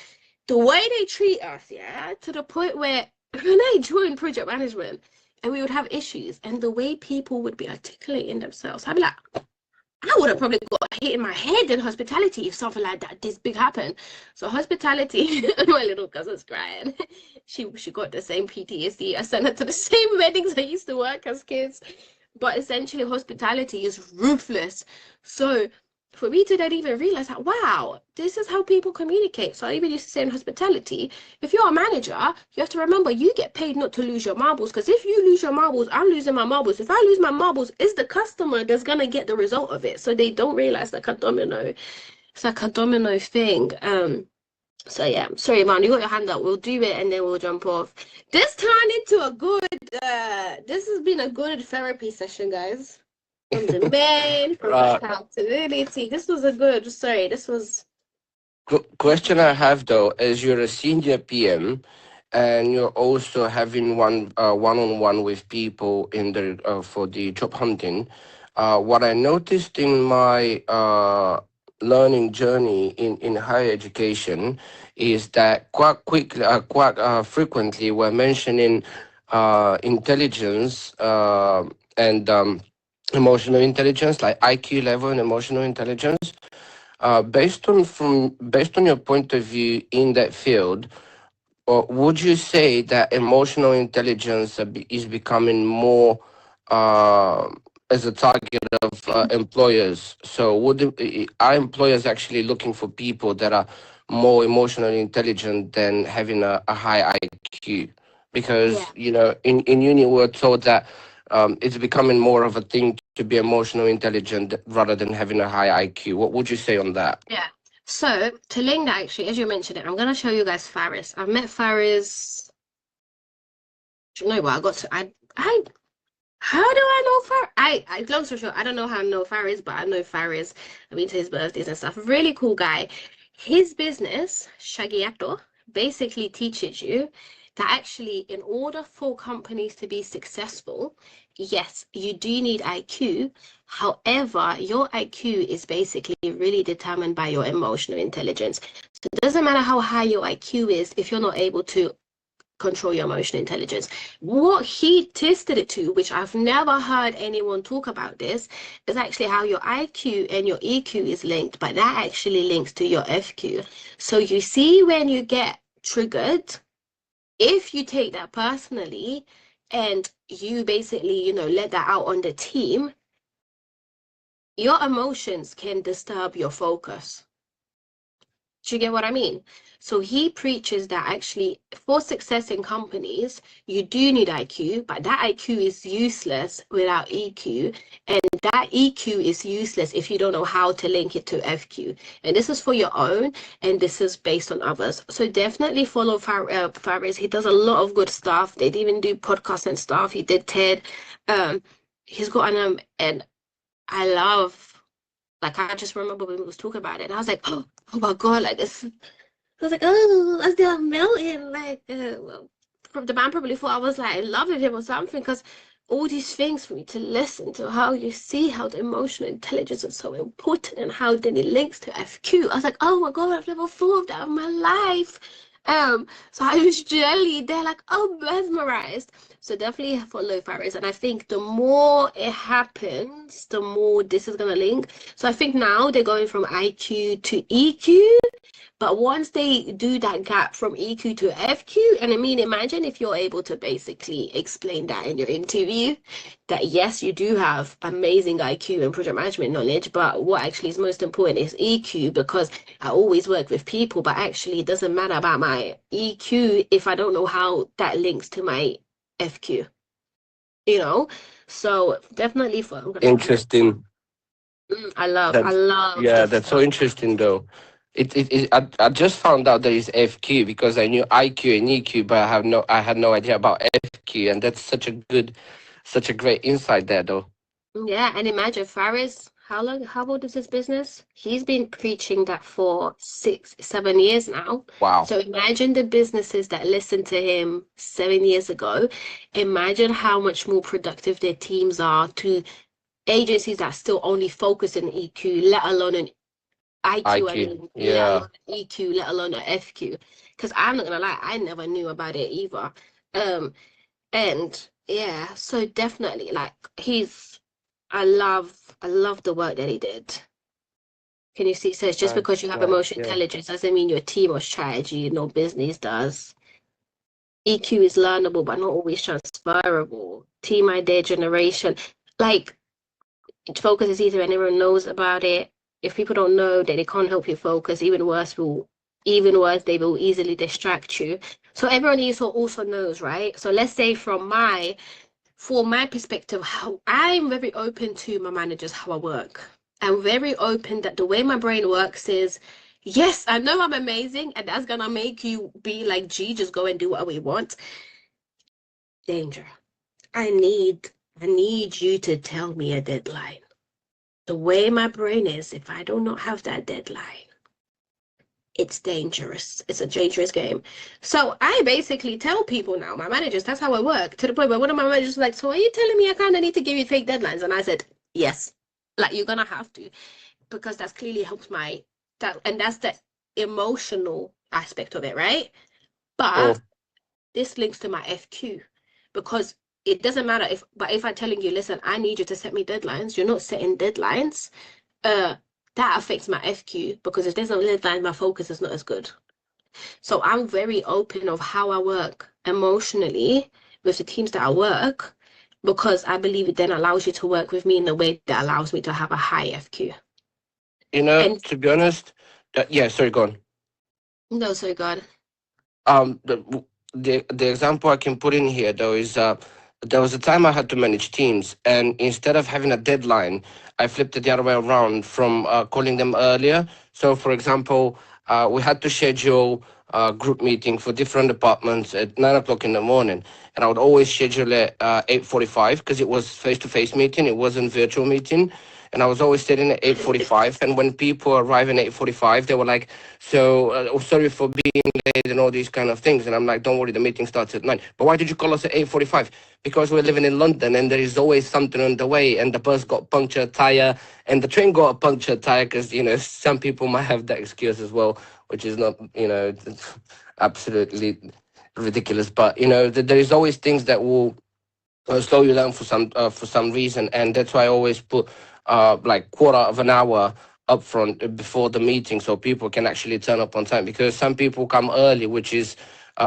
The way they treat us, yeah, to the point where when I joined project management and we would have issues, and the way people would be articulating themselves, I'd be like, I would have probably got hit in my head in hospitality if something like that this big happened. So hospitality, my little cousin's crying. She got the same PTSD. I sent her to the same weddings I used to work as kids. But essentially hospitality is ruthless. So for me to then even realize that, wow, this is how people communicate. So I even used to say in hospitality, if you're a manager, you have to remember you get paid not to lose your marbles. Because if you lose your marbles, I'm losing my marbles. If I lose my marbles, it's the customer that's gonna get the result of it. So they don't realize like a domino. It's like a domino thing. So yeah, sorry, man, you got your hand up. We'll do it and then we'll jump off. This turned into a good. This has been a good therapy session, guys. From the men, from accountability. This was a good. Sorry, this was. Question I have though is you're a senior PM, and you're also having one-on-one with people in the for the job hunting. What I noticed in my learning journey in higher education is that quite frequently we're mentioning intelligence and emotional intelligence, like IQ level and emotional intelligence. Based on your point of view in that field, would you say that emotional intelligence is becoming more uh, as a target of employers? So, are employers actually looking for people that are more emotionally intelligent than having a high IQ? Yeah. Because in uni we're told that it's becoming more of a thing to be emotionally intelligent rather than having a high IQ. What would you say on that? Yeah. So to link that, actually, as you mentioned it, I'm gonna show you guys Faris. I've met Faris. Do you know what? I. How do I know Faris? Long story short, I don't know how I know Faris, but I know Faris. I've been to his birthdays and stuff. Really cool guy. His business, Shagiato, basically teaches you that actually, in order for companies to be successful, yes, you do need IQ. However, your IQ is basically really determined by your emotional intelligence. So it doesn't matter how high your IQ is if you're not able to control your emotional intelligence. What he tested it to, which I've never heard anyone talk about this, is actually how your IQ and your EQ is linked, but that actually links to your FQ. So you see when you get triggered, if you take that personally and you basically, let that out on the team, your emotions can disturb your focus. Do you get what I mean? So he preaches that actually for success in companies, you do need IQ, but that IQ is useless without EQ. And that EQ is useless if you don't know how to link it to FQ. And this is for your own, and this is based on others. So definitely follow Faris. He does a lot of good stuff. They even do podcasts and stuff. He did TED. He's got and I love. Like I just remember when we was talking about it, and I was like, oh my god, like this. I was like, oh, I still melting. Like, from the man probably thought I was like in love with him or something, because all these things for me to listen to how you see how the emotional intelligence is so important and how then it links to FQ. I was like, oh my god, I've never thought of that in my life. So I was generally there like, oh, mesmerized. So definitely follow Faris, and I think the more it happens, the more this is gonna link. So I think now they're going from IQ to EQ. But once they do that gap from EQ to FQ, and I mean, imagine if you're able to basically explain that in your interview, that yes, you do have amazing IQ and project management knowledge, but what actually is most important is EQ, because I always work with people, but actually it doesn't matter about my EQ if I don't know how that links to my FQ, you know? So definitely for Interesting. I love Yeah, this that's so stuff. interesting though. I just found out there is FQ because I knew IQ and EQ, but I had no idea about FQ, and that's such a great insight there though. Yeah, and imagine Faris, how old is his business? He's been preaching that for 6, 7 years now. Wow. So imagine the businesses that listened to him 7 years ago. Imagine how much more productive their teams are to agencies that still only focus on EQ, let alone an IQ, I IQ. mean, let Yeah. alone an EQ, let alone an FQ. Because I'm not gonna lie, I never knew about it either. Um, and yeah, so definitely like I love the work that he did. Can you see? So it's just because you have emotional intelligence doesn't mean your team or strategy, no business does. EQ is learnable, but not always transferable. Team idea generation, like focus is easy when everyone knows about it. If people don't know that they can't help you focus, even worse, they will easily distract you. So everyone also knows, right? So let's say from my perspective, how I'm very open to my managers, how I work. I'm very open that the way my brain works is, yes, I know I'm amazing, and that's gonna make you be like, gee, just go and do what we want. Danger. I need you to tell me a deadline. The way my brain is, if I do not have that deadline, it's dangerous. It's a dangerous game. So I basically tell people now, my managers, that's how I work, to the point where one of my managers was like, so are you telling me I kind of need to give you fake deadlines? And I said, yes, like you're going to have to, because that's clearly helps and that's the emotional aspect of it, right? But this links to my FQ, because it doesn't matter if I'm telling you, listen, I need you to set me deadlines, you're not setting deadlines, that affects my FQ, because if there's no deadline, my focus is not as good. So I'm very open of how I work emotionally with the teams that I work, because I believe it then allows you to work with me in a way that allows me to have a high FQ. You know, And to be honest, yeah, sorry, go on. no, sorry, God. The example I can put in here though is there was a time I had to manage teams, and instead of having a deadline, I flipped it the other way around from calling them earlier. So, for example, we had to schedule a group meeting for different departments at 9 o'clock in the morning, and I would always schedule it 8:45 because it was face-to-face meeting, it wasn't virtual meeting. And I was always sitting at 8:45, and when people arrive at 8:45, they were like, "So, sorry for being late," and all these kind of things. And I'm like, "Don't worry, the meeting starts at 9. But why did you call us at 8:45? Because we're living in London, and there is always something on the way. And the bus got punctured tire, and the train got a punctured tire. Because some people might have that excuse as well, which is not, absolutely ridiculous. But there is always things that will slow you down for some reason, and that's why I always put like quarter of an hour up front before the meeting, so people can actually turn up on time. Because some people come early, which is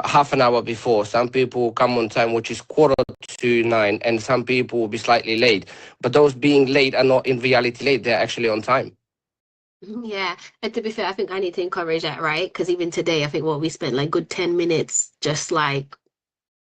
half an hour before. Some people come on time, which is quarter to 9, and some people will be slightly late. But those being late are not in reality late; they're actually on time. Yeah, and to be fair, I think I need to encourage that, right? Because even today, I think we spent like good 10 minutes just like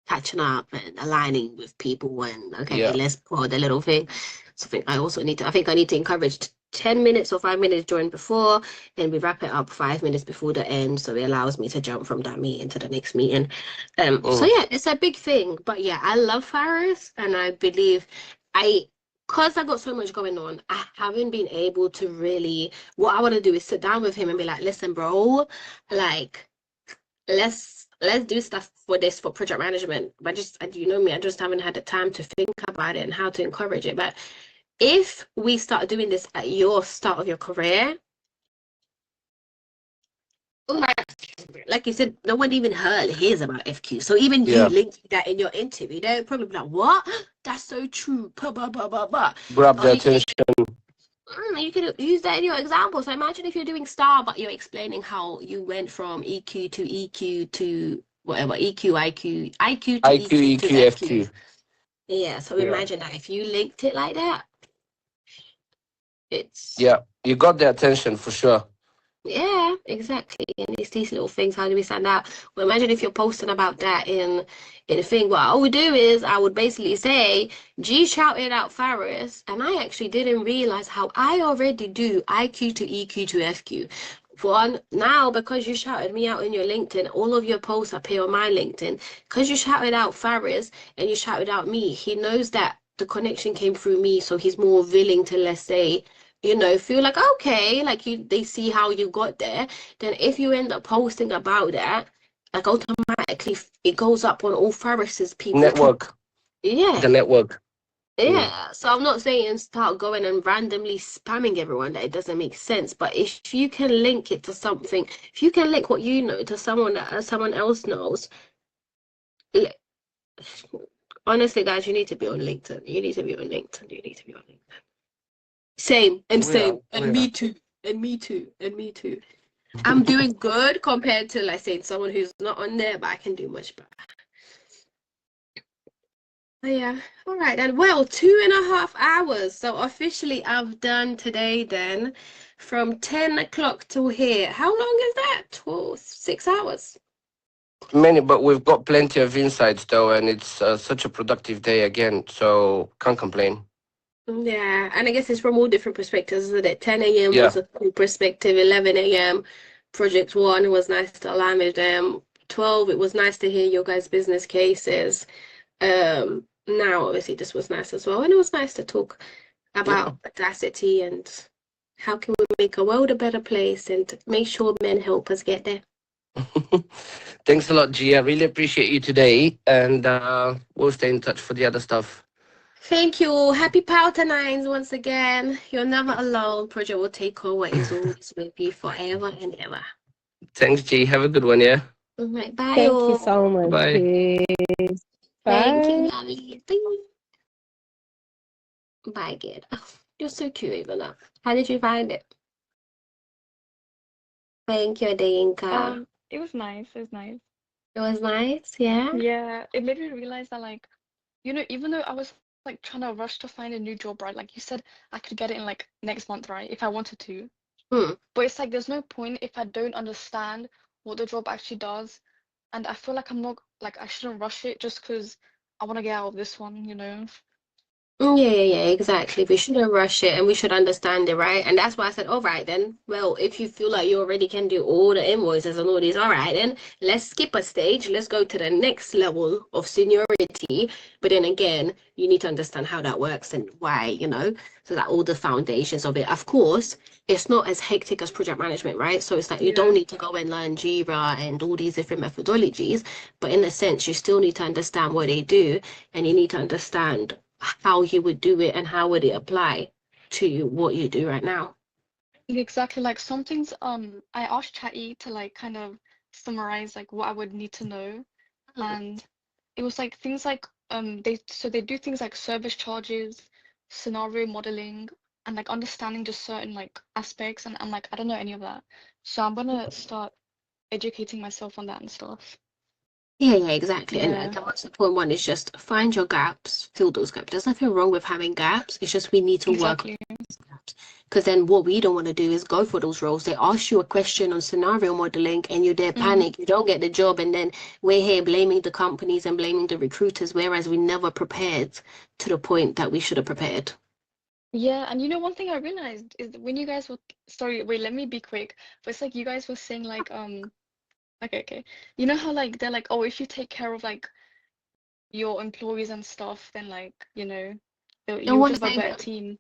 catching up and aligning with people, and okay, Yeah. let's put the little thing. So I think I need to encourage 10 minutes or 5 minutes during before, and we wrap it up 5 minutes before the end, so it allows me to jump from that meeting to the next meeting. So yeah, it's a big thing. But yeah, I love Faris, and I believe because I got so much going on, I haven't been able to really. What I want to do is sit down with him and be like, listen, bro, like let's do stuff for project management. But you know me, I just haven't had the time to think about it and how to encourage it. But if we start doing this at your start of your career, like you said, no one even hears about FQ. So even you linked that in your interview, they're probably like, what? That's so true. Blah, blah, blah, blah, blah. Grab the attention. You can use that in your example. So imagine if you're doing STAR, but you're explaining how you went from EQ to EQ to whatever, EQ, IQ to EQ to FQ. Yeah, so imagine that if you linked it like that, you got the attention for sure. Yeah, exactly. And it's these little things, how do we stand out? Well, imagine if you're posting about that in a thing. What I would do is I would basically say, G shouted out Faris, and I actually didn't realize how I already do IQ to EQ to FQ. For now, because you shouted me out in your LinkedIn, all of your posts appear on my LinkedIn. Because you shouted out Faris and you shouted out me, he knows that the connection came through me, so he's more willing to, let's say, feel like, okay, like they see how you got there. Then if you end up posting about that, like automatically it goes up on all Faris's people. Network. Yeah. The network. Yeah. So I'm not saying start going and randomly spamming everyone, that it doesn't make sense. But if you can link it to something, if you can link what you know to someone that someone else knows, honestly, guys, you need to be on LinkedIn. You need to be on LinkedIn. You need to be on LinkedIn. Same and We are. same and We me are. too and me too and me too. I'm doing good compared to, like, say, someone who's not on there, but I can do much better. But yeah, all right then. Well, 2.5 hours. So officially, I've done today then, from 10 o'clock till here. How long is that? 12, 6 hours. Many, but we've got plenty of insights though, and it's such a productive day again. So can't complain. Yeah, and I guess it's from all different perspectives, isn't it? 10 a.m. Yeah. was a cool perspective. 11 a.m. Project One, it was nice to align with them. 12, it was nice to hear your guys' business cases. Now obviously this was nice as well, and it was nice to talk Yeah. about audacity and how can we make a world a better place and make sure men help us get there. Thanks a lot, G. I really appreciate you today, and we'll stay in touch for the other stuff. Thank you. Happy Powder Nines once again. You're never alone. Project will take over is always with you forever and ever. Thanks, G. Have a good one, yeah? All right, bye Thank you all. so much. Bye. Cheers. Thank you, Bye. Gabby. Bye, kid. You're so cute, Ivana. How did you find it? Thank you, Adinka. It was nice. It was nice. It was nice, yeah? Yeah, it made me realize that, like, even though I was like trying to rush to find a new job, right? Like you said, I could get it in like next month, right? If I wanted to. Hmm. But it's like there's no point if I don't understand what the job actually does. And I feel like I'm not like I shouldn't rush it just because I want to get out of this one, you know? Yeah, exactly. We shouldn't rush it and we should understand it, right? And that's why I said, all right, then. Well, if you feel like you already can do all the invoices and all these, all right, then let's skip a stage. Let's go to the next level of seniority. But then again, you need to understand how that works and why, so that all the foundations of it. Of course, it's not as hectic as project management, right? So it's like you don't Yeah. need to go and learn Jira and all these different methodologies. But in a sense, you still need to understand what they do and you need to understand how you would do it and how would it apply to what you do right now. Exactly. Like some things, I asked Chatty to like kind of summarize like what I would need to know. And it was like things like they do things like service charges, scenario modeling, and like understanding just certain like aspects and I'm like I don't know any of that. So I'm gonna start educating myself on that and stuff. Yeah, exactly. And Yeah, the most important one is just find your gaps, fill those gaps. There's nothing wrong with having gaps. It's just we need to work on exactly. those gaps. Because then what we don't want to do is go for those roles. They ask you a question on scenario modeling and you there Mm. panic, you don't get the job, and then we're here blaming the companies and blaming the recruiters, whereas we never prepared to the point that we should have prepared. Yeah, and one thing I realized is that when you guys were sorry, wait, let me be quick. But it's like you guys were saying like okay. You know how like they're like, oh, if you take care of like your employees and stuff, then like, They you'll want to just have a stay better here. team.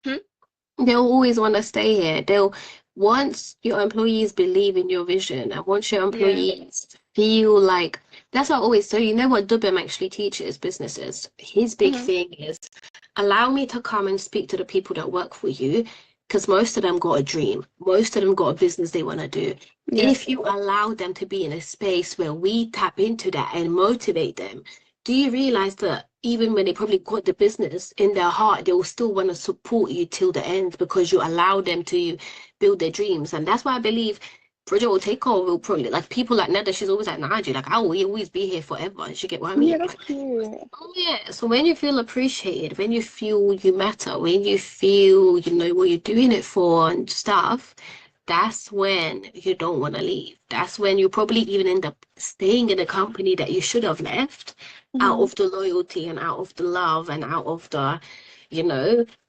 Hmm? They'll always want to stay here. They'll once your employees believe in your vision and once your Yeah. employees feel like that's what I always so you know what Dubem actually teaches businesses. His big Hmm. thing is allow me to come and speak to the people that work for you because most of them got a dream. Most of them got a business they want to do. Yeah. If you allow them to be in a space where we tap into that and motivate them, do you realize that even when they probably got the business in their heart, they will still want to support you till the end because you allow them to build their dreams? And that's why I believe Project will take over. Will probably like people like Neda. She's always like Naji, like I will always be here forever. And she get what I Yeah, mean? that's cute. Oh yeah. So when you feel appreciated, when you feel you matter, when you feel you know what you're doing it for and stuff, that's when you don't want to leave. That's when you probably even end up staying in a company that you should have left out Hmm. of the loyalty and out of the love and out of the,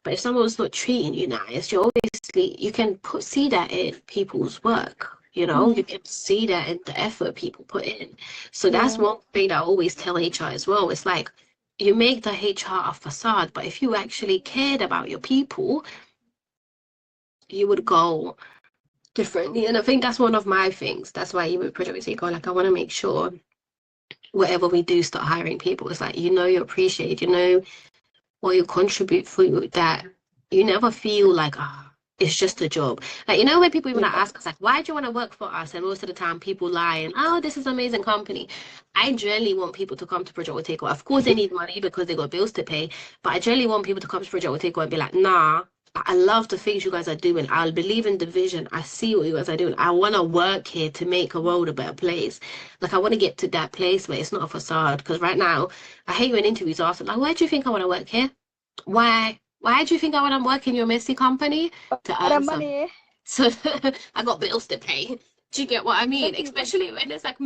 but if someone's not treating you nice, you obviously you can see that in people's work. Hmm. You can see that in the effort people put in. So that's Yeah. one thing that I always tell HR as well. It's like you make the HR a facade, but if you actually cared about your people, you would go differently. And I think that's one of my things. That's why even Project Seeker, like I want to make sure whatever we do start hiring people, it's like you appreciate, what you contribute for you, that you never feel like it's just a job. Like when people even Yeah. ask us like, why do you want to work for us? And most of the time people lie and this is an amazing company. I generally want people to come to Project Takeover. Of course they need money because they got bills to pay, but I generally want people to come to Project Takeover and be like, nah, I love the things you guys are doing. I believe in the vision. I see what you guys are doing. I want to work here to make a world a better place. Like, I want to get to that place where it's not a facade. Because right now, I hate when interviews ask, like, why do you think I want to work here? Why do you think I want to work in your messy company? To earn some. money. So I got bills to pay. Do you get what I mean? Exactly, but Especially when it's like